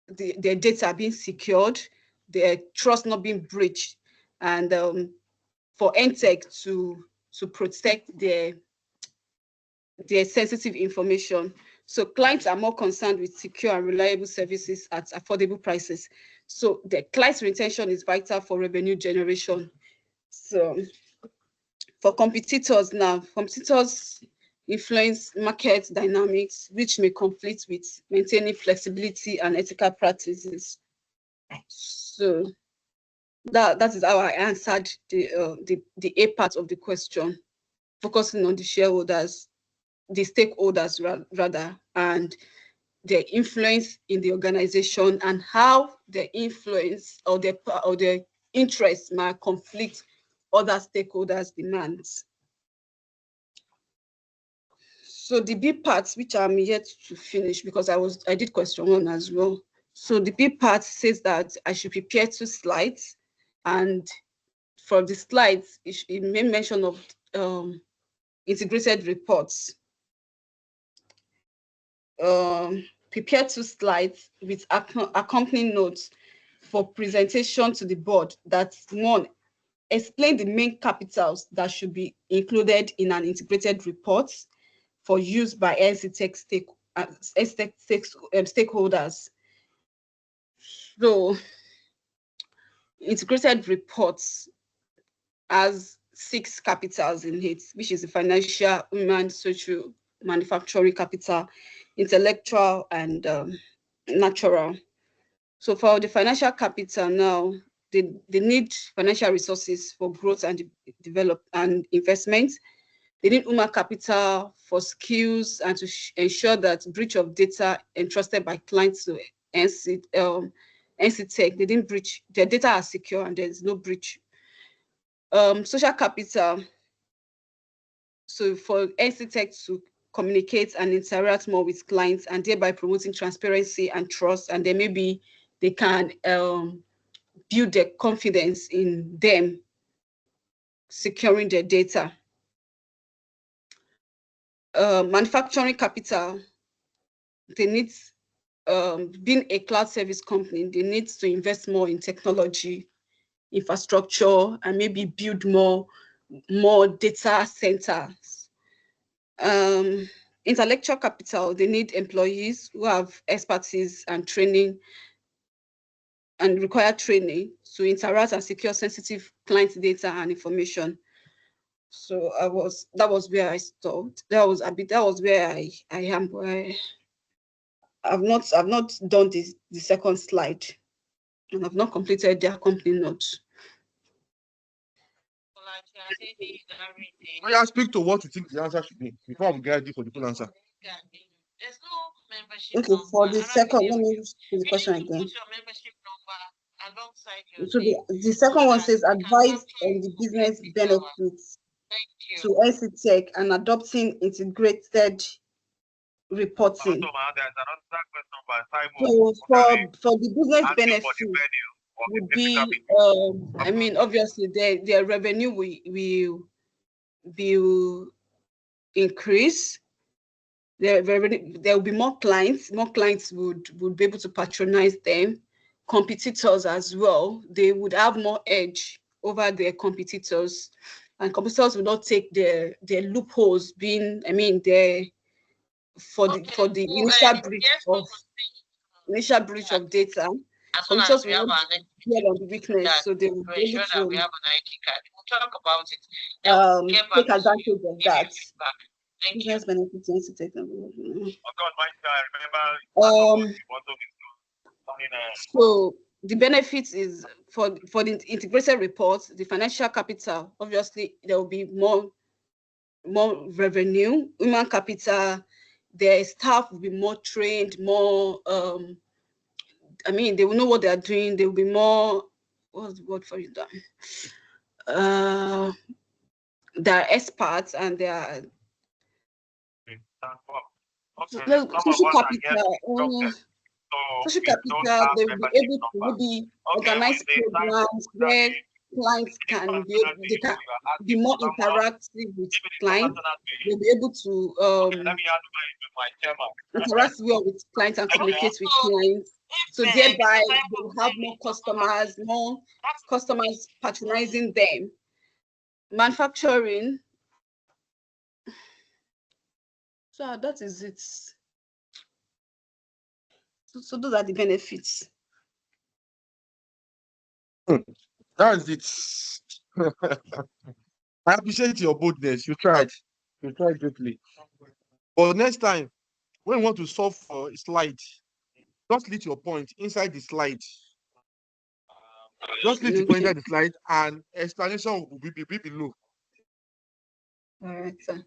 their data being secured, their trust not being breached, and for NTech to protect their sensitive information. So clients are more concerned with secure and reliable services at affordable prices. So the client's retention is vital for revenue generation. So for competitors now, competitors influence market dynamics, which may conflict with maintaining flexibility and ethical practices. So that is how I answered the A part of the question, focusing on the shareholders, the stakeholders rather, and their influence in the organization and how their influence or their interests might conflict other stakeholders' demands. So the B parts, which I'm yet to finish because I did question 1 as well. So the B part says that I should prepare 2 slides, and for the slides, it made mention of integrated reports. Prepare 2 slides with accompanying notes for presentation to the board. That's one, explain the main capitals that should be included in an integrated report for use by NCTech stakeholders. So integrated reports has 6 capitals in it, which is the financial, human, social, manufacturing capital, intellectual, and natural. So for the financial capital now, they need financial resources for growth and develop and investment. They need human capital for skills and to ensure that breach of data entrusted by clients to NCTech, they didn't breach, their data are secure and there's no breach. Social capital, so for NCTech to communicate and interact more with clients and thereby promoting transparency and trust, and then maybe they can build their confidence in them securing their data. Manufacturing capital, they need, being a cloud service company, they need to invest more in technology, infrastructure, and maybe build more data centers. Intellectual capital, they need employees who have expertise and training and require training to interact and secure sensitive client data and information. So that was where I stopped. That was where I am. Where I've not done the second slide, and I've not completed their company notes. I speak to what you think the answer should be before we guide you for the full answer. There's no membership. Okay, for the second, let me read the question again. Your membership number alongside your So the second one says advise on the business benefits to NCTech and adopting integrated reporting. So for the business benefit would be, I mean, obviously their revenue will increase. There will be more clients. More clients would be able to patronize them. Competitors as well, they would have more edge over their competitors, and competitors will not take their loopholes being, I mean, for the initial breach of data. Competitors will not dwell on the weakness, so they will be able to take advantage of that. Business benefits to take them. So the benefits is for the integrated reports, the financial capital, obviously there will be more revenue. Human capital, their staff will be more trained, more I mean, they will know what they are doing. They will be more, what's the word for you? They're experts and they are social capital. Social capital, they will be able to maybe organize programs where clients can be more interactive with clients. They'll be able to interact well with clients and communicate with clients. So thereby they will have more customers patronizing them. Manufacturing. So that is it. So those are the benefits. That's it. I appreciate your boldness. You tried greatly. But next time, when you want to solve for a slide, just list your point inside the slide. Just list the point inside the slide, and explanation will be below. All right, sir.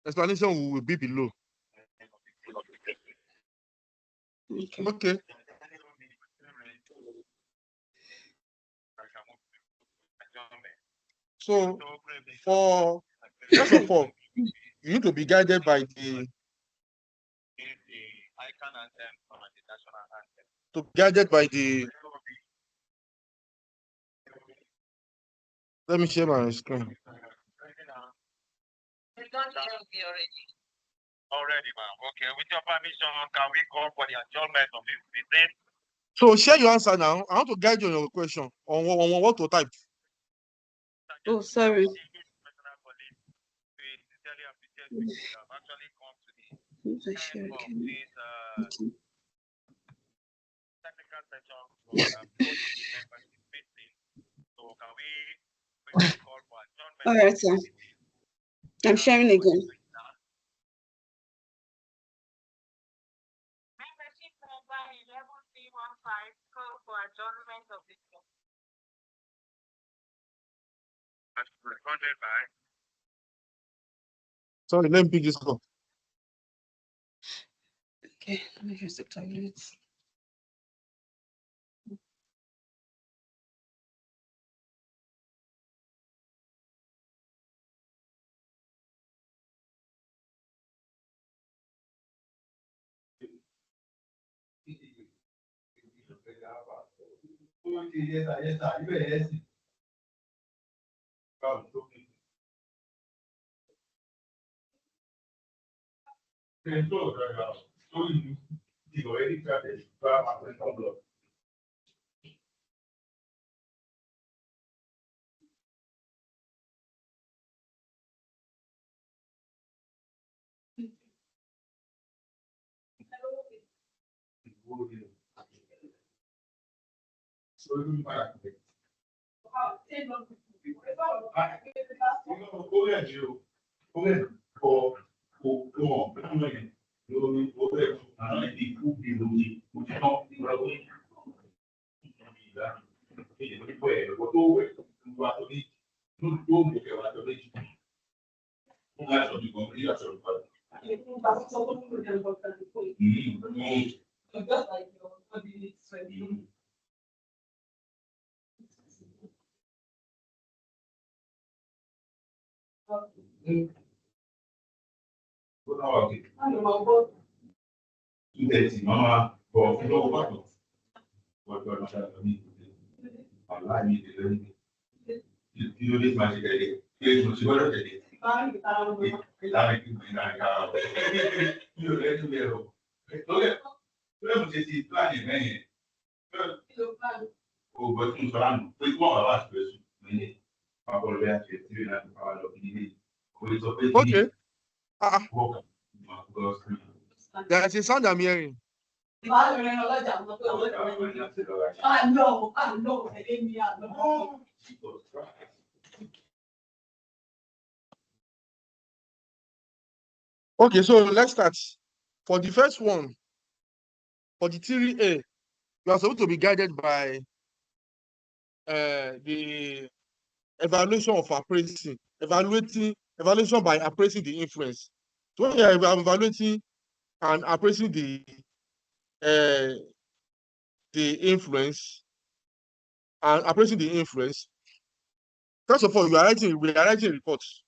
Explanation will be below. Okay. So, first of all, you need to be guided by the let me share my screen. Already, ma'am. Okay, with your permission, can we call for the adjournment of this meeting? So share your answer now. I want to guide you on your question on what to type. Oh, sorry. All right, sir. I'm sharing again. Membership number 11315 call for adjournment of this meeting. Sorry, let me pick this call. Okay, let me use the toilet. Okay. There's a sound I'm hearing. Okay, so let's start. For the first one, for the theory A, you are supposed to be guided by the evaluation of appraising, evaluation by appraising the influence. So when you are evaluating and appraising the influence and appraising the influence, first of all, we are writing reports.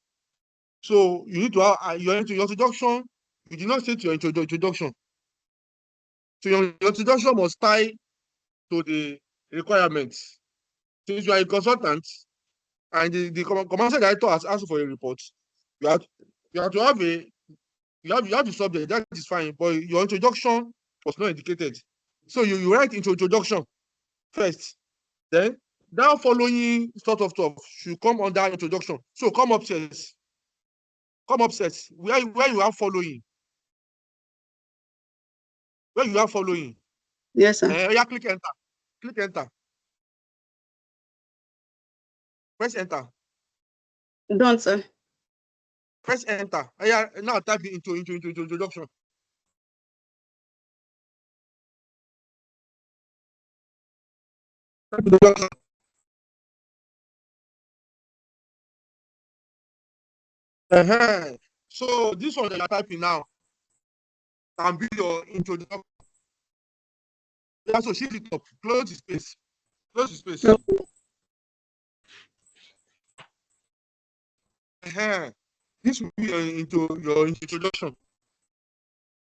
So you need to have your introduction. You did not state your introduction. So your introduction must tie to the requirements. Since you are a consultant and the commercial director has asked for a report, you have to have the subject, that is fine, but your introduction was not indicated. So you write introduction first, then that following sort of stuff should come under introduction. So come upstairs. Where you are following. Where you are following. Yes, sir. Yeah, click enter. Click enter. Press enter. Done, sir. Press enter. Yeah, now type into introduction. So this one that you're typing now can be your introduction. Yeah, so shift it up. Close the space. Close the space. This will be your introduction.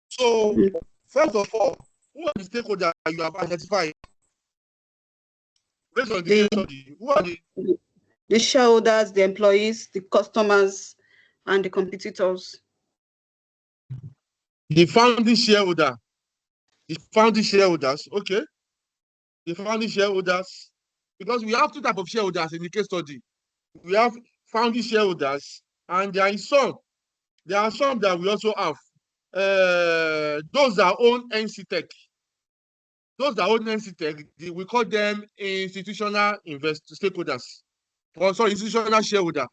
So first of all, who are the stakeholders you have identified? Based on the case study, who are the shareholders, the employees, the customers, and the competitors. the founding shareholder? The founding shareholders, okay. the founding shareholders, because we have two types of shareholders in the case study. We have founding shareholders, and there are some that we also have. Those that own NC Tech. Those that own NC Tech, we call them institutional stakeholders. Or sorry, institutional shareholder.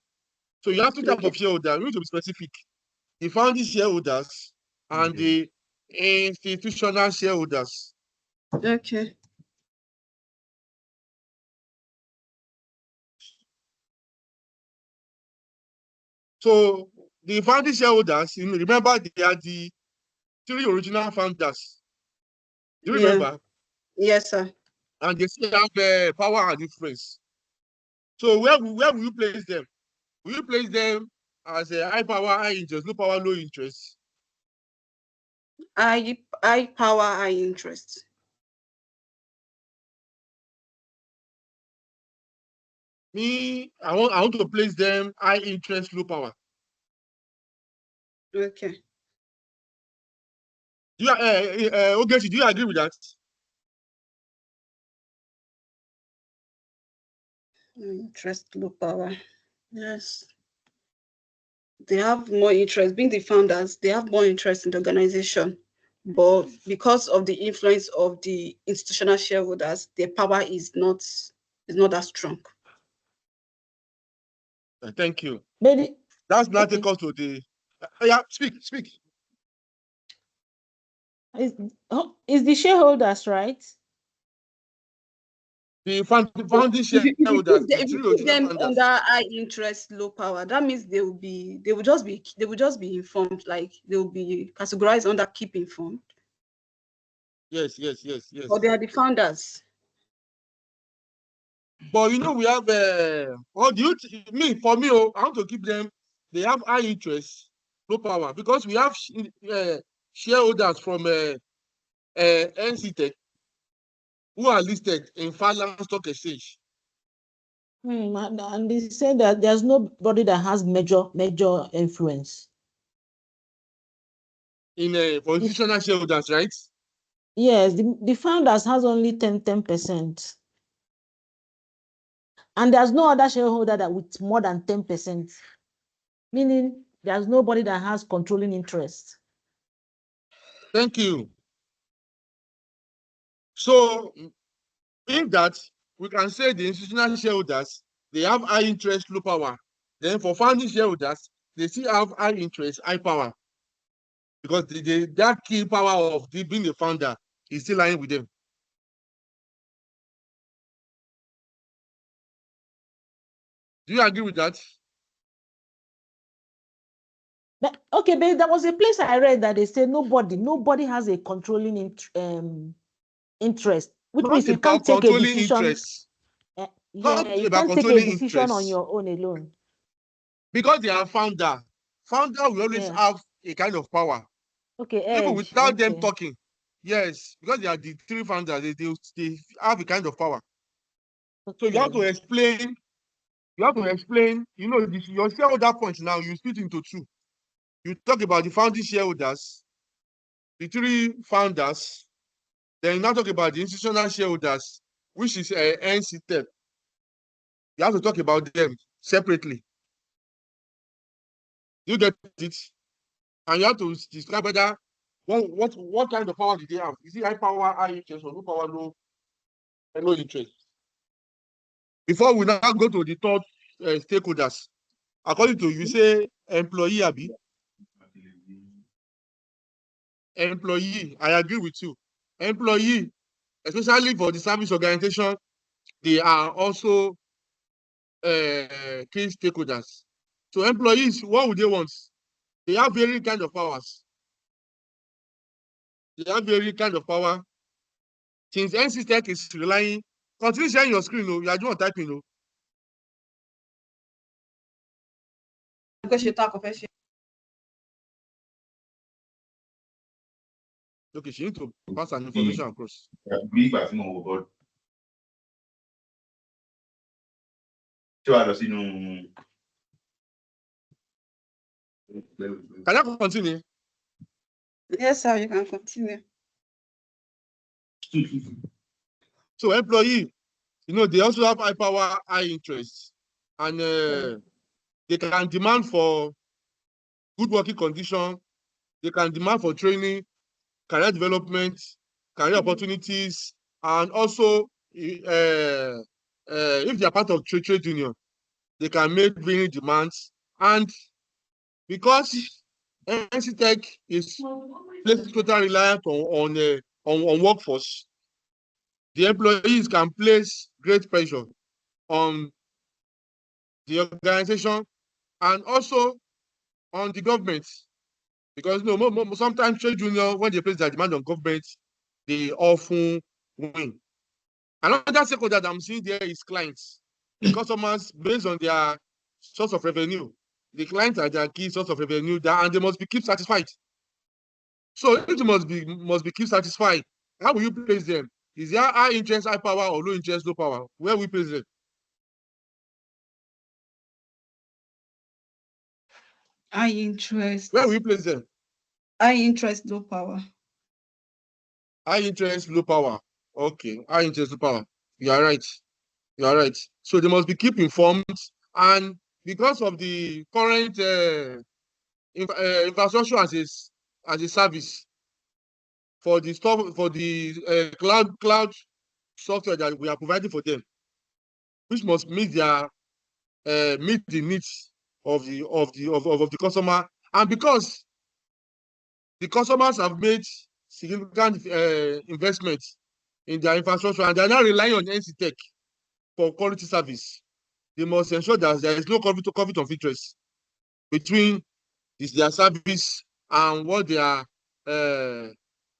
So you have two types of shareholders. We need to be specific. The founding shareholders and the institutional shareholders. Okay. So the founding shareholders, remember, they are the three original founders. Do you remember? Yes, sir. And they still have power and influence. So where will you place them? Will you place them as a high power, high interest, low power, low interest? High power, high interest. Me, I want to place them high interest, low power. Okay. Ogechi, do you agree with that? Interest, low power. Yes. They have more interest. Being the founders, they have more interest in the organization. But because of the influence of the institutional shareholders, their power is not that strong. Thank you. Maybe That's not take us to the. Yeah, speak. is the shareholders, right? The founding shareholders, the three original founders. Under high interest, low power, that means they will just be informed, like they will be categorized under keep informed. Yes. Or they are the founders. But we have for me, I want to keep them. They have high interest, low power, because we have shareholders from NC Tech who are listed in Finland Stock Exchange. And they say that there's nobody that has major influence. For institutional shareholders, right? Yes, the founders has only 10%. And there's no other shareholder that with more than 10%. Meaning there's nobody that has controlling interest. Thank you. So in that, we can say the institutional shareholders, they have high interest, low power. Then for founding shareholders, they still have high interest, high power. Because that key power of being the founder is still lying with them. Do you agree with that? But there was a place I read that they say nobody has a controlling interest, which means you can't take a decision. You can't take a decision on your own alone. Because they are founder will always have a kind of power. Okay, even without them talking. Yes, because they are the three founders, they have a kind of power. So you have to explain. Your shareholder point now, you split into two. You talk about the founding shareholders, the three founders, then you now talk about the institutional shareholders, which is NC Tech. You have to talk about them separately. You get it? And you have to describe whether what kind of power did they have? Is it high power, high interest, or low power, low interest? Before we now go to the third stakeholders, according to you say employee, Abi. Employee, I agree with you. Employee, especially for the service organization, they are also key stakeholders. So employees, what would they want? They have very kind of powers. They have very kind of power. Since NC Tech is relying, continue sharing your screen, you are doing typing, Because you talk of it. Okay, she need to pass an information across. Can I continue? Yes, sir, you can continue. So employee, they also have high power, high interest, and they can demand for good working condition. They can demand for training, career development, career opportunities, and also if they are part of trade union, they can make varying demands. And because NC Tech is totally reliant on workforce, the employees can place great pressure on the organization and also on the government, because sometimes trade union, when they place their demand on government, they often win. Another stakeholder that I'm seeing there is clients. The customers, based on their source of revenue, the clients are their key source of revenue, and they must be kept satisfied. So if they must be kept satisfied, how will you place them? Is there high interest, high power, or low interest, low power? Where will we place them? High interest. Where will you place them? High interest, low power. High interest, low power. Okay, high interest, low power. You are right. You are right. So they must be kept informed, and because of the current infrastructure as a service for the cloud software that we are providing for them, which must meet the needs of the customer, and because the customers have made significant investments in their infrastructure and they are now relying on NC Tech for quality service, they must ensure that there is no conflict of interest between their service and what they are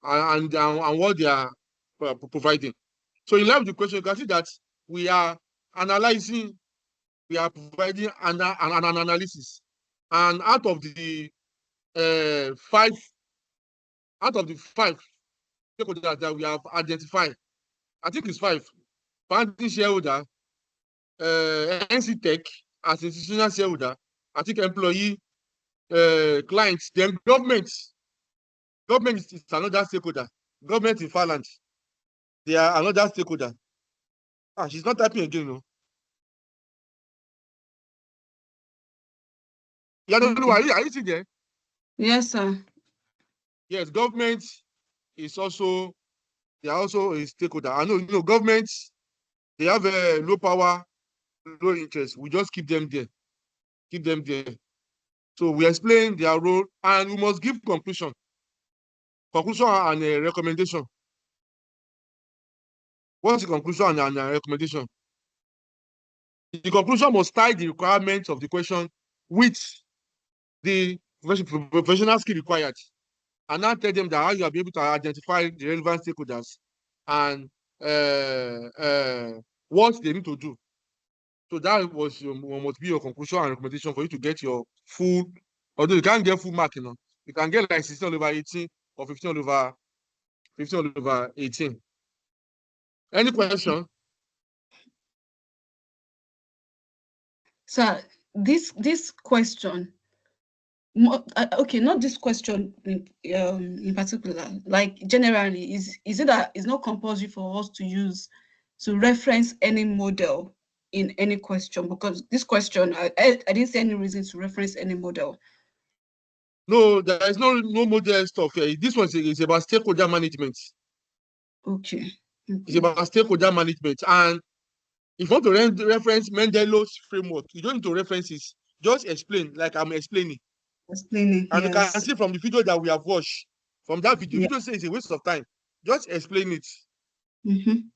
and what they are providing. So in line with the question, you can see that we are analyzing, we are providing an analysis, and out of the five stakeholders that we have identified, I think it's 5: founding shareholder, NC Tech as institutional shareholder, I think employee, clients, then government. Government is another stakeholder. Government in Finland, they are another stakeholder. She's not typing again, no. Yeah, no, Okay. are you still there? Yes, sir. Yes, government is also, they are also a stakeholder. I know, government, they have a low power, low interest. We just keep them there. Keep them there. So we explain their role, and we must give conclusion and a recommendation. What's the conclusion and a recommendation? The conclusion must tie the requirements of the question with the professional skill required, and now tell them that how you will be able to identify the relevant stakeholders and what they need to do. So that must be your conclusion and recommendation for you to get your full, although you can't get full mark, you can get like 16/18 or 15/18. Any question? Sir, this question, okay, not this question in particular, like generally, is it that it's not compulsory for us to reference any model in any question? Because this question, I didn't see any reason to reference any model. No, there is no model stuff here. This one is about stakeholder management. Okay. It's about stakeholder management. And if you want to reference Mendelow's framework, you don't need to reference it. Just explain, like I'm explaining. Explaining, and yes. You can see from the video that we have watched, from that video, Yeah. video says it's a waste of time. Just explain it. Mm-hmm.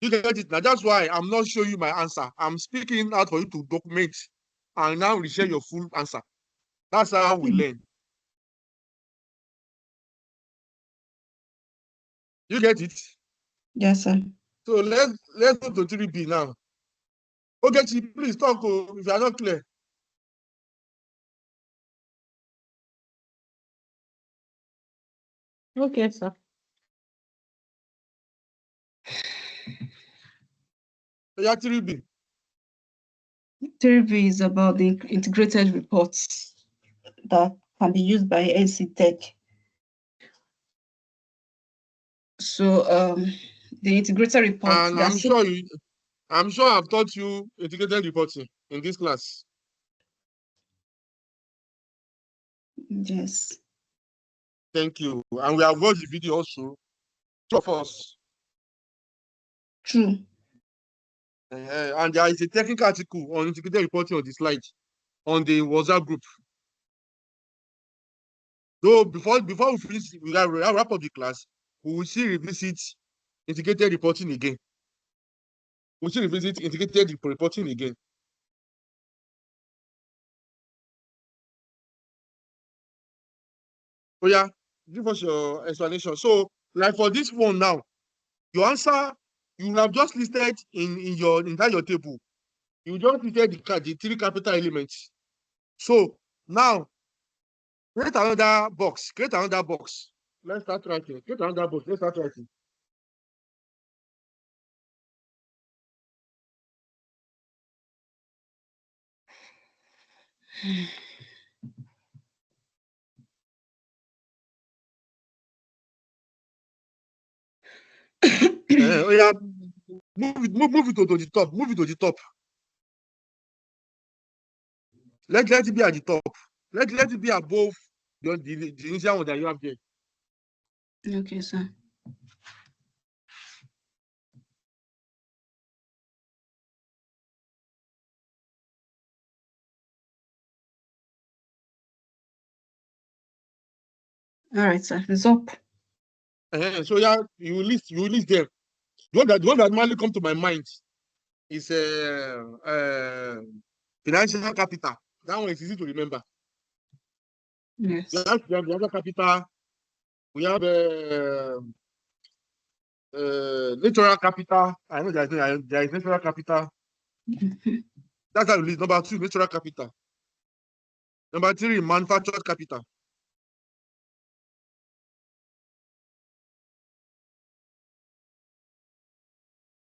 You get it now. That's why I'm not showing you my answer. I'm speaking out for you to document and now share your full answer. That's how we learn. You get it? Yes, sir. So let's go to 3B now. Okay, please talk if you are not clear. Okay, sir. So yeah, 3B. 3B is about the integrated reports that can be used by NC Tech. So the integrated report. And I'm sure I've taught you integrated reporting in this class. Yes. Thank you. And we have watched the video also. Two of us. True. And there is a technical article on integrated reporting on the slide on the WhatsApp group. Though before we finish, we wrap up the class, we will still revisit integrated reporting again. We should revisit integrated reporting again. Oh yeah, give us your explanation. So, like for this one now, your answer you have just listed in your table. You just listed the three capital elements. So now create another box. Create another box. Let's start writing. Create another box. Let's start writing. Oh yeah, move it to the top. Move it to the top. Let it be at the top. Let it be above the initial one that you have there. Okay, sir. All right, sir. It's up. So yeah, you list them. The one that normally come to my mind is financial capital. That one is easy to remember. Yes. We have the other capital. We have natural capital. I know there is natural capital. That's how we list. Number 2, natural capital. Number 3, manufactured capital.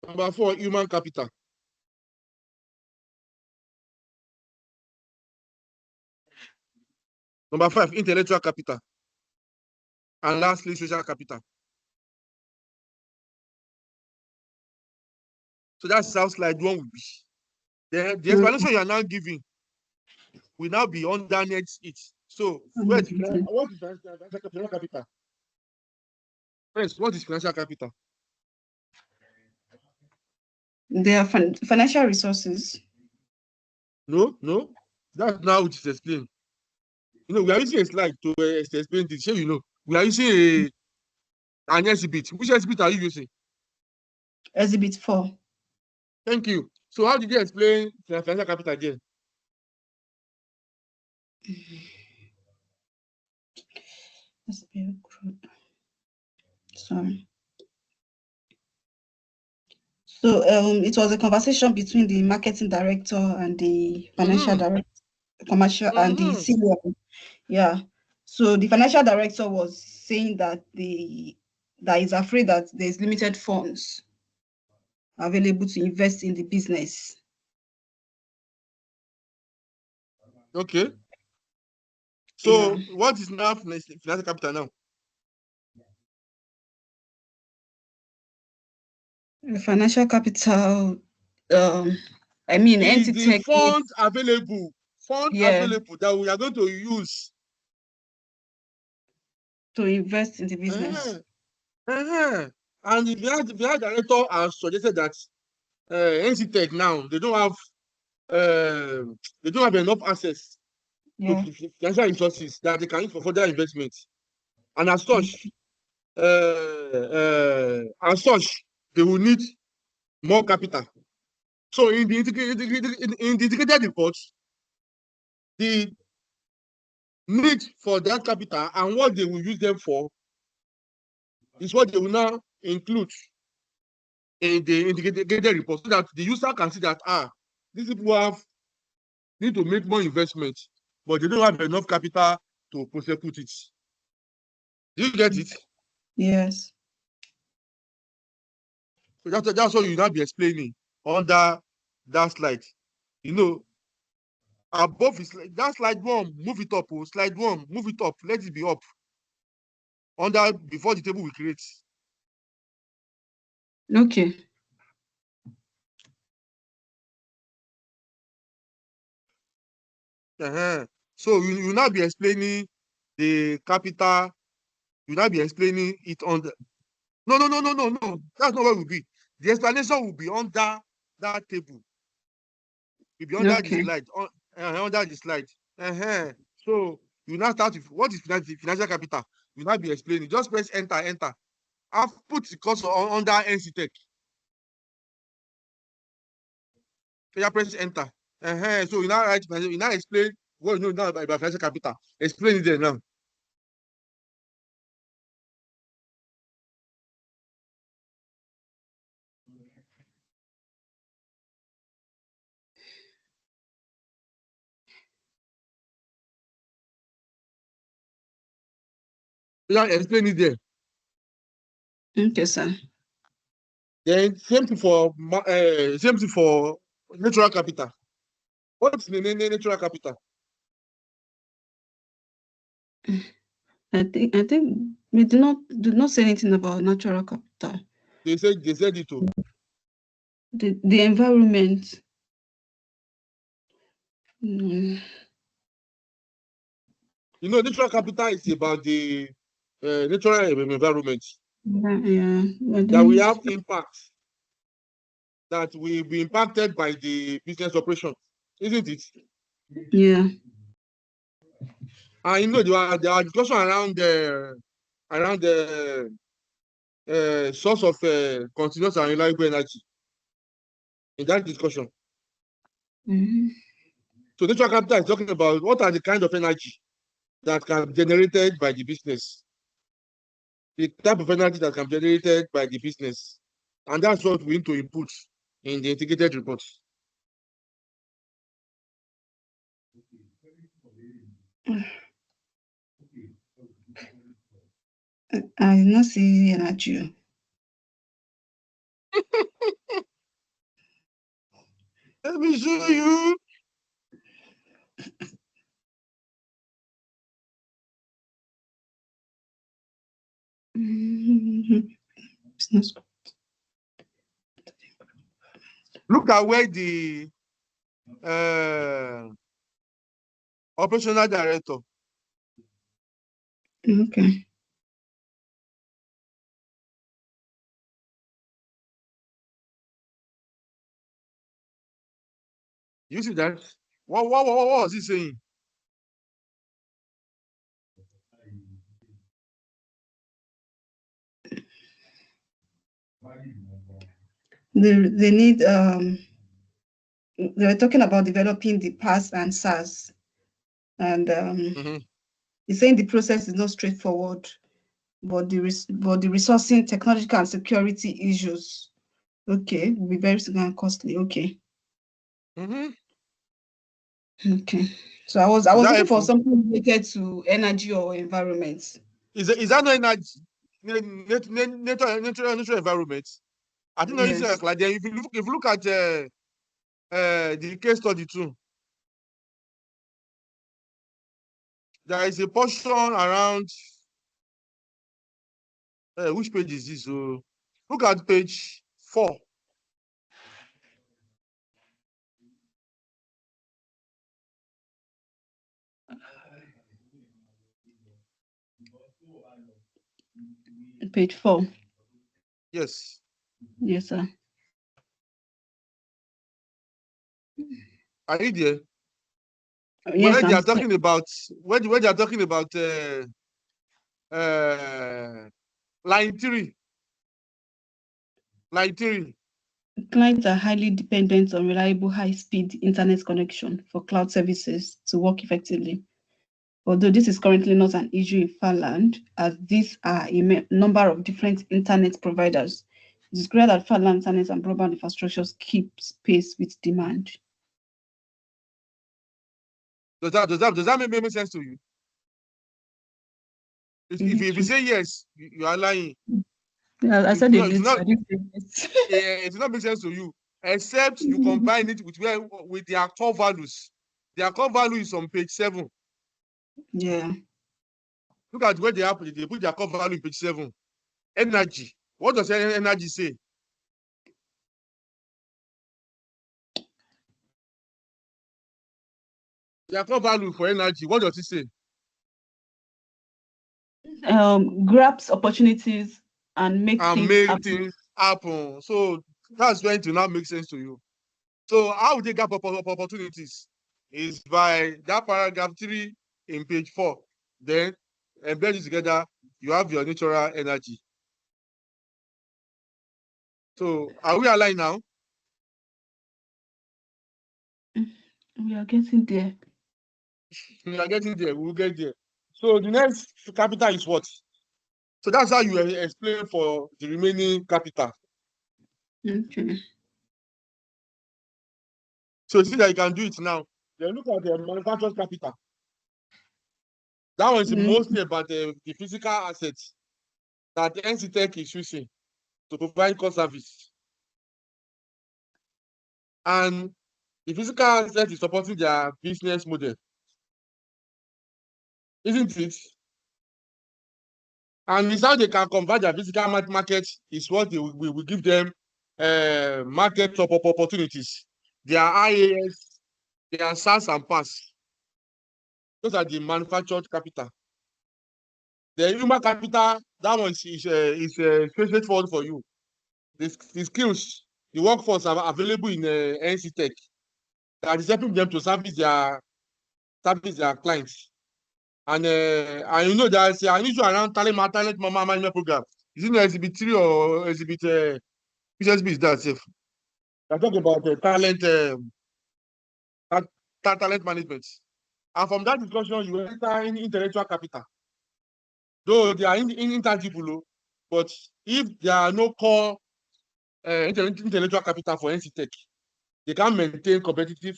Number 4, human capital. Number 5, intellectual capital. And lastly, social capital. So that sounds like one will be. The explanation you are now giving will now be underneath it. So what is financial capital? First, what is financial capital? They are financial resources. No. That's now what is explained. We are using a slide to explain this. Sure, we are using an exhibit. Which exhibit are you using? Exhibit 4. Thank you. So how did you explain financial capital again? SBL crude. Sorry. So it was a conversation between the marketing director and the financial director, commercial and the CEO. Yeah. So the financial director was saying that that is afraid that there's limited funds available to invest in the business. Okay. So what is now financial capital now? Financial capital, I mean, is the Entitech funds available that we are going to use to invest in the business. And the director has suggested that Entitech now they don't have enough access to financial resources that they can use for further investment, and as such, they will need more capital. So in the integrated report, the need for that capital and what they will use them for is what they will now include in the integrated report, so that the user can see that these people need to make more investment, but they don't have enough capital to prosecute it. Do you get it? Yes. So that's what you now be explaining under that slide. Above is that slide 1, move it up. Slide 1, move it up. Let it be up. Before the table we create. Okay. So you now be explaining the capital. You now be explaining it on the. No. That's not what it will be. The explanation will be under that table. Will be under the Okay. slide. Under the slide. So you now start with what is financial capital. You now be explaining. Just press enter. I've put the course under NC Tech. So you press enter. So you now write. You now explain what you know now about financial capital. Explain it there now. You now explain it there. Okay, sir. Then same thing for natural capital. What is the natural capital? I think we did not say anything about natural capital. They said it too. The environment. Mm. You know, natural capital is about the natural environment Yeah. that we have impact, that will be impacted by the business operation, isn't it? Yeah. And you know, there are discussion around the source of continuous and reliable energy in that discussion. Mm-hmm. So natural capital is talking about what are the kind of energy that can be generated by the business, the type of energy that can be generated by the business. And that's what we need to input in the integrated report. I did not see energy. Let me show you. Business. Look at where the operational director. Okay. You see that? What was he saying? They need they were talking about developing the PaaS and SaaS, and he's saying the process is not straightforward, but the resourcing, technological and security issues, okay, will be very significant and costly. Okay. Okay. So I was looking for something related to energy or environment. Is that no energy? Natural environment. I think Yes. it's like if you look at the case study too, there is a portion around which page is this? So look at page 4. Page 4. Yes. Yes, sir. Are you there? Yes, When they are talking about line 3. Clients are highly dependent on reliable high-speed internet connection for cloud services to work effectively. Although this is currently not an issue in Finland, as these are a number of different internet providers, it is clear that Finland internet and broadband infrastructures keep pace with demand. Does that make sense to you? If you say yes, you are lying. Yeah, I said it will not make sense to you, except you combine it with their core values. Their core value is on page 7. Yeah. Look at where they put their core value in page 7. Energy. What does energy say? Their core value for energy, what does it say? Grabs opportunities and make And things make happen. things happen. So that's when it will now make sense to you. So how would they get opportunities? Is by that paragraph 3 in page 4. Then embed it together, you have your natural energy. So are we aligned now? We are getting there. We are getting there. We will get there. So the next capital is what? So that's how you explain for the remaining capital. Okay. So you see that you can do it now. Then look at the manufacturer's capital. That one is mostly about the physical assets that the NC Tech is using to provide core service. And the physical asset is supporting their business model. Isn't it? And it's how they can convert their physical market is what they will give them market opportunities. Their IAS, their SaaS and PaaS. Those are the manufactured capital. The human capital, that one is straightforward for you. The skills, the workforce are available in NC Tech. That is helping them to service their clients. And you know there's an issue around talent management program. Is it exhibit 3 or exhibit which exhibit is that safe? I talk about talent management. And from that discussion, you enter in intellectual capital. Though they are intangible, but if there are no core intellectual capital for NC Tech, they can maintain competitive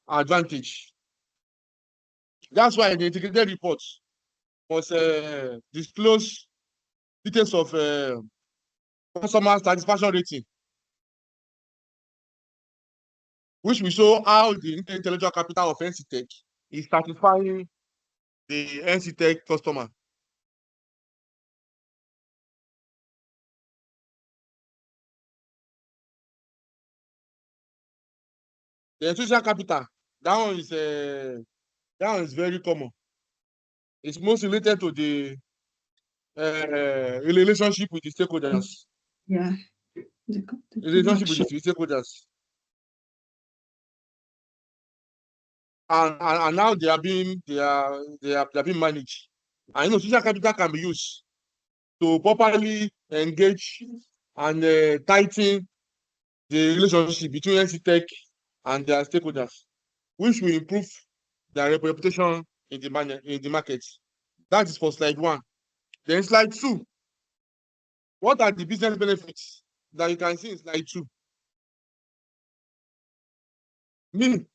advantage. That's why the integrated report must disclose details of customer satisfaction rating, which will show how the intellectual capital of NC Tech is satisfying the NC Tech customer. The social capital, that one is very common. It's most related to the relationship with the stakeholders. Yeah. Relationship with the stakeholders. And now they are being managed. I know social capital can be used to properly engage and tighten the relationship between NC Tech and their stakeholders, which will improve their reputation in the market. That is for slide 1. Then slide 2. What are the business benefits that you can see in slide 2? Meaning,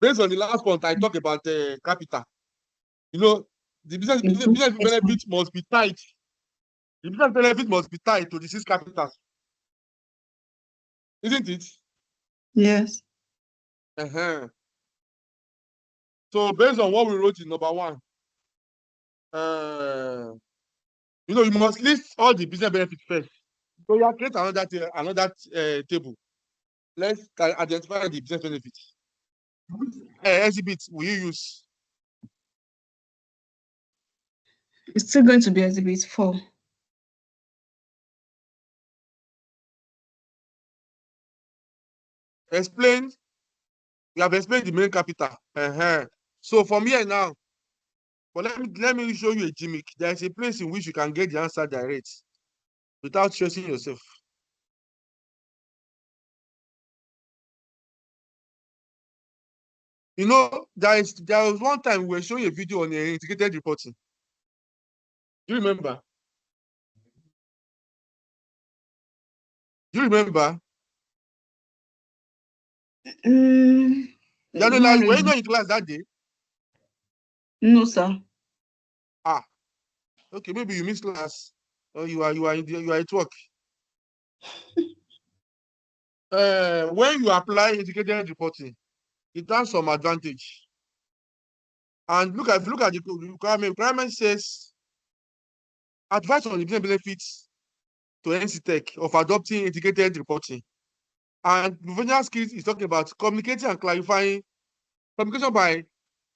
based on the last point, I talk about capital. You know, the business benefit must be tied. The business benefit must be tied to the 6 capitals. Isn't it? Yes. So based on what we wrote in number 1, you must list all the business benefits first. So you create another table. Let's identify the business benefits. Exhibit will you use? It's still going to be exhibit 4. Explain. We have explained the main capital. So from here now, but let me show you a gimmick. There is a place in which you can get the answer direct without stressing yourself. You know, there was one time we were showing a video on integrated reporting. Do you remember? No, Daniela, were you not in class that day? No, sir. Okay, maybe you missed class, or you are at work. When you apply integrated reporting, it has some advantage. And if you look at the requirement says advice on the business benefits to NC Tech of adopting integrated reporting. And professional skills is talking about communicating and clarifying Communication by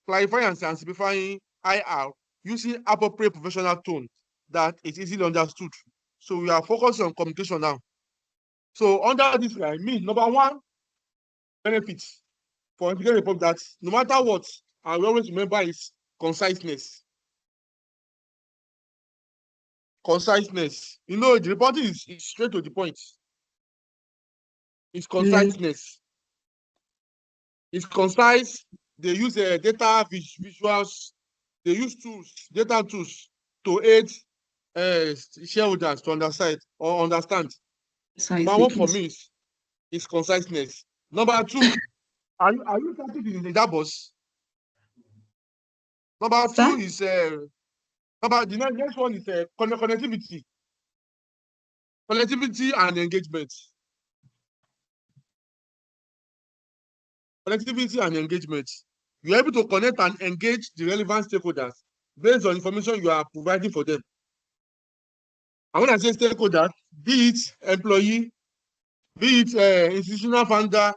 clarifying and simplifying IR using appropriate professional tone that is easily understood. So we are focusing on communication now. So under this, I mean, number one benefits for integrated report that no matter what, I will always remember is conciseness. Conciseness. You know, the reporting is straight to the point. It's conciseness. It's concise. They use data visuals. They use data tools to aid shareholders to understand. Number one for me is conciseness. Number two, are you starting in that boss? Number two is the next one is connectivity. Connectivity and engagement. Connectivity and engagement. You're able to connect and engage the relevant stakeholders based on information you are providing for them. And when I say stakeholder, be it employee, be it institutional founder,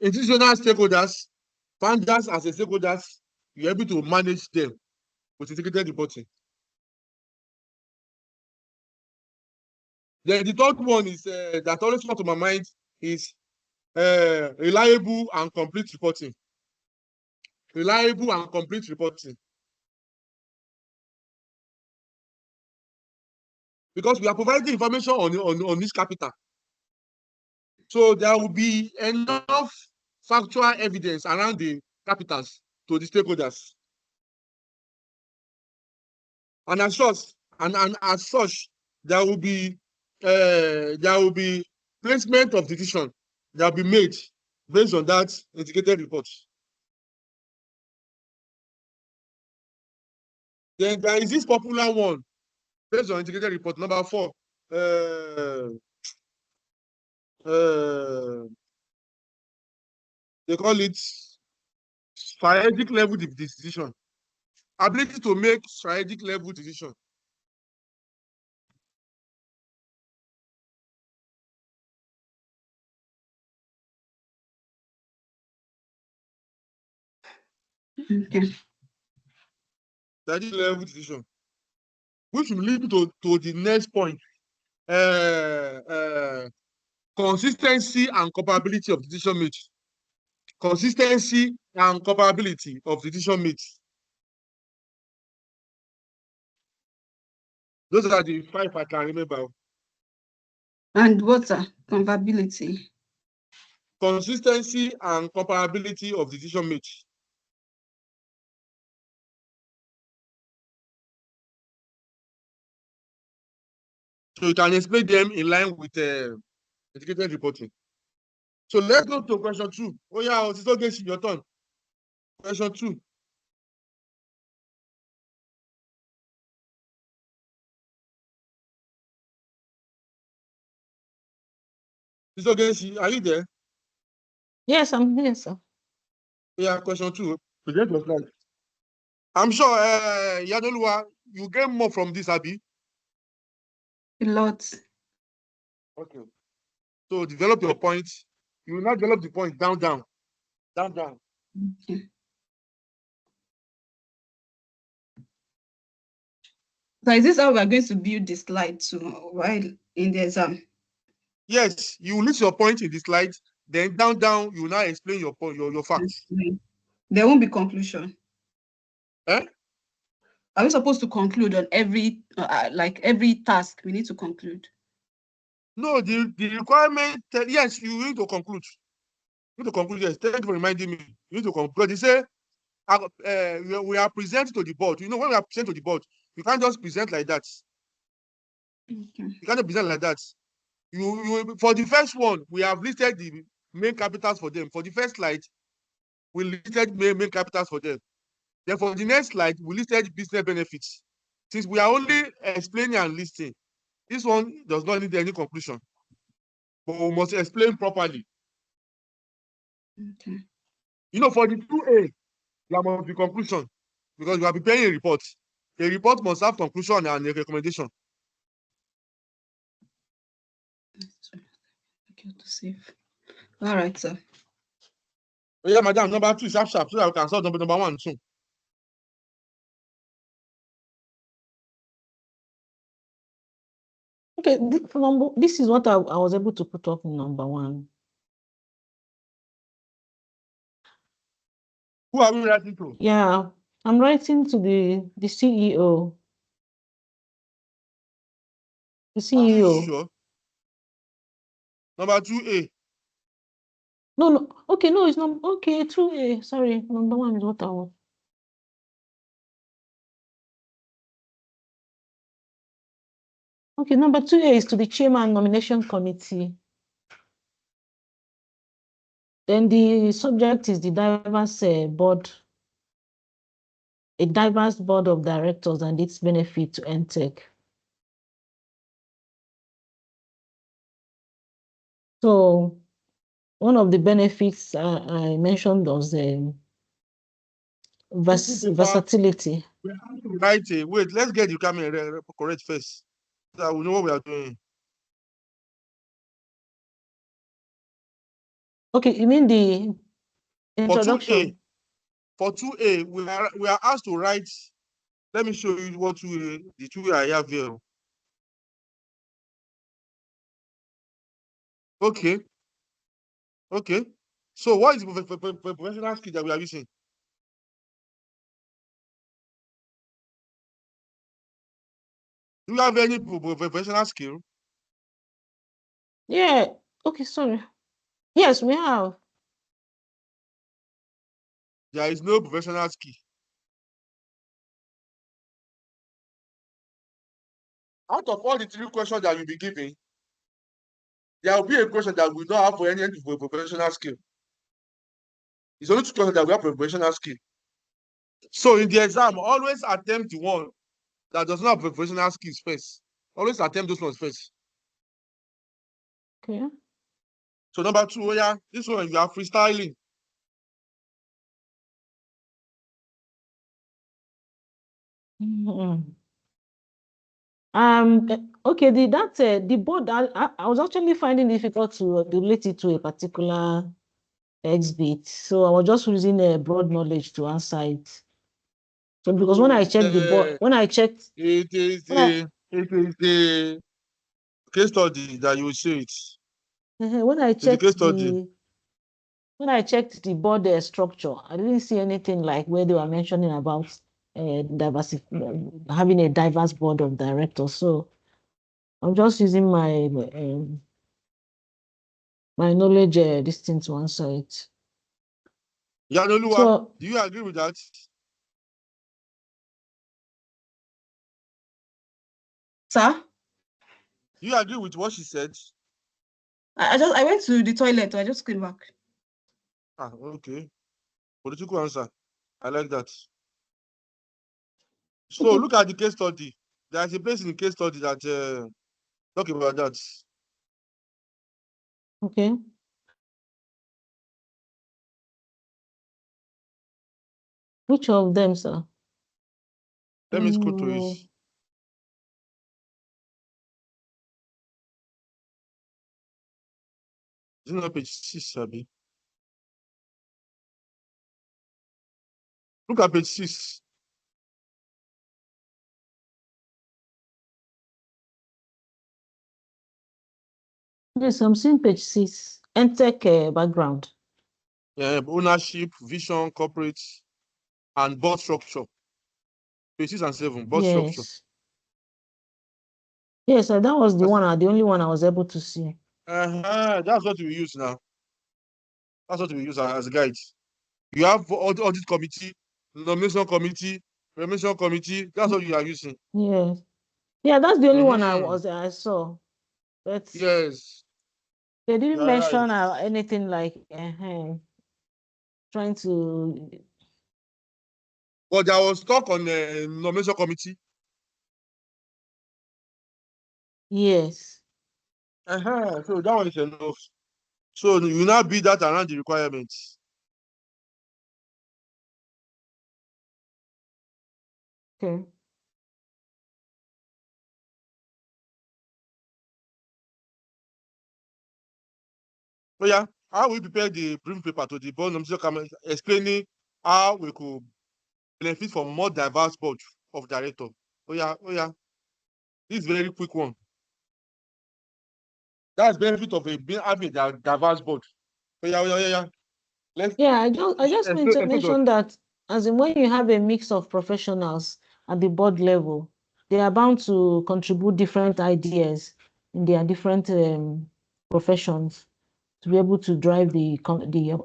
institutional stakeholders, founders as a stakeholders, you're able to manage them with integrated reporting. Then the third one is that always comes to my mind is reliable and complete reporting. Reliable and complete reporting. Because we are providing information on this capital. So there will be enough factual evidence around the capitals to the stakeholders. And as such, there will be placement of decision that will be made based on that integrated report. Then there is this popular one based on integrated report, number 4. They call it strategic level decision. Ability to make strategic level decision. Okay. Strategic level decision. Which will lead to the next point. Consistency and capability of decision made. Consistency and capability of decision made. Those are the 5 I can remember. And what's comparability? Consistency and comparability of decision made. So you can explain them in line with integrated reporting. So let's go to question 2. Oh yeah, it's okay, your turn. Question 2. It's okay, are you there? Yes, I'm here, sir. Yeah, question 2. Present your slide. I'm sure, Yadoluwa, you get more from this, Abi. A lot. Okay. So develop your point. You will not develop the point down. Okay. So is this how we are going to build the slide too while in the exam? Yes, you will list your point in the slide. Then down, you will now explain your point, your facts. There won't be conclusion. Eh? Are we supposed to conclude on every like every task? We need to conclude. No, the requirement. Yes, you need to conclude. You need to conclude. Yes, thank you for reminding me. You need to conclude. They say we are presenting to the board. You know, when we are presenting to the board, you can't just present like that. Okay. You can't present like that. You for the first one, we have listed the main capitals for them. For the first slide, we listed main capitals for them. Then for the next slide, we listed business benefits. Since we are only explaining and listing, this one does not need any conclusion. But we must explain properly. Okay. You know, for the 2A, there must be conclusion because we are preparing a report. A report must have conclusion and a recommendation. Okay, to save. All right, sir. Oh, yeah, madam, number 2 is sharp, so that we can solve number 1 soon. Okay, this is what I was able to put up in number 1. Who are we writing to? Yeah, I'm writing to the CEO. The Are you CEO. sure? Number 2A. No. Okay, no, it's not. Okay, 2A. Sorry, number 1 is what I want. Okay, number 2A is to the chairman nomination committee. Then the subject is the diverse board, a diverse board of directors and its benefit to NTech. So one of the benefits I mentioned was versatility. Right. Wait, let's get the camera correct first, so that we know what we are doing. Okay, you mean the introduction? For 2A, we are asked to write. Let me show you what 2A, the 2A I have here. Okay. Okay. So what is the professional skill that we are using? Do you have any professional skill? Yeah. Okay, sorry. Yes, we have. There is no professional skill. Out of all the 3 questions that you'll be giving, there will be a question that we don't have for any professional skill. It's only 2 questions that we have professional skill. So in the exam, always attempt the one that does not have professional skills first. Always attempt those ones first. Okay. So number 2, oh yeah, this one you are freestyling. Okay, the board I was actually finding difficult to relate it to a particular exhibit. So I was just using a broad knowledge to answer it. So because when I checked the board, it is the case study that you will see it. When I It's the case checked study. the board structure, I didn't see anything like where they were mentioning about having a diverse board of directors. So I'm just using my my knowledge this thing to answer it. Yanoluwa, So, do you agree with that? Sir, Do you agree with what she said? I went to the toilet. I just came back. Ah, okay. Political answer. I like that. So okay. look at the case study. There's a place in the case study that talk about that. Okay. Which of them, sir? Let me scroll to it. Is it not page 6, Abi? Look at page 6. Yes, I'm seeing page 6. NTech background. Yeah, ownership, vision, corporate, and board structure. Page 6 and 7, board structure. Yes, that was the only one I was able to see. That's what we use now. That's what we use as a guide. You have audit committee, nomination committee, remuneration committee. That's what you are using. Yes. Yeah, that's the only one I saw. But yes. They didn't mention right. anything like trying to. But there was talk on the nomination committee. Yes. So that one is enough. So you now build that around the requirements. Okay. So yeah, how we prepare the brief paper to the board nomination explaining how we could benefit from more diverse board of director. Oh yeah. This is very quick one. That's benefit of having a diverse board. Oh yeah. I just mentioned that, as in when you have a mix of professionals at the board level, they are bound to contribute different ideas in their different professions to be able to drive the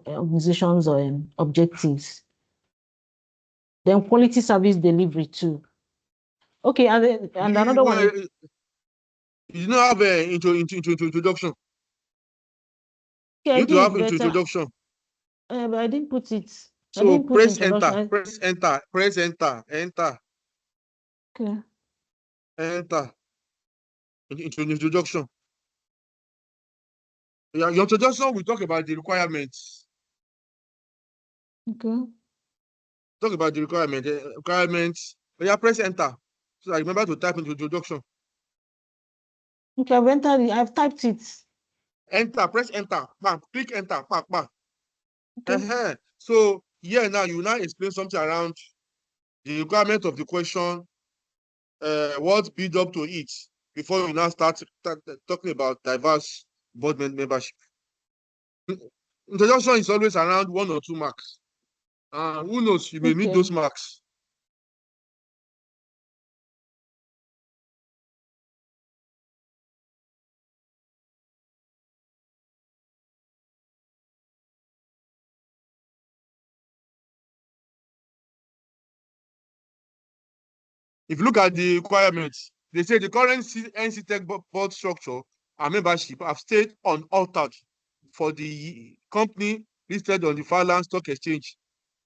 organization's objectives. Then quality service delivery too. Okay, and another one is, you don't have introduction. okay, You I need to have did, but introduction. but I didn't put it. I So didn't put press introduction. enter, press enter, press enter, enter, Okay. enter. Introduction. Yeah, your introduction, we talk about the requirements. Okay. Talk about the requirements. Yeah, press enter. So I remember to type into introduction. Okay, I've entered it. I've typed it. Enter, press enter. Bam, click enter. Bam, bam. Okay. So here now you now explain something around the requirement of the question, what build up to it before you now start talking about diverse board membership. Introduction is always around 1 or 2 marks. Who knows, you may need those marks. If you look at the requirements, they say the current NCTech board structure and membership have stayed unaltered for the company listed on the Finland Stock Exchange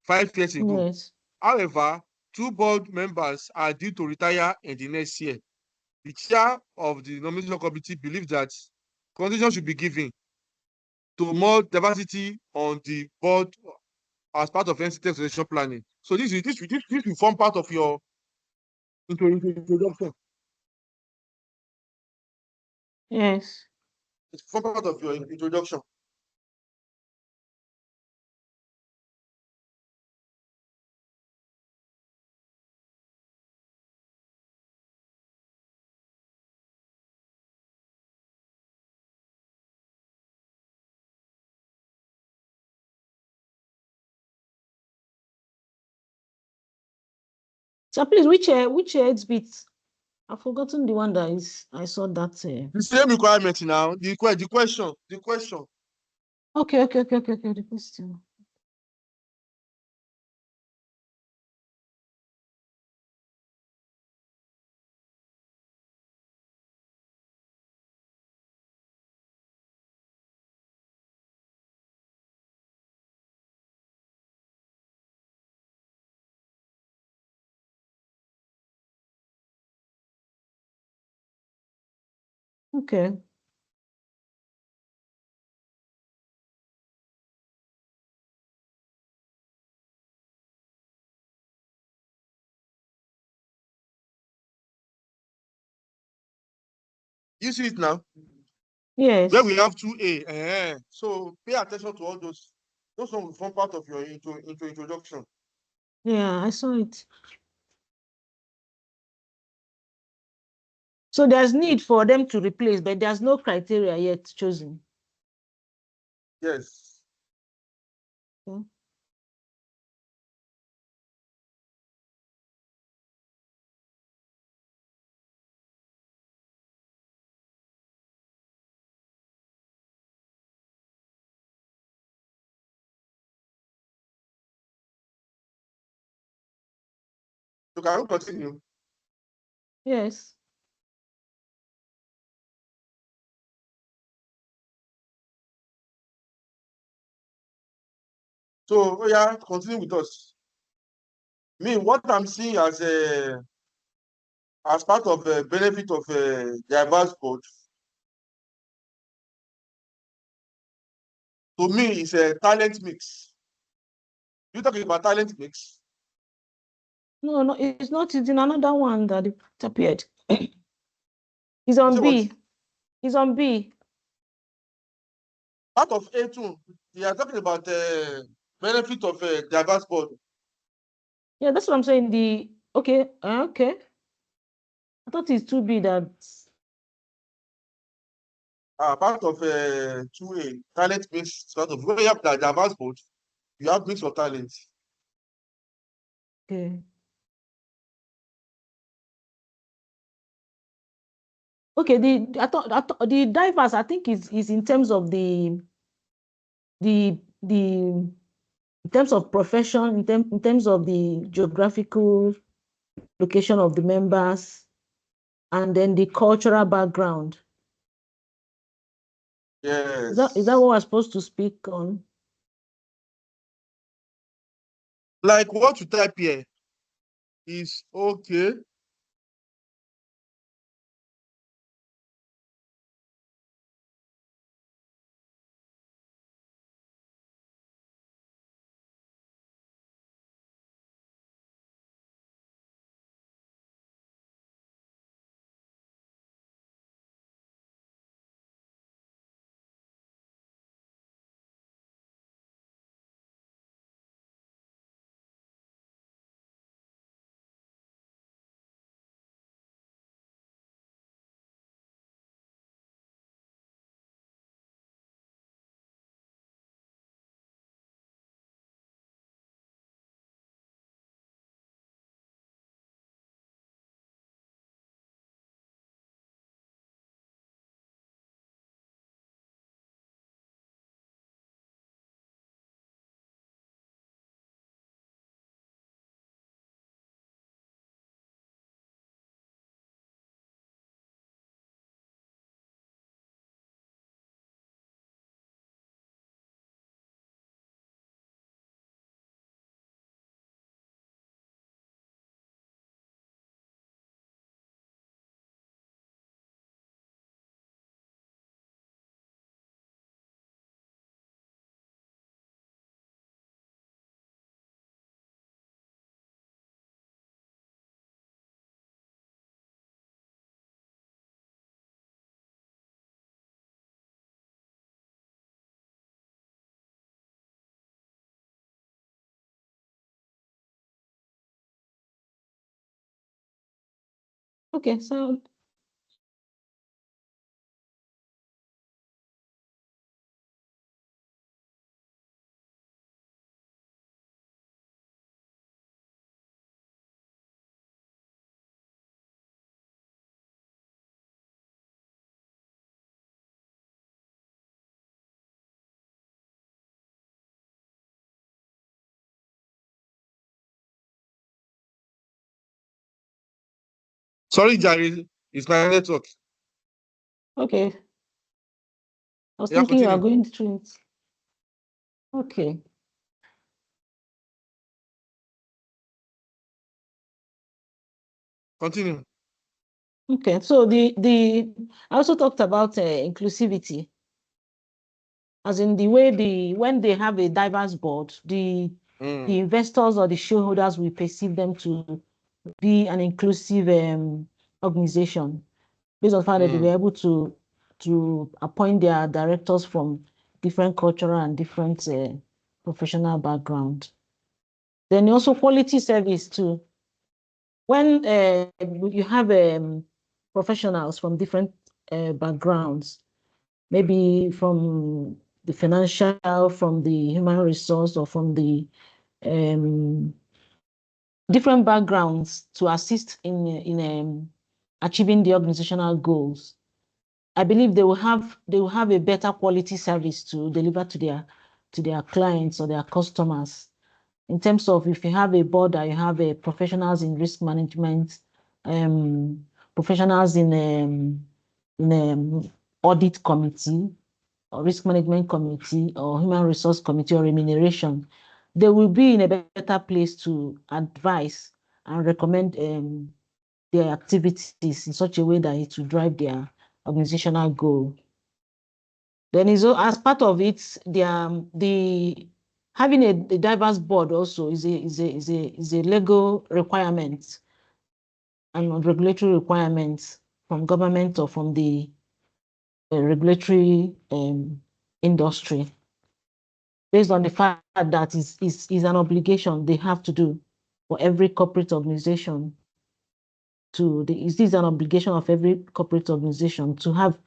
5 years ago. Yes. However, 2 board members are due to retire in the next year. The chair of the nomination committee believes that consideration should be given to more diversity on the board as part of NCTech succession planning. So this will form part of your introduction. Yes. It's form part of your introduction. So please, which exhibit? I've forgotten the one that is. I saw that. The same requirement now. The question. Okay. The question. Okay. You see it now? Yes. Where we have 2A. So pay attention to all those. Those will form part of your introduction. Yeah, I saw it. So there's need for them to replace, but there's no criteria yet chosen. Yes. Okay. So can we continue? Yes. So continue with us. Me, what I'm seeing as part of the benefit of a diverse board, to me, it's a talent mix. You talking about talent mix? No, it's not. It's in another one that it appeared. It's on B. It's on B. Part of A2, they are talking about the benefit of a diverse board. Yeah, that's what I'm saying. Okay. I thought it's 2B that. Part of 2A, talent based sort of when you have the diverse board, you have mix of talent. Okay. Okay, I thought the diverse, I think is in terms of in terms of profession, in terms of the geographical location of the members, and then the cultural background. Yes. Is that what we're supposed to speak on? Like what you type here is okay. Okay, so Sorry, Jerry, it's my network. okay. I was Yeah, thinking you are continue. going through it. Okay. Continue. Okay. So I also talked about inclusivity, as in the way when they have a diverse board, the investors or the shareholders will perceive them to be an inclusive organization, based on the fact that they were able to appoint their directors from different cultural and different professional background. Then also quality service too. When you have professionals from different backgrounds, maybe from the financial, from the human resource, or from the different backgrounds to assist in achieving the organizational goals, I believe they will have a better quality service to deliver to their clients or their customers. In terms of, if you have a board that you have professionals in risk management, professionals in audit committee or risk management committee or human resource committee or remuneration, they will be in a better place to advise and recommend their activities in such a way that it will drive their organizational goal. Then as part of it, the having a diverse board also is a legal requirement and regulatory requirements from government or from the regulatory industry, based on the fact that is an obligation they have to do for every corporate organization. This is an obligation of every corporate organization to have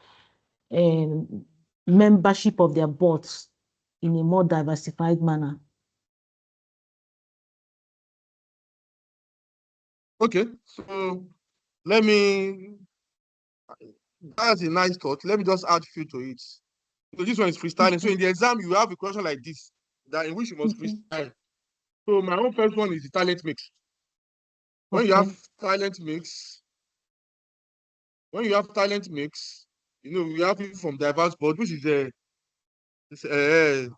membership of their boards in a more diversified manner. Okay, so let me, that's a nice thought. Let me just add few to it. So this one is freestyling. So in the exam, you have a question like this, that in which you must freestyle. So my own first one is the talent mix. When you have talent mix, you have people from diverse board, which is a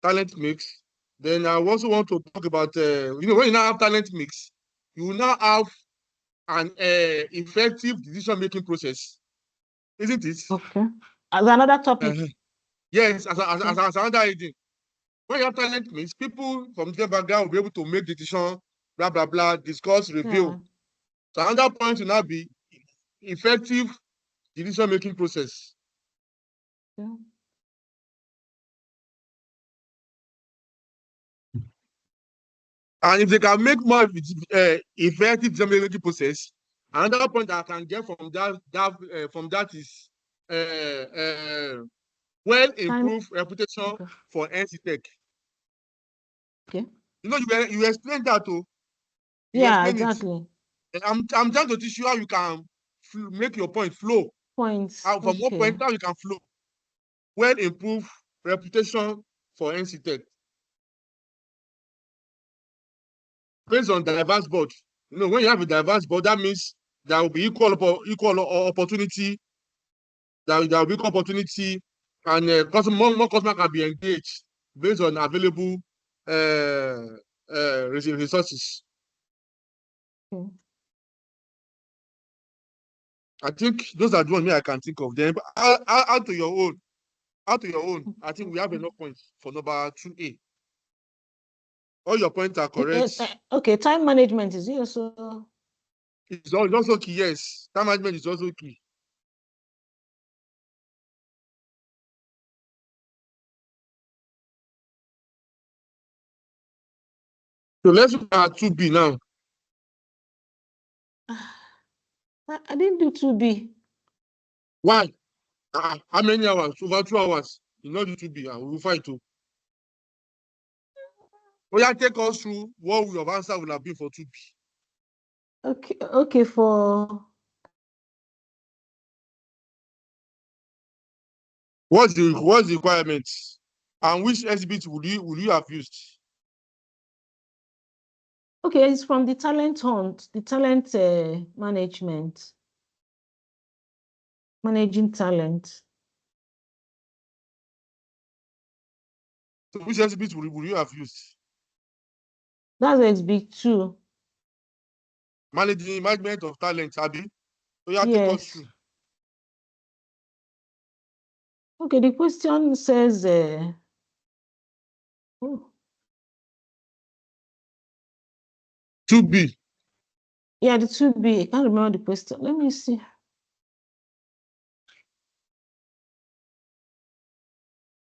talent mix. Then I also want to talk about, when you now have talent mix, you will now have an effective decision-making process, isn't it? Okay. As another topic. Yes, as another idea. When you have talent mix, people from different background will be able to make decision, blah, blah, blah, discuss, review. Yeah. So another point will now be effective decision-making process. Yeah. And if they can make more effective decision-making process, another point I can get from that is well improved reputation for NC Tech. Okay. You explained that too. Yeah, exactly. I'm trying to teach you how you can make your point flow. Points. From one point, how you can flow. Well improved reputation for NC Tech. Based on diverse board. When you have a diverse board, that means there will be equal opportunity. There will be equal opportunity, and more customers can be engaged based on available resources. I think those are the ones I can think of. Then add to your own. I think we have enough points for number 2A. All your points are correct. Okay, time management is also. It's also key, yes. Time management is also key. So let's look at 2B now. I didn't do 2B. Why? How many hours? Over 2 hours. You know do 2B. We will fight too. Take us through what your answer will have been for 2B. Okay, for what's the requirements, and which exhibit would you have used? Okay, it's from the talent hunt, the talent management, managing talent. So which exhibit would you have used? That's exhibit 2. Management of talent, Abi. So you have to take us through. Okay, the question says, 2B. Yeah, the 2B. I can't remember the question. Let me see.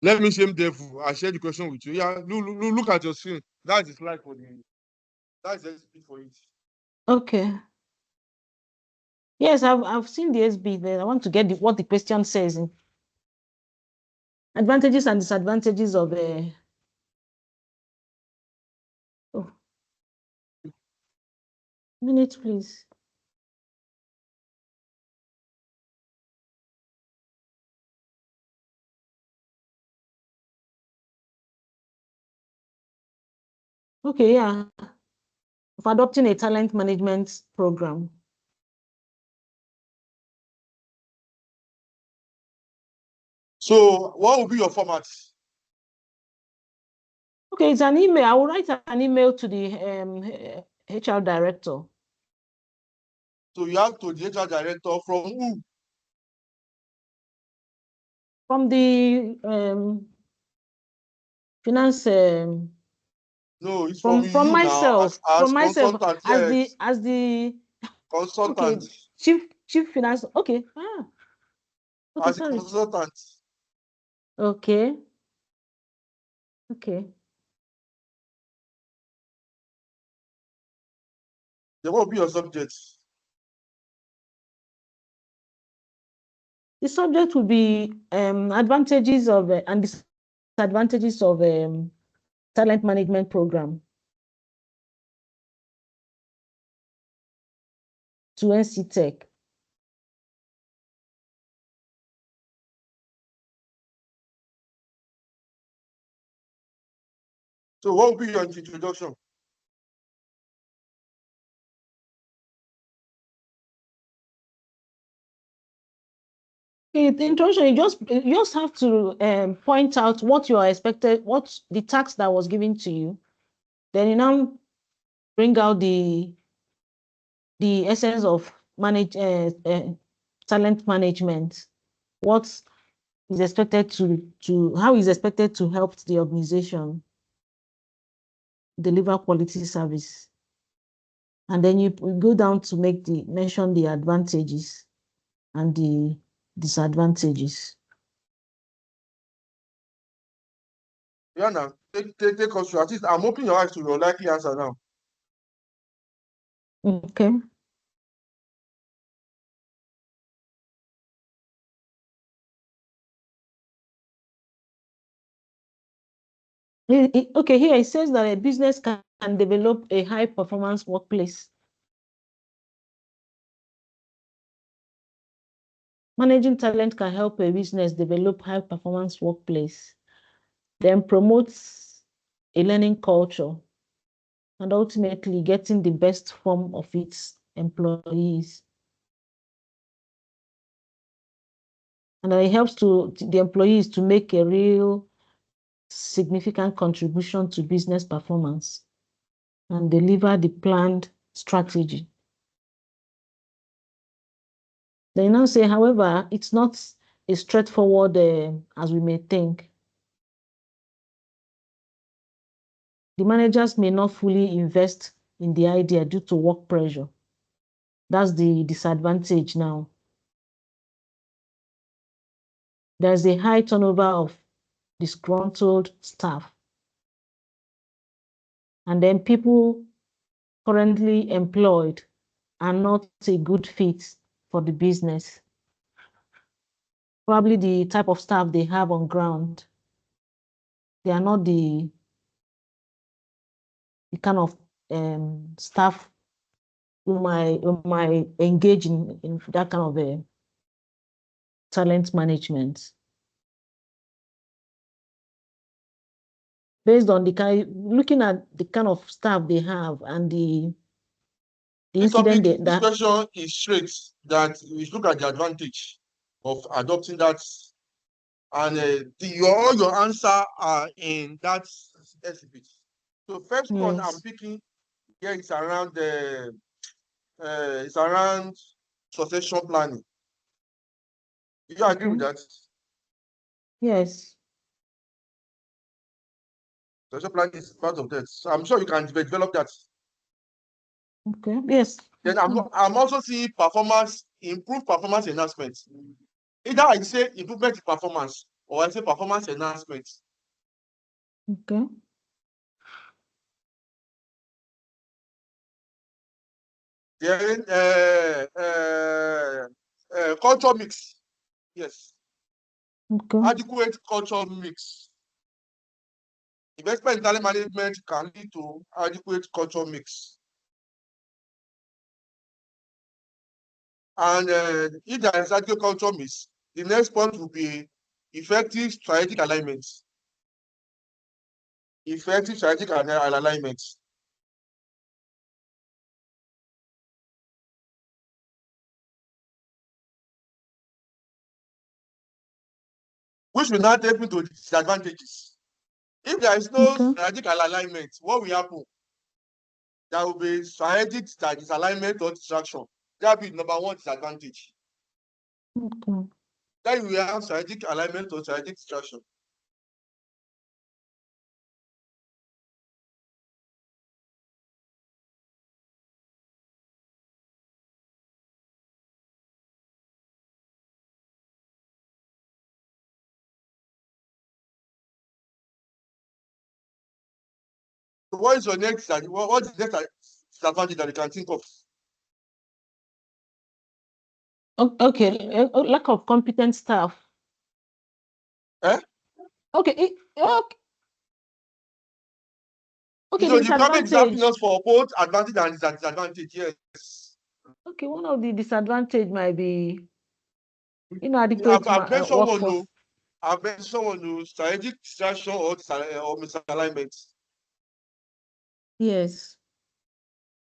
Let me shame devil. I share the question with you. Yeah, look at your screen. That's the slide for that's the exhibit for it. Okay. Yes, I've seen the SB there. I want to get what the question says. Advantages and disadvantages of minute, please. Okay, yeah. Of adopting a talent management program. So what will be your format? Okay, it's an email. I will write an email to the HR director. So you have to the HR director from who? From the finance. No, it's from you myself. now, as from myself consultant. as the consultant. Okay, chief finance. Okay. Okay, as sorry. a consultant. Okay. Okay. Then what will be your subject? The subject will be advantages of and disadvantages of talent management program to NC Tech. So what will be your introduction? In the introduction, you just have to point out what you are expected, what the task that was given to you. Then you now bring out the essence of talent management. What is expected how is expected to help the organization deliver quality service. And then you go down to mention the advantages and the disadvantages. Yeah, now take us through. At least I'm opening your eyes to your likely answer now. Okay. Okay, here it says that a business can develop a high performance workplace. Managing talent can help a business develop high performance workplace, then promotes a learning culture, and ultimately getting the best form of its employees. And then it helps the employees to make a real significant contribution to business performance and deliver the planned strategy. They now say, however, it's not as straightforward as we may think. The managers may not fully invest in the idea due to work pressure. That's the disadvantage now. There's a high turnover of disgruntled staff. And then people currently employed are not a good fit for the business. Probably the type of staff they have on ground, they are not the kind of staff who might engage in that kind of a talent management. Based on looking at the kind of staff they have and the This incident topic, this question is straight that we look at the advantage of adopting that, and all your answer are in that exhibit. So first one I'm picking here is around it's around succession planning. Do you agree with that? Yes. Succession planning is part of that. So I'm sure you can develop that. Okay. Yes. Then I'm also seeing improved performance enhancement. Either I say improvement in performance or I say performance enhancement. Okay. Then culture mix. Yes. Okay. Adequate culture mix. Investment in talent management can lead to adequate culture mix. And if there is adequate culture mix, the next point will be effective strategic alignment. Effective strategic alignment. Which will now take me to the disadvantages. If there is no strategic alignment, what will happen? There will be strategic disalignment or distraction. That will be number one disadvantage. Okay. Then we have strategic alignment or strategic distraction. So what is your next, what is the next disadvantage that you can think of? Okay, lack of competent staff. Eh? Okay, okay, So the the government is asking disadvantage. us for both advantage and disadvantage, yes. Okay, one of the disadvantage might be I've inadequate mentioned one, workforce. no. I've mentioned one, no, strategic distraction or misalignment. Yes.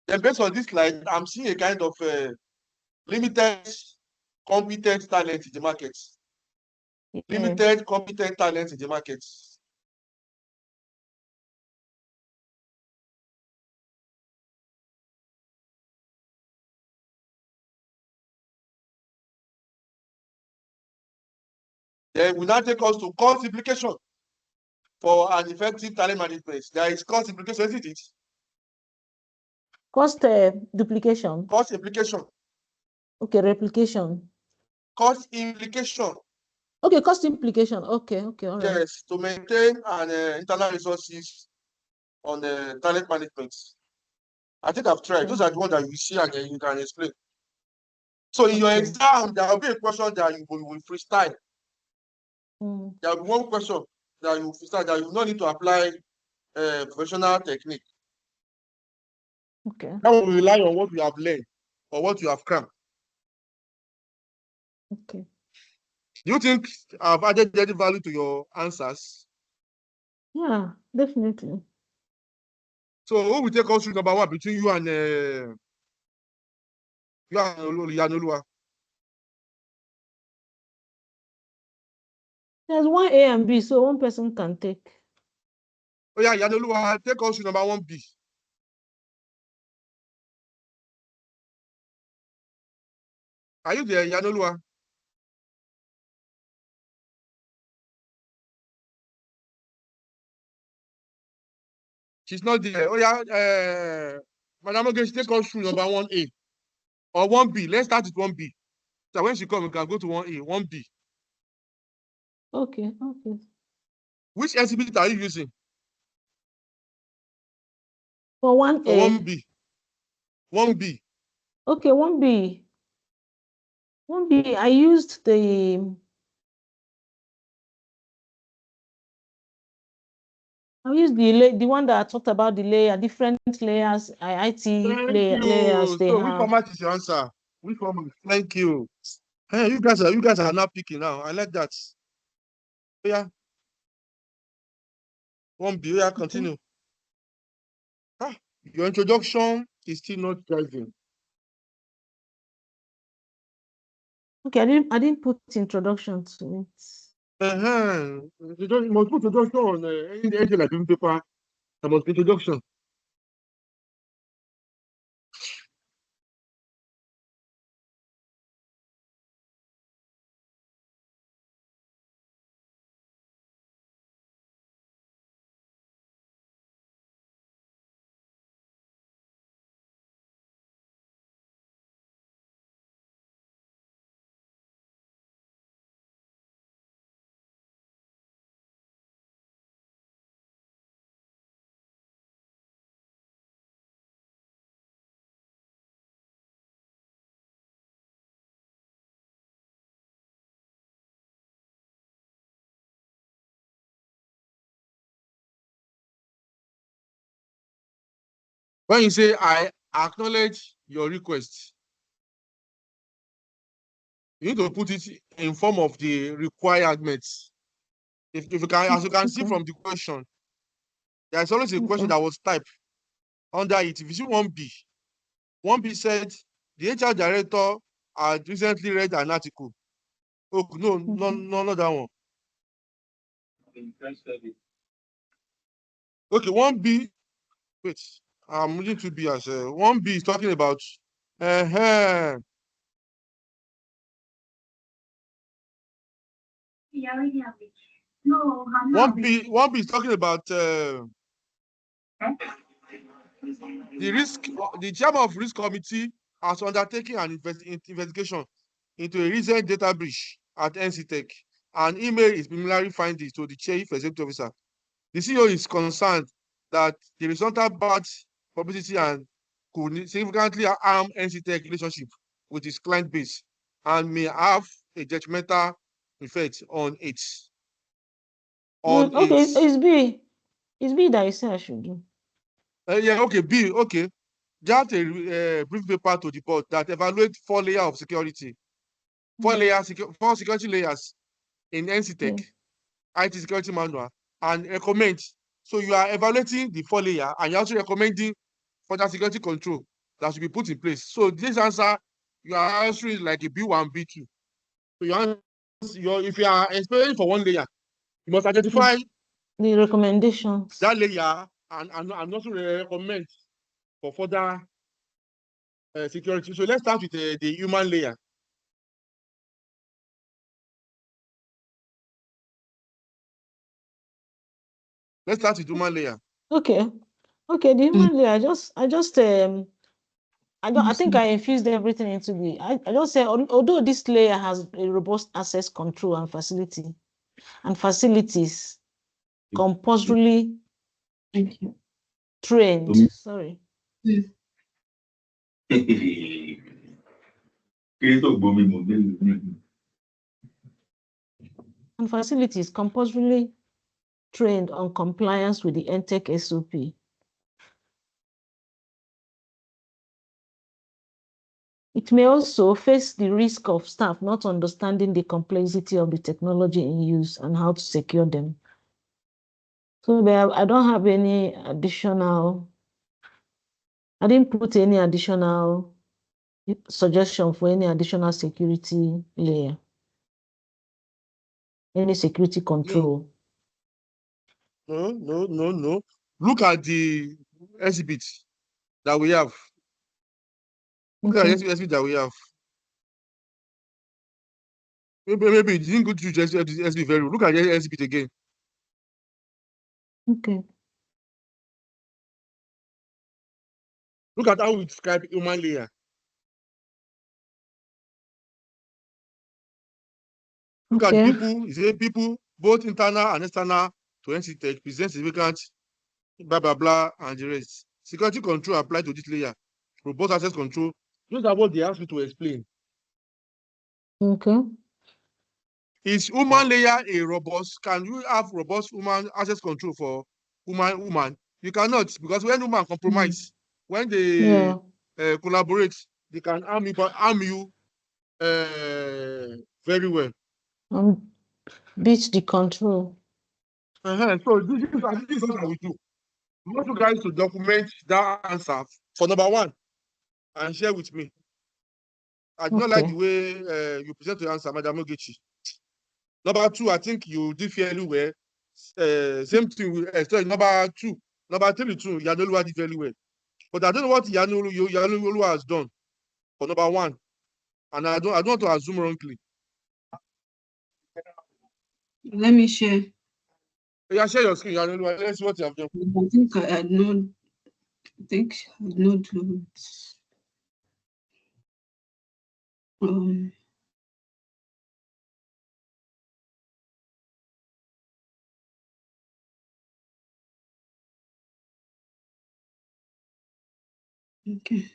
Then based on this slide, I'm seeing a kind of limited competent talent in the market. Yeah. Limited competent talent in the market. Then we now take us to cost implication for an effective talent management. There is cost implication, isn't it? Cost duplication. Cost implication. Okay, replication. Cost implication. Okay, cost implication. Okay, all right. Yes, to maintain an internal resources on talent management. I think I've tried. Okay. Those are the ones that you see and then you can explain. So in your exam, there will be a question that you will freestyle. There will be one question that you freestyle that you don't need to apply professional technique. Okay. That will rely on what you have learned or what you have crammed. Okay. Do you think I've added any value to your answers? Yeah, definitely. So who will take us through number one between you and Yanolua? There's one A and B, so one person can take. Oh yeah, Yanolua, take us through number 1B. Are you there, Yanolua? She's not there. Oh yeah, Madam Ogechi, take us through number 1A or 1B. Let's start with 1B. So when she comes, we can go to 1A, 1B. Okay. Which exhibit are you using? For 1A. For 1B. 1B. Okay, 1B. 1B, I used the one that talked about the layer, different layers, IT layers they So have. which format is your answer? Which format? Thank you. Hey, you guys are not picking now. I like that. Yeah. 1B. Yeah, continue. Okay. Your introduction is still not driving. Okay, I didn't put introduction to it. You must put introduction on anything like paper. There must be introduction. When you say I acknowledge your request, you need to put it in form of the requirements. If you can, as you can see from the question, there's always a question that was typed under it. If you see 1B, 1B said the HR director had recently read an article. Oh no, not that one. Okay, 1B. Wait, I'm moving to B as 1B is talking about. One B is talking about the risk. The chairman of risk committee has undertaken an investigation into a recent data breach at NCTech. An email is preliminary findings to the chief executive officer. The CEO is concerned that the resultant bad publicity and could significantly harm NCTech relationship with its client base and may have a detrimental effect on it. Okay, it's B. It's B that you say I should do. Yeah, okay, B, okay. Draft a brief paper to the board that evaluate 4 layers of security, 4 security layers in NCTech, IT security manual, and recommend. So you are evaluating the 4 layers and you're also recommending further security control that should be put in place. So this answer, you are answering like a B1, B2. So if you are explaining for 1 layer, you must identify the recommendations. That layer and also recommend for further security. So let's start with the human layer. Let's start with human layer. Okay, the human layer. I think I infused everything into the. I just say although this layer has a robust access control and facilities compulsorily trained. Sorry. And facilities compulsorily trained on compliance with the NTech SOP. It may also face the risk of staff not understanding the complexity of the technology in use and how to secure them. So I don't have any additional, I didn't put any additional suggestion for any additional security layer, any security control. No. Look at the exhibit that we have. Look at the exhibit that we have. Maybe you didn't go through the exhibit very well. Look at the exhibit again. Okay. Look at how we describe human layer. Look at people, you say people, both internal and external to NCTech, present significant, blah, blah, blah, and the rest. Security control applied to this layer. Robust access control. Those are what they asked me to explain. Okay. Is human layer a robust? Can you have robust human access control for human? You cannot, because when human compromise, when they collaborate, they can harm you very well. Beat the control. So this is what we do. We want you guys to document that answer for number 1 and share with me. I do not like the way you present your answer, Madam Ogechi. Number 2, I think you did fairly well. Same thing with number 2. Number 3 too, Yanoluwa did very well. But I don't know what Yanoluwa has done for number 1. And I don't want to assume wrongly. Let me share. Yeah, share your screen, Yanoluwa. Let's see what you have done. I think I had not do it. Okay.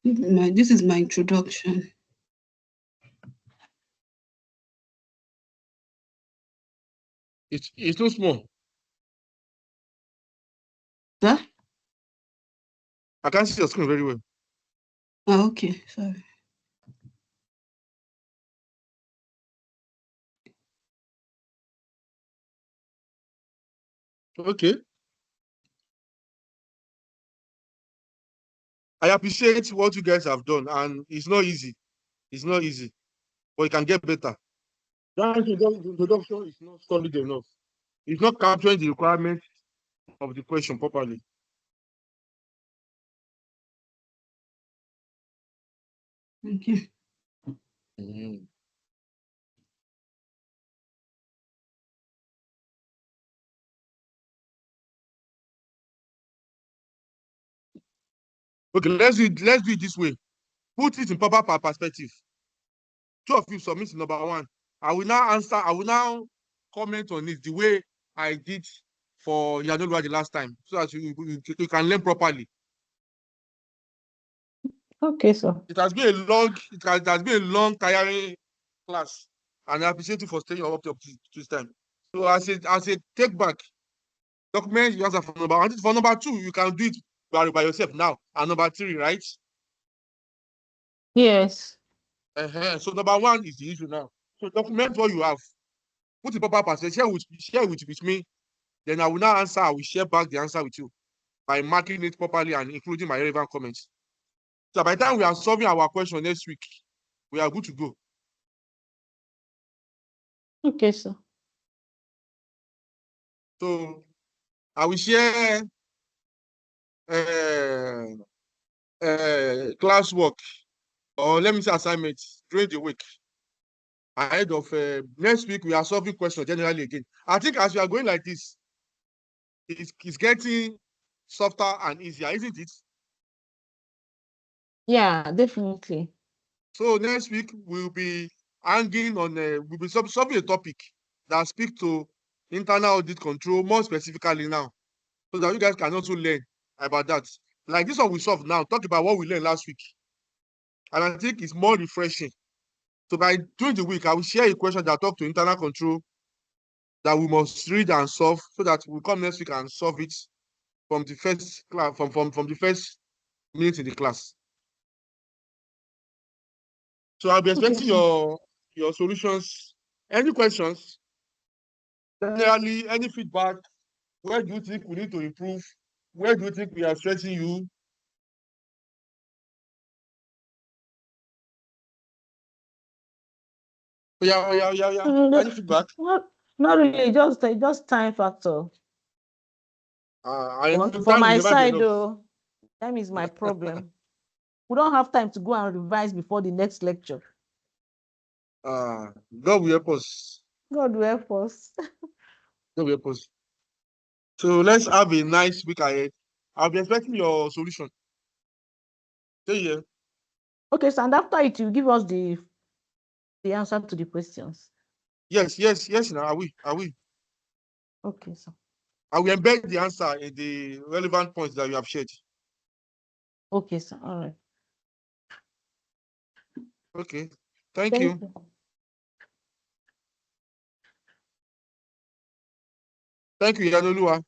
This is my introduction. It's too small. Sir? I can't see your screen very well. Oh, okay, sorry. Okay. I appreciate what you guys have done, and it's not easy. It's not easy, but it can get better. That introduction is not solid enough. It's not capturing the requirements of the question properly. Thank you. Okay, let's do it this way. Put it in proper perspective. Two of you submit number one. I will now comment on it the way I did for Yanolua the last time, so that you can learn properly. Okay, sir. It has been a long, tiring class, and I appreciate you for staying up to this time. So as a take back, document you answer for number one. For number two, you can do it by yourself now. And number three, right? Yes. So number one is the issue now. So document what you have. Put the proper perspective. Share it with me. Then I will now answer. I will share back the answer with you by marking it properly and including my relevant comments. So by the time we are solving our question next week, we are good to go. Okay, sir. So I will share classwork, or let me say assignments, during the week. Ahead of next week, we are solving questions generally again. I think as we are going like this, it's getting softer and easier, isn't it? Yeah, definitely. So next week we'll be hanging on we'll be solving a topic that speaks to internal audit control more specifically now, so that you guys can also learn about that. Like this one we solve now, talk about what we learned last week. And I think it's more refreshing. So by during the week, I will share a question that talk to internal control that we must read and solve, so that we'll come next week and solve it from the first class, from the first minute in the class. So I'll be expecting your solutions. Any questions? Generally, any feedback? Where do you think we need to improve? Where do you think we are stretching you? Yeah. Any feedback? Not really, just time factor. I know For time will my never be side, enough. though, time is my problem. We don't have time to go and revise before the next lecture. God will help us. God will help us. God will help us. So let's have a nice week ahead. I'll be expecting your solution. Stay here. Okay, so and after it, you give us the answer to the questions. Yes. Now I will. Okay, so. I will embed the answer in the relevant points that you have shared. Okay, so all right. Okay. Thank Thank you. you. Thank you, Yanolua.